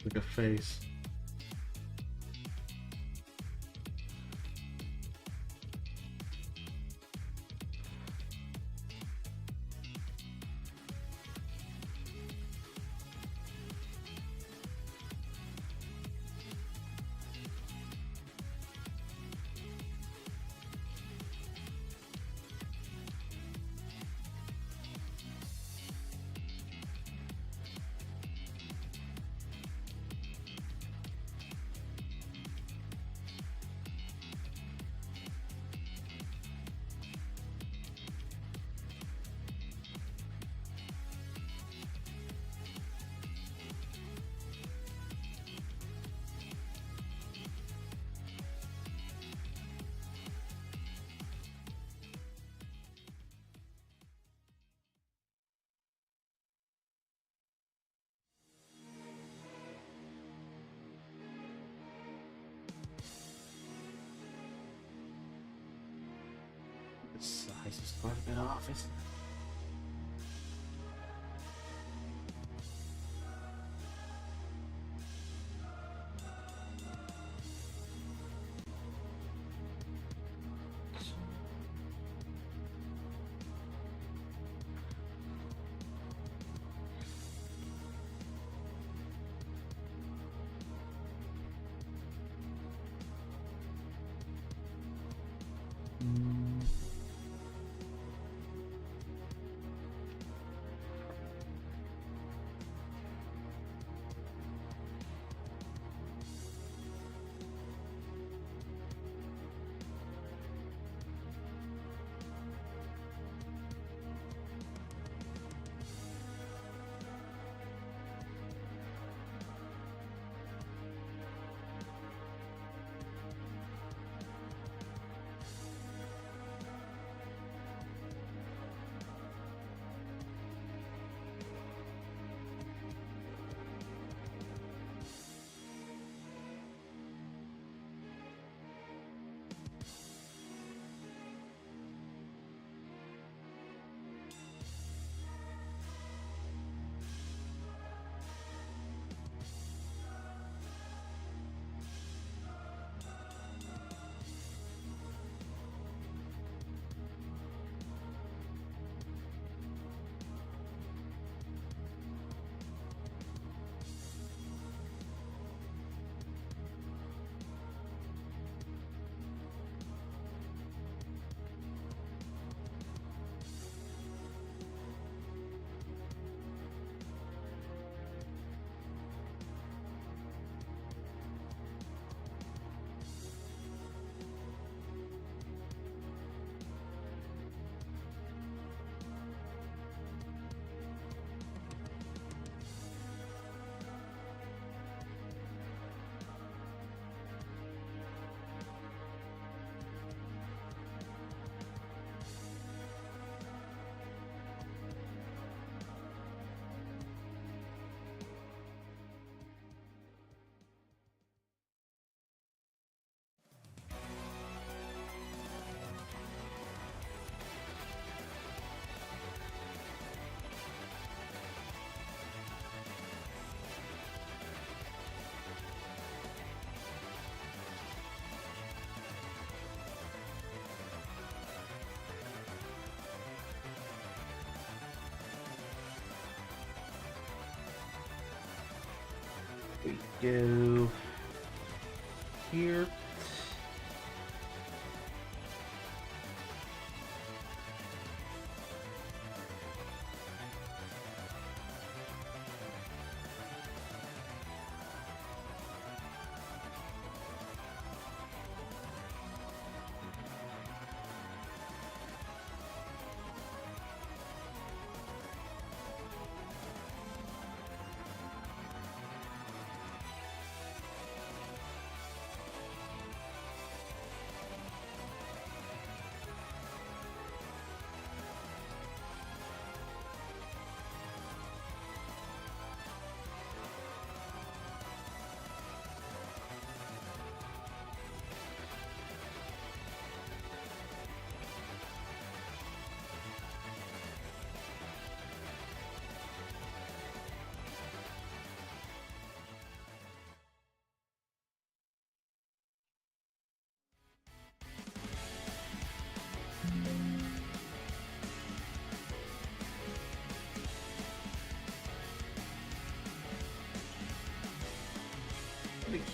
Like a face. The size is quite a bit off, isn't it? We go here.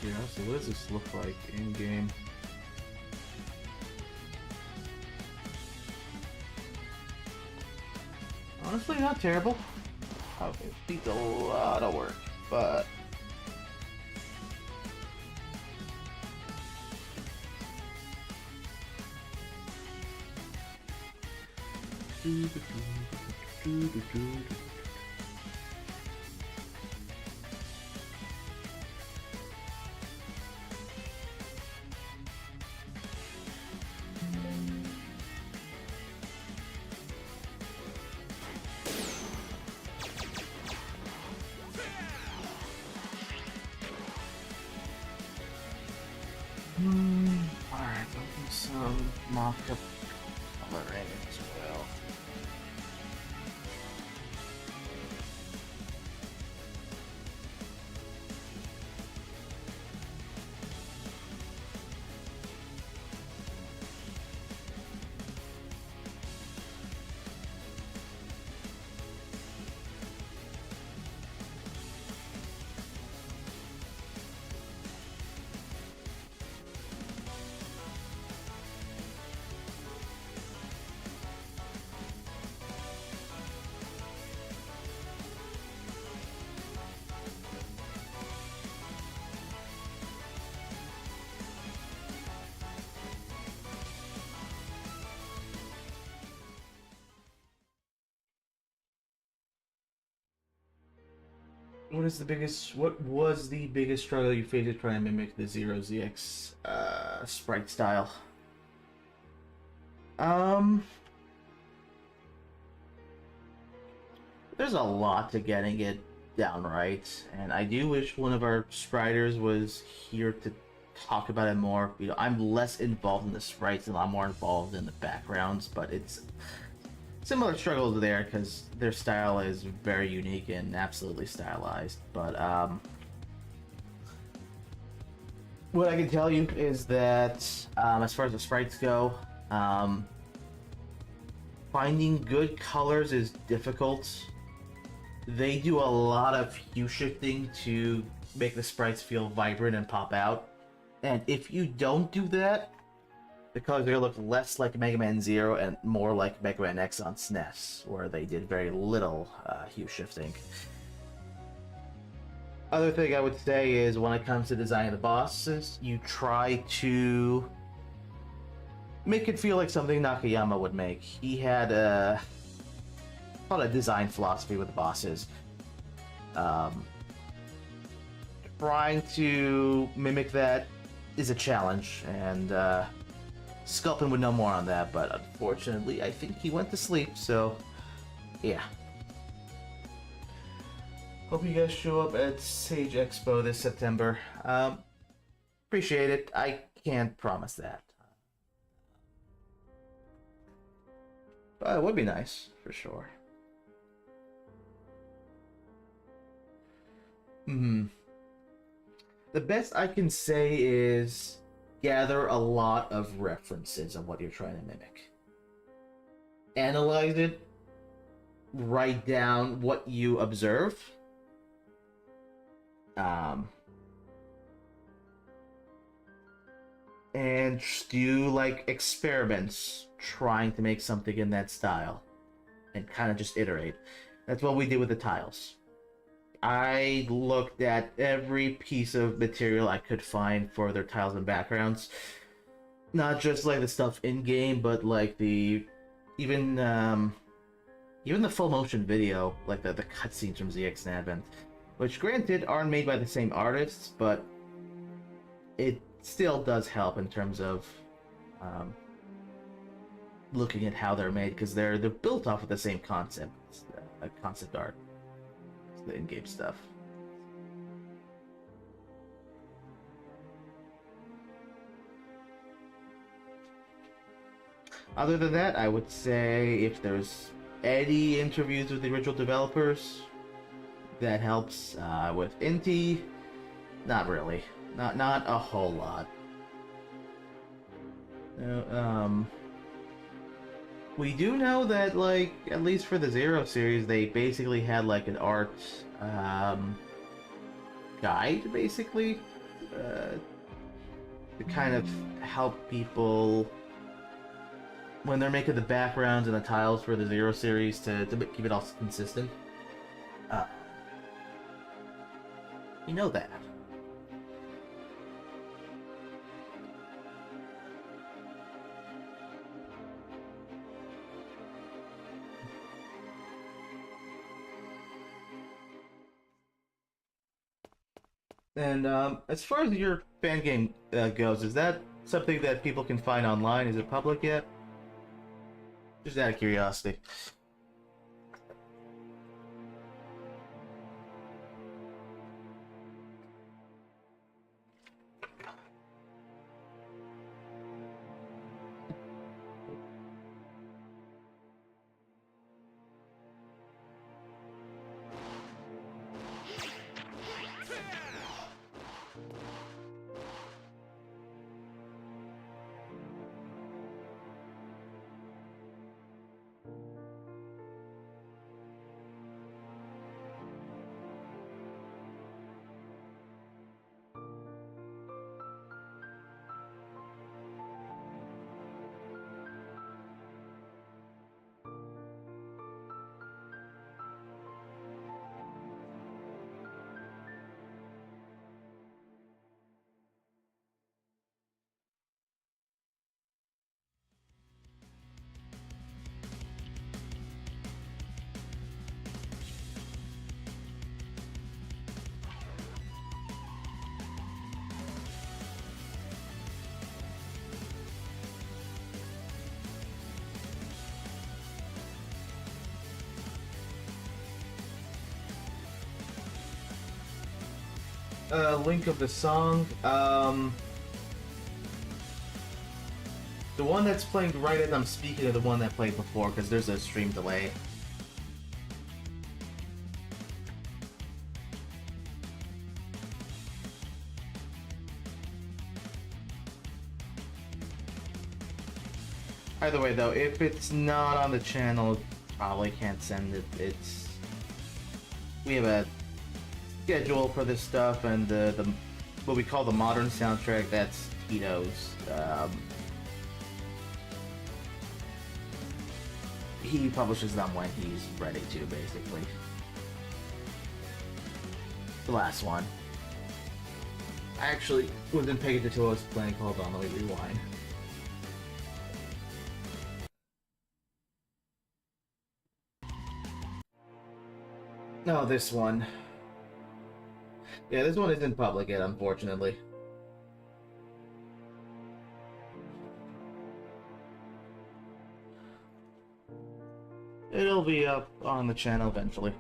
curiosity, what does this look like in game? Honestly, not terrible. It needs a lot of work, but Alright, open some mock-up coloring as well. what was the biggest struggle you faced trying to mimic the Zero ZX sprite style? There's a lot to getting it down right, and I do wish one of our spriters was here to talk about it more. You know, I'm less involved in the sprites and I'm more involved in the backgrounds, but it's similar struggles there because their style is very unique and absolutely stylized. But what I can tell you is that as far as the sprites go, finding good colors is difficult. They do a lot of hue shifting to make the sprites feel vibrant and pop out. And if you don't do that, the colors are going to look less like Mega Man Zero and more like Mega Man X on SNES, where they did very little hue shifting. Other thing I would say is when it comes to designing the bosses, you try to make it feel like something Nakayama would make. He had a design philosophy with the bosses. Trying to mimic that is a challenge, and Sculpin would know more on that, but unfortunately I think he went to sleep, so yeah. Hope you guys show up at Sage Expo this September. Appreciate it. I can't promise that. But it would be nice, for sure. The best I can say is gather a lot of references of what you're trying to mimic. Analyze it. Write down what you observe. And do like experiments trying to make something in that style and kind of just iterate. That's what we did with the tiles. I looked at every piece of material I could find for their tiles and backgrounds. Not just like the stuff in game, but like the even the full motion video, like the cutscenes from ZX and Advent, which granted aren't made by the same artists, but it still does help in terms of looking at how they're made, because they're built off of the same concept, concept art. The in-game stuff. Other than that, I would say if there's any interviews with the original developers, that helps. With Inti, not really. Not a whole lot. We do know that, like, at least for the Zero series, they basically had, like, an art, guide, basically, to kind of help people when they're making the backgrounds and the tiles for the Zero series to keep it all consistent. You know that. And as far as your fan game goes, is that something that people can find online? Is it public yet? Just out of curiosity. Link of the song. The one that's playing right as I'm speaking of the one that played before, because there's a stream delay. Either way, though, if it's not on the channel, probably can't send it. We have a schedule for this stuff, and the what we call the modern soundtrack, that's Tito's. He publishes them when he's ready to, basically. The last one. I actually wasn't paying attention to what I was playing. Hold on, let me rewind. No, this one. Yeah, this one isn't public yet, unfortunately. It'll be up on the channel eventually.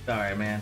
Sorry, man.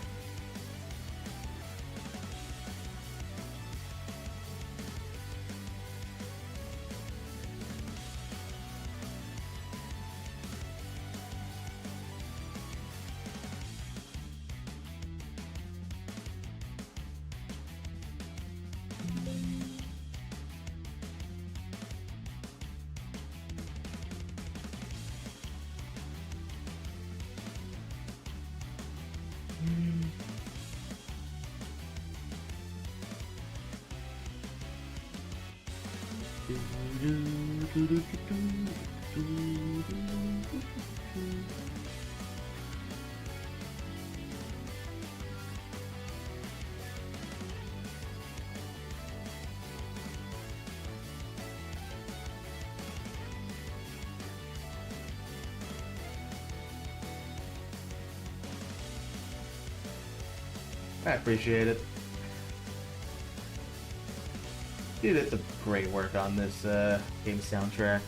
I appreciate it. He did some great work on this game soundtrack.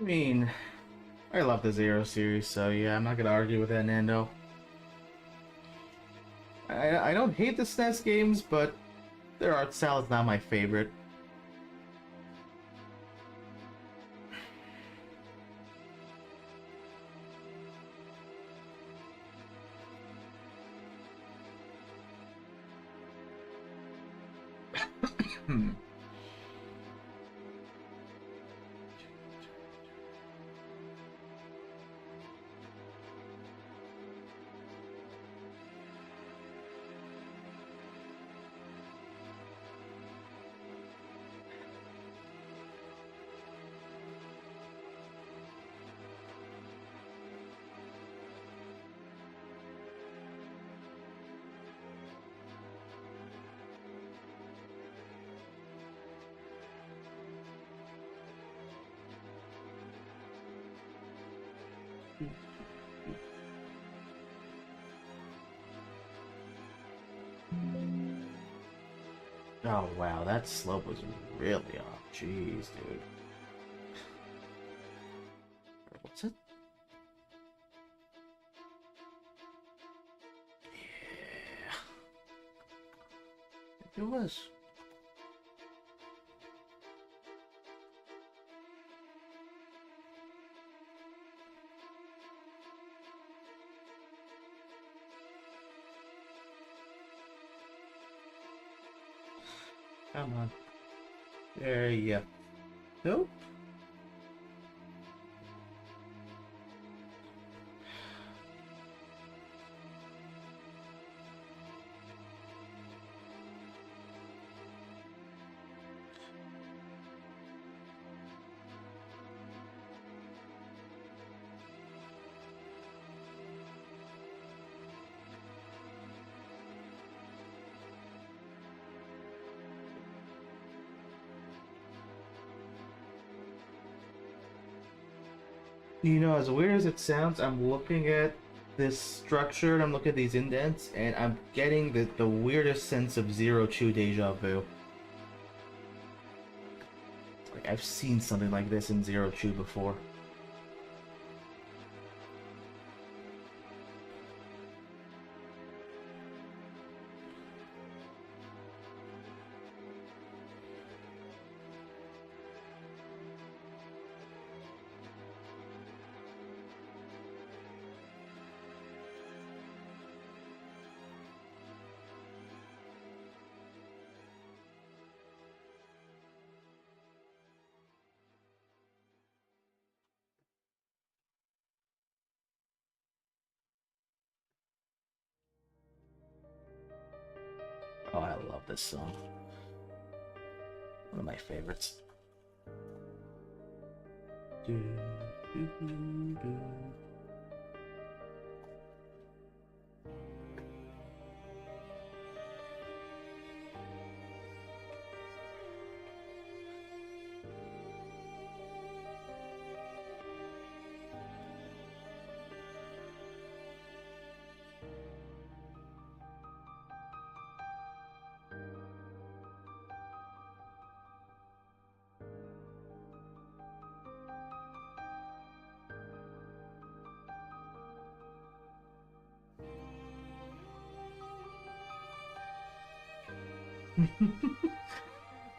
I mean, I love the Zero series, so yeah, I'm not gonna argue with that, Nando. I don't hate the SNES games, but their art style is not my favorite. Hmm. Oh wow, that slope was really off. Jeez, dude. What's it? Yeah. It was. Come on. There you go. Nope. You know, as weird as it sounds, I'm looking at this structure and I'm looking at these indents, and I'm getting the weirdest sense of Zero Chew deja vu. Like, I've seen something like this in Zero Chew before. Oh, I love this song. One of my favorites. Do, do, do, do.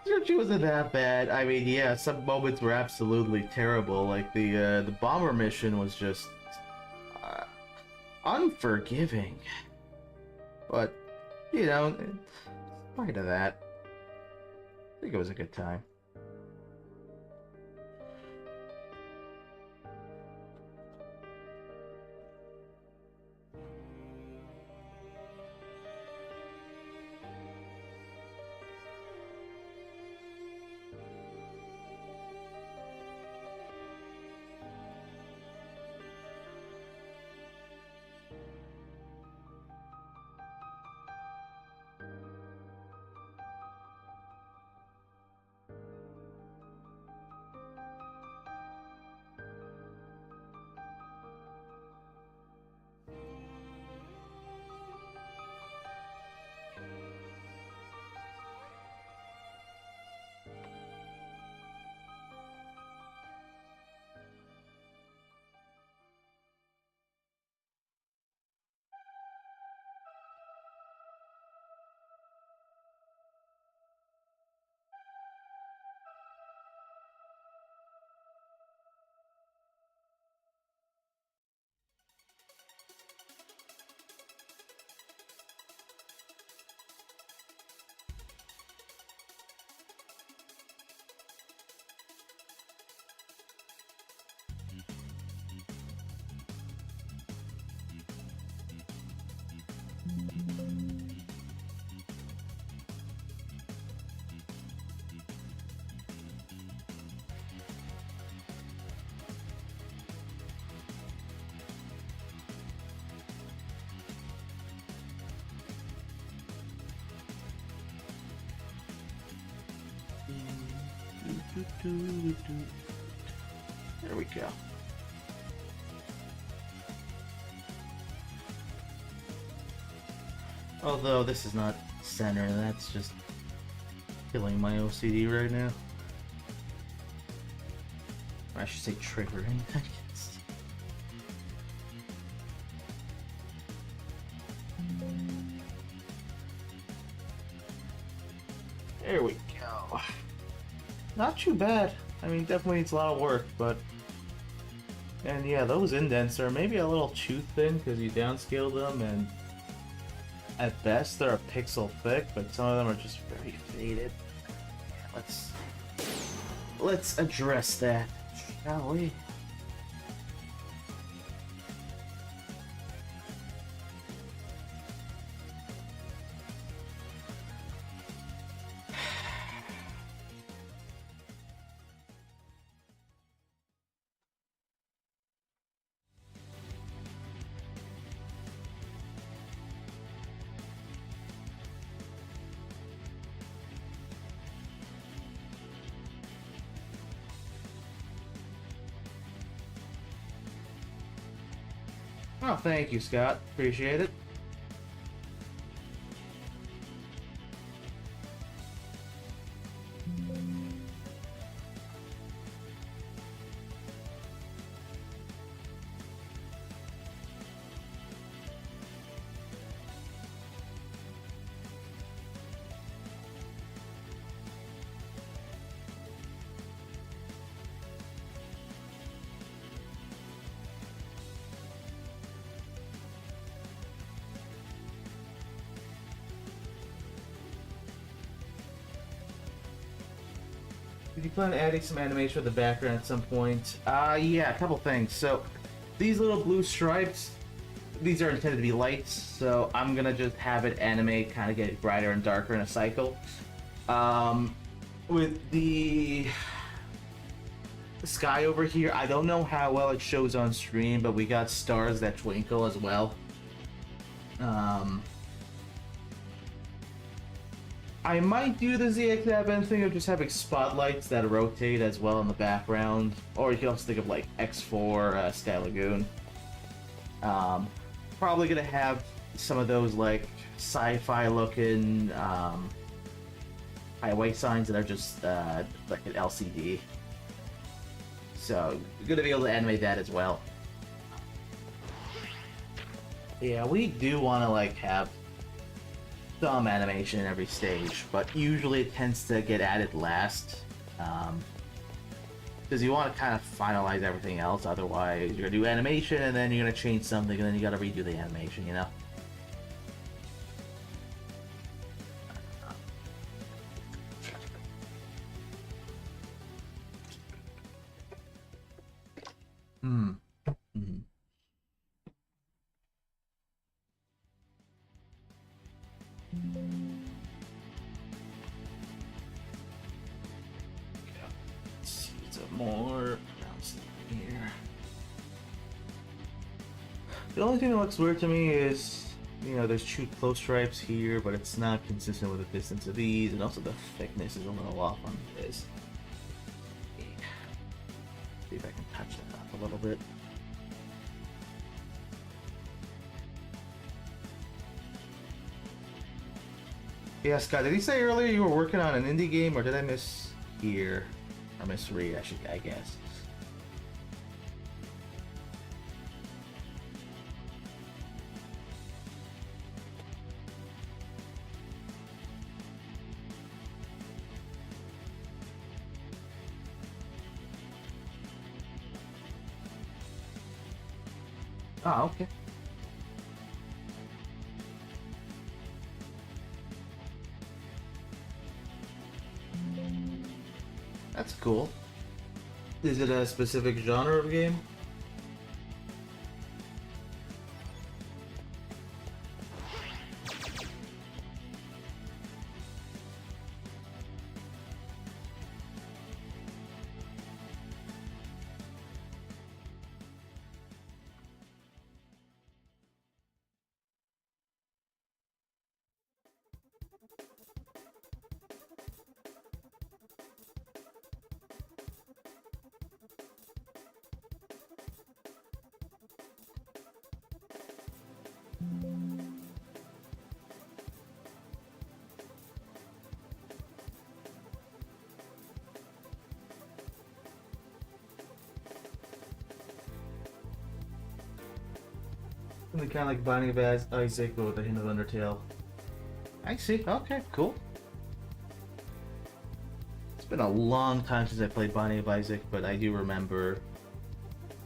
Search wasn't that bad. I mean, yeah, some moments were absolutely terrible. Like the bomber mission was just uh, unforgiving. But you know, in spite of that, I think it was a good time. There we go. Although this is not center, that's just killing my OCD right now. I should say triggering, I guess. There we go. Not too bad. I mean, definitely needs a lot of work, but... And yeah, those indents are maybe a little too thin because you downscaled them, and at best they're a pixel thick, but some of them are just very faded. Let's address that, shall we? Oh, thank you, Scott. Appreciate it. Did you plan on adding some animation for the background at some point? Yeah, a couple things. So, these little blue stripes, these are intended to be lights, so I'm gonna just have it animate, kind of get brighter and darker in a cycle. With the sky over here, I don't know how well it shows on stream, but we got stars that twinkle as well. I might do the ZX thing of just having spotlights that rotate as well in the background, or you can also think of like X4 Sky Lagoon. Probably gonna have some of those like sci-fi looking highway signs that are just like an LCD. So we're gonna be able to animate that as well. Yeah, we do want to like have some animation in every stage, but usually it tends to get added last. Because you want to kind of finalize everything else, otherwise you're gonna do animation and then you're gonna change something and then you gotta redo the animation, you know? Hmm. Mm-hmm. Let's see, it's a more pronounced here. The only thing that looks weird to me is, you know, there's two close stripes here, but it's not consistent with the distance of these, and also the thickness is a little off on this. See if I can touch that up a little bit. Yeah, Scott, did he say earlier you were working on an indie game, or did I miss here? Or misread, I guess. Oh, okay. That's cool. Is it a specific genre of game? Kind of like Binding of Isaac with a hint of Undertale. I see. Okay, cool. It's been a long time since I played Binding of Isaac, but I do remember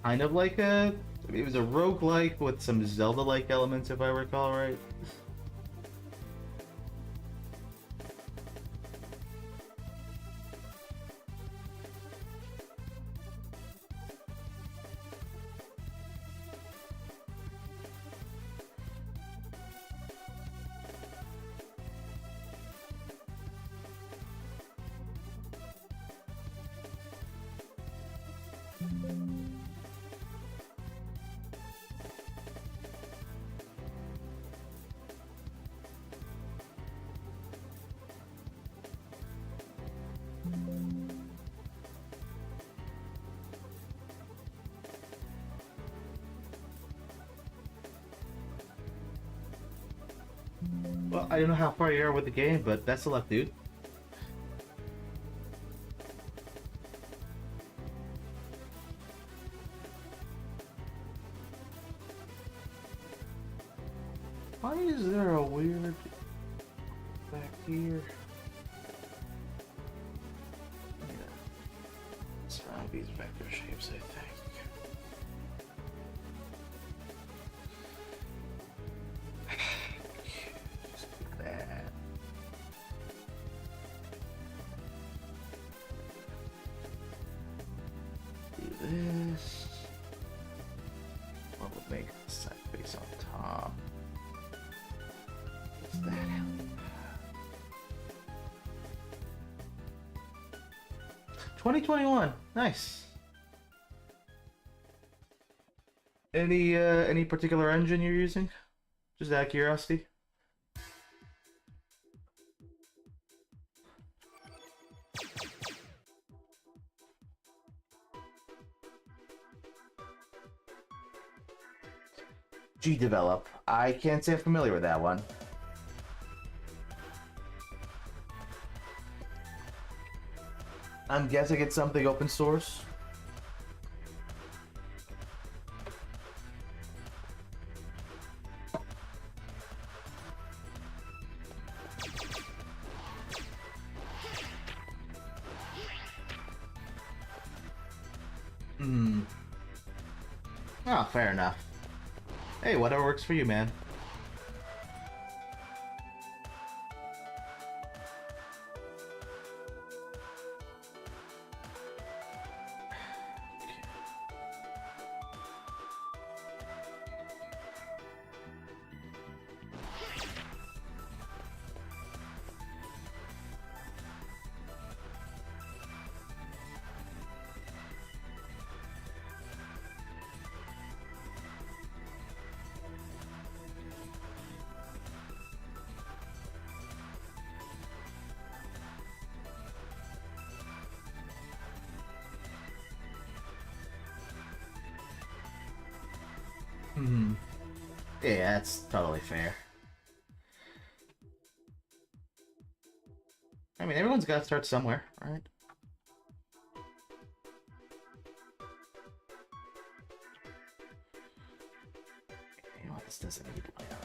kind of like it was a roguelike with some Zelda-like elements, if I recall right. Well, I don't know how far you are with the game, but best of luck, dude. Why is there a weird back here? Let's find these vector shapes, I think. Just do that. Do this. What would make the side face on top? What's that help? 2021, nice. Any particular engine you're using? Just out of curiosity. G-Develop. I can't say I'm familiar with that one. I'm guessing it's something open source. Oh, fair enough. Hey, whatever works for you, man. Yeah, that's totally fair. I mean, everyone's got to start somewhere, right? You know what? This doesn't need light on.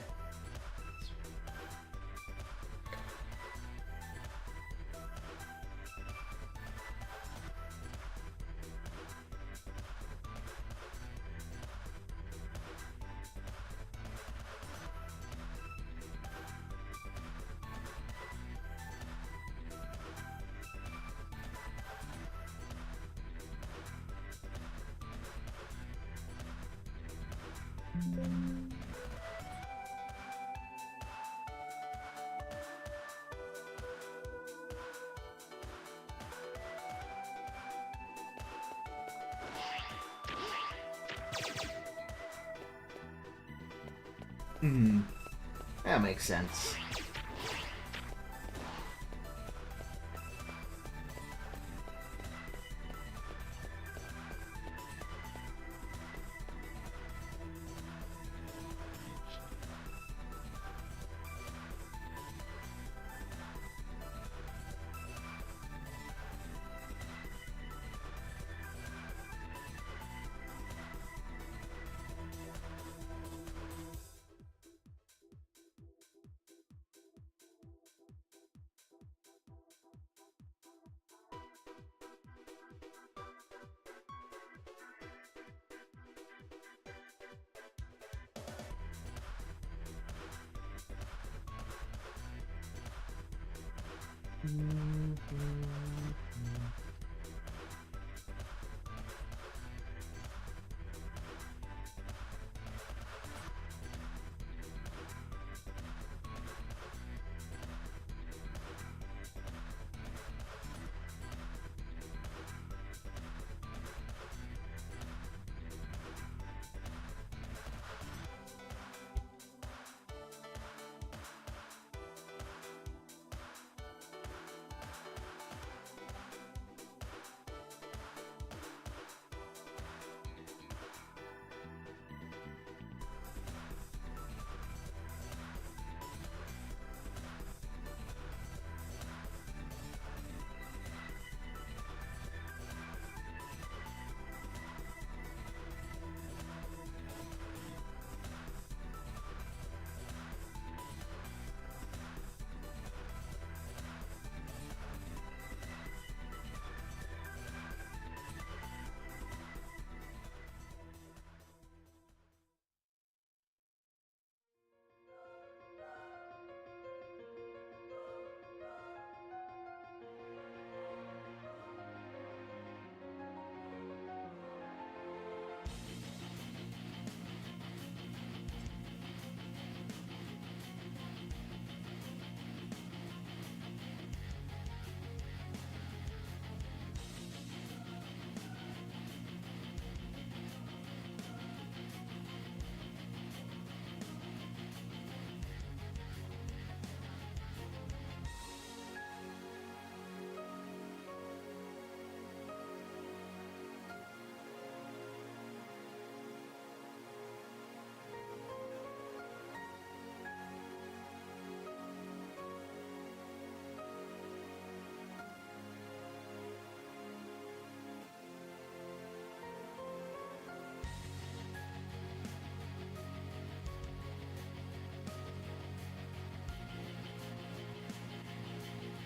That makes sense.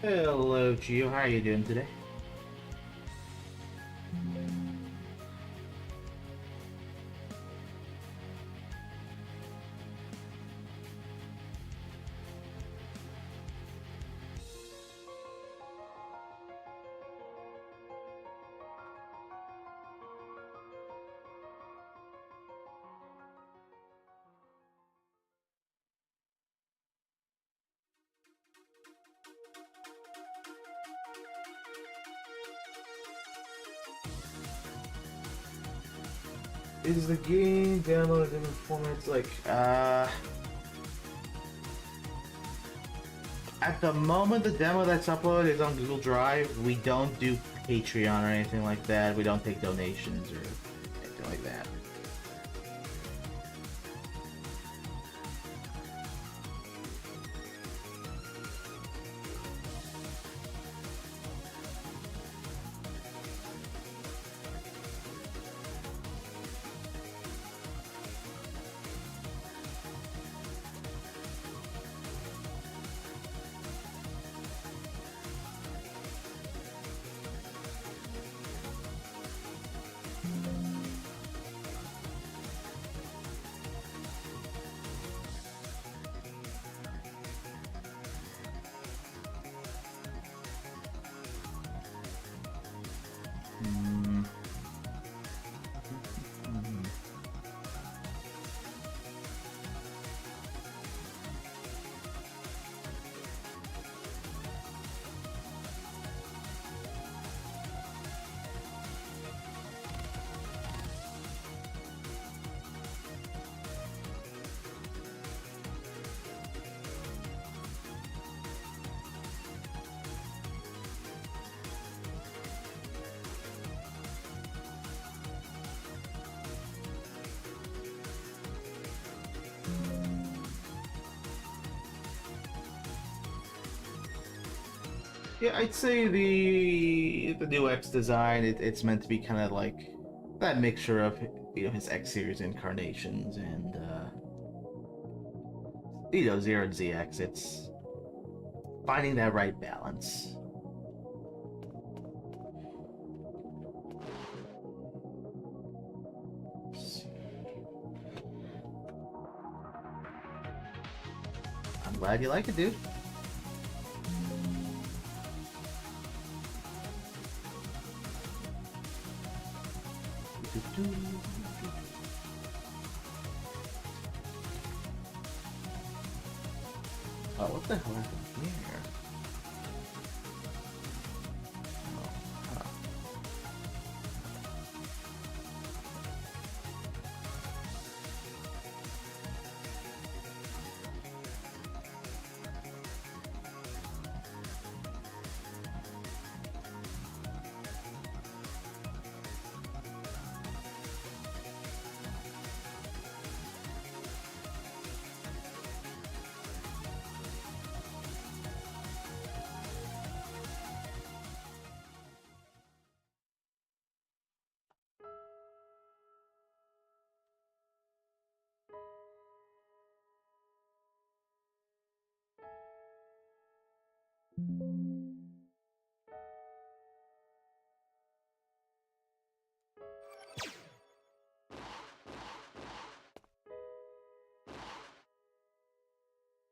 Hello, Gio. How are you doing today? Is the game downloaded in formats like, at the moment the demo that's uploaded is on Google Drive. We don't do Patreon or anything like that. We don't take donations or anything like that. Yeah, I'd say the new X design, it's meant to be kind of like that mixture of, you know, his X series incarnations and you know, Zero and ZX. It's finding that right balance. I'm glad you like it, dude. Oh, what the hell happened here? Oh, huh.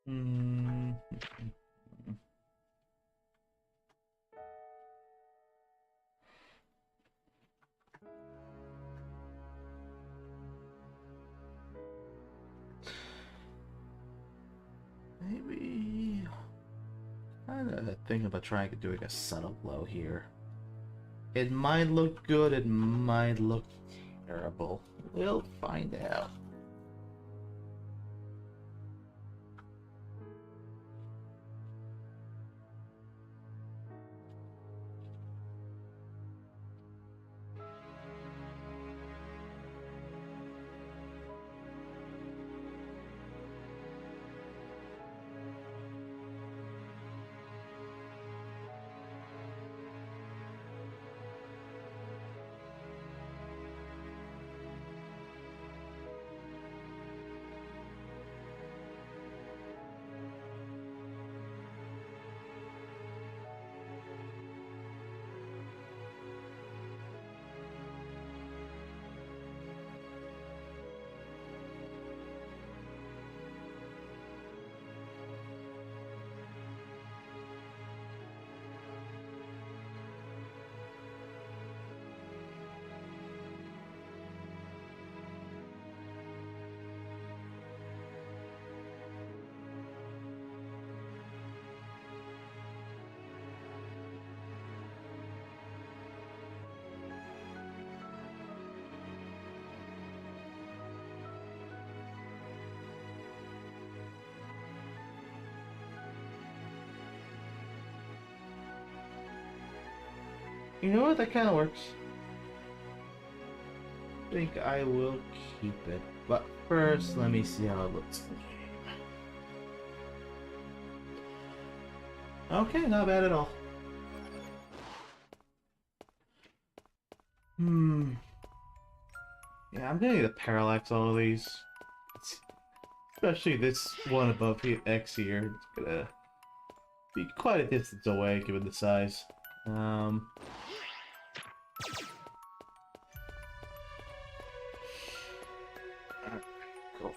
Hmm. Maybe kind of thinking about trying to doing a subtle blow here. It might look good, it might look terrible. We'll find out. You know what? That kind of works. I think I will keep it. But first, let me see how it looks. Okay, not bad at all. Yeah, I'm gonna need to parallax all of these. Especially this one above X here. It's gonna be quite a distance away given the size. Alright, cool.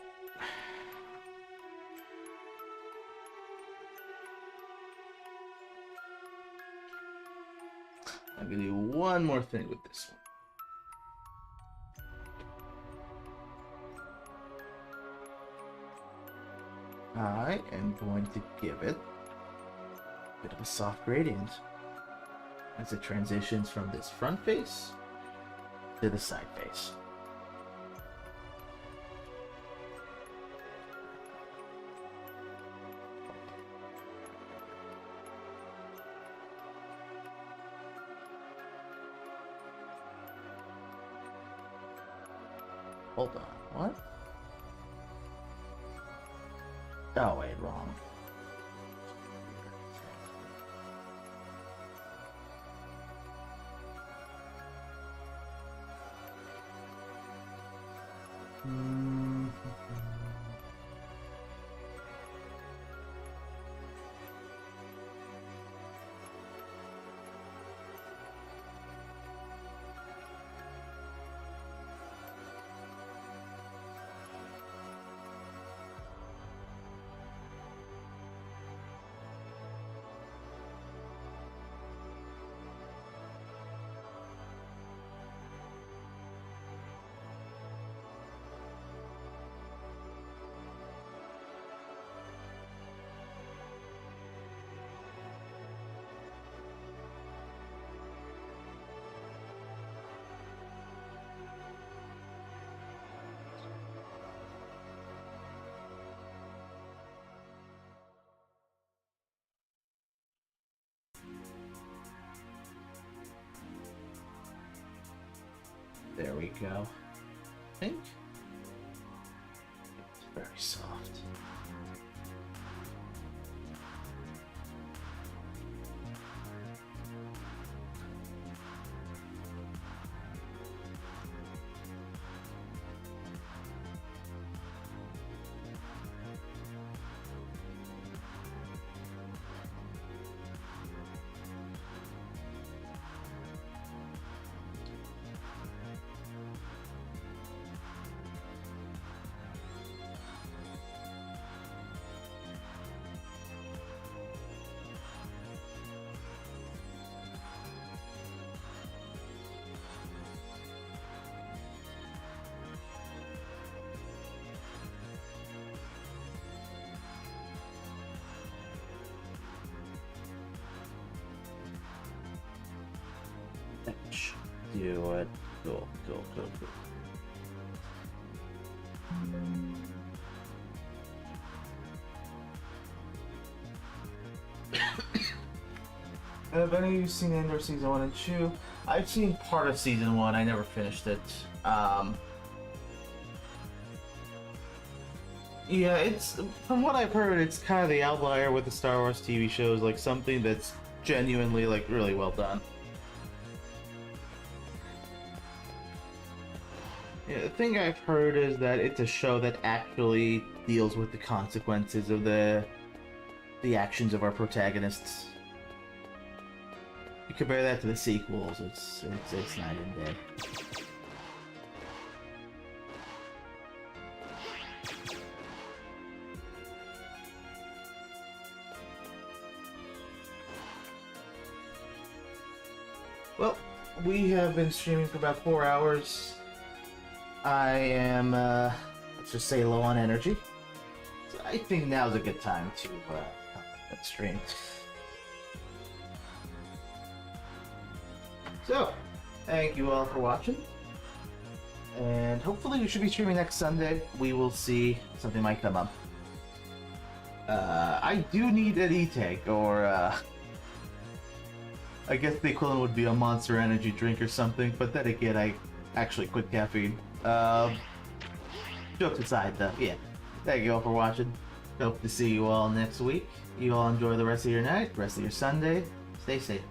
I'm gonna do one more thing with this one. I am going to give it a bit of a soft gradient as it transitions from this front face to the side face. Hold on, what? Oh wait, wrong. There we go. I think it's very soft. That should do it. Cool, cool, cool, cool. Have any of you seen Andor Season 1 and 2? I've seen part of Season 1, I never finished it. Yeah, it's, from what I've heard, it's kind of the outlier with the Star Wars TV shows, like something that's genuinely, like, really well done. Yeah, the thing I've heard is that it's a show that actually deals with the consequences of the actions of our protagonists. You compare that to the sequels, it's night and day. Well, we have been streaming for about 4 hours. I am, let's just say, low on energy. So I think now's a good time to stream. So, thank you all for watching. And hopefully we should be streaming next Sunday. We will see. Something might come up. I do need an e-tank, or I guess the equivalent would be a Monster Energy drink or something, but then again, I actually quit caffeine. Jokes aside, though, yeah. Thank you all for watching. Hope to see you all next week. You all enjoy the rest of your night, rest of your Sunday. Stay safe.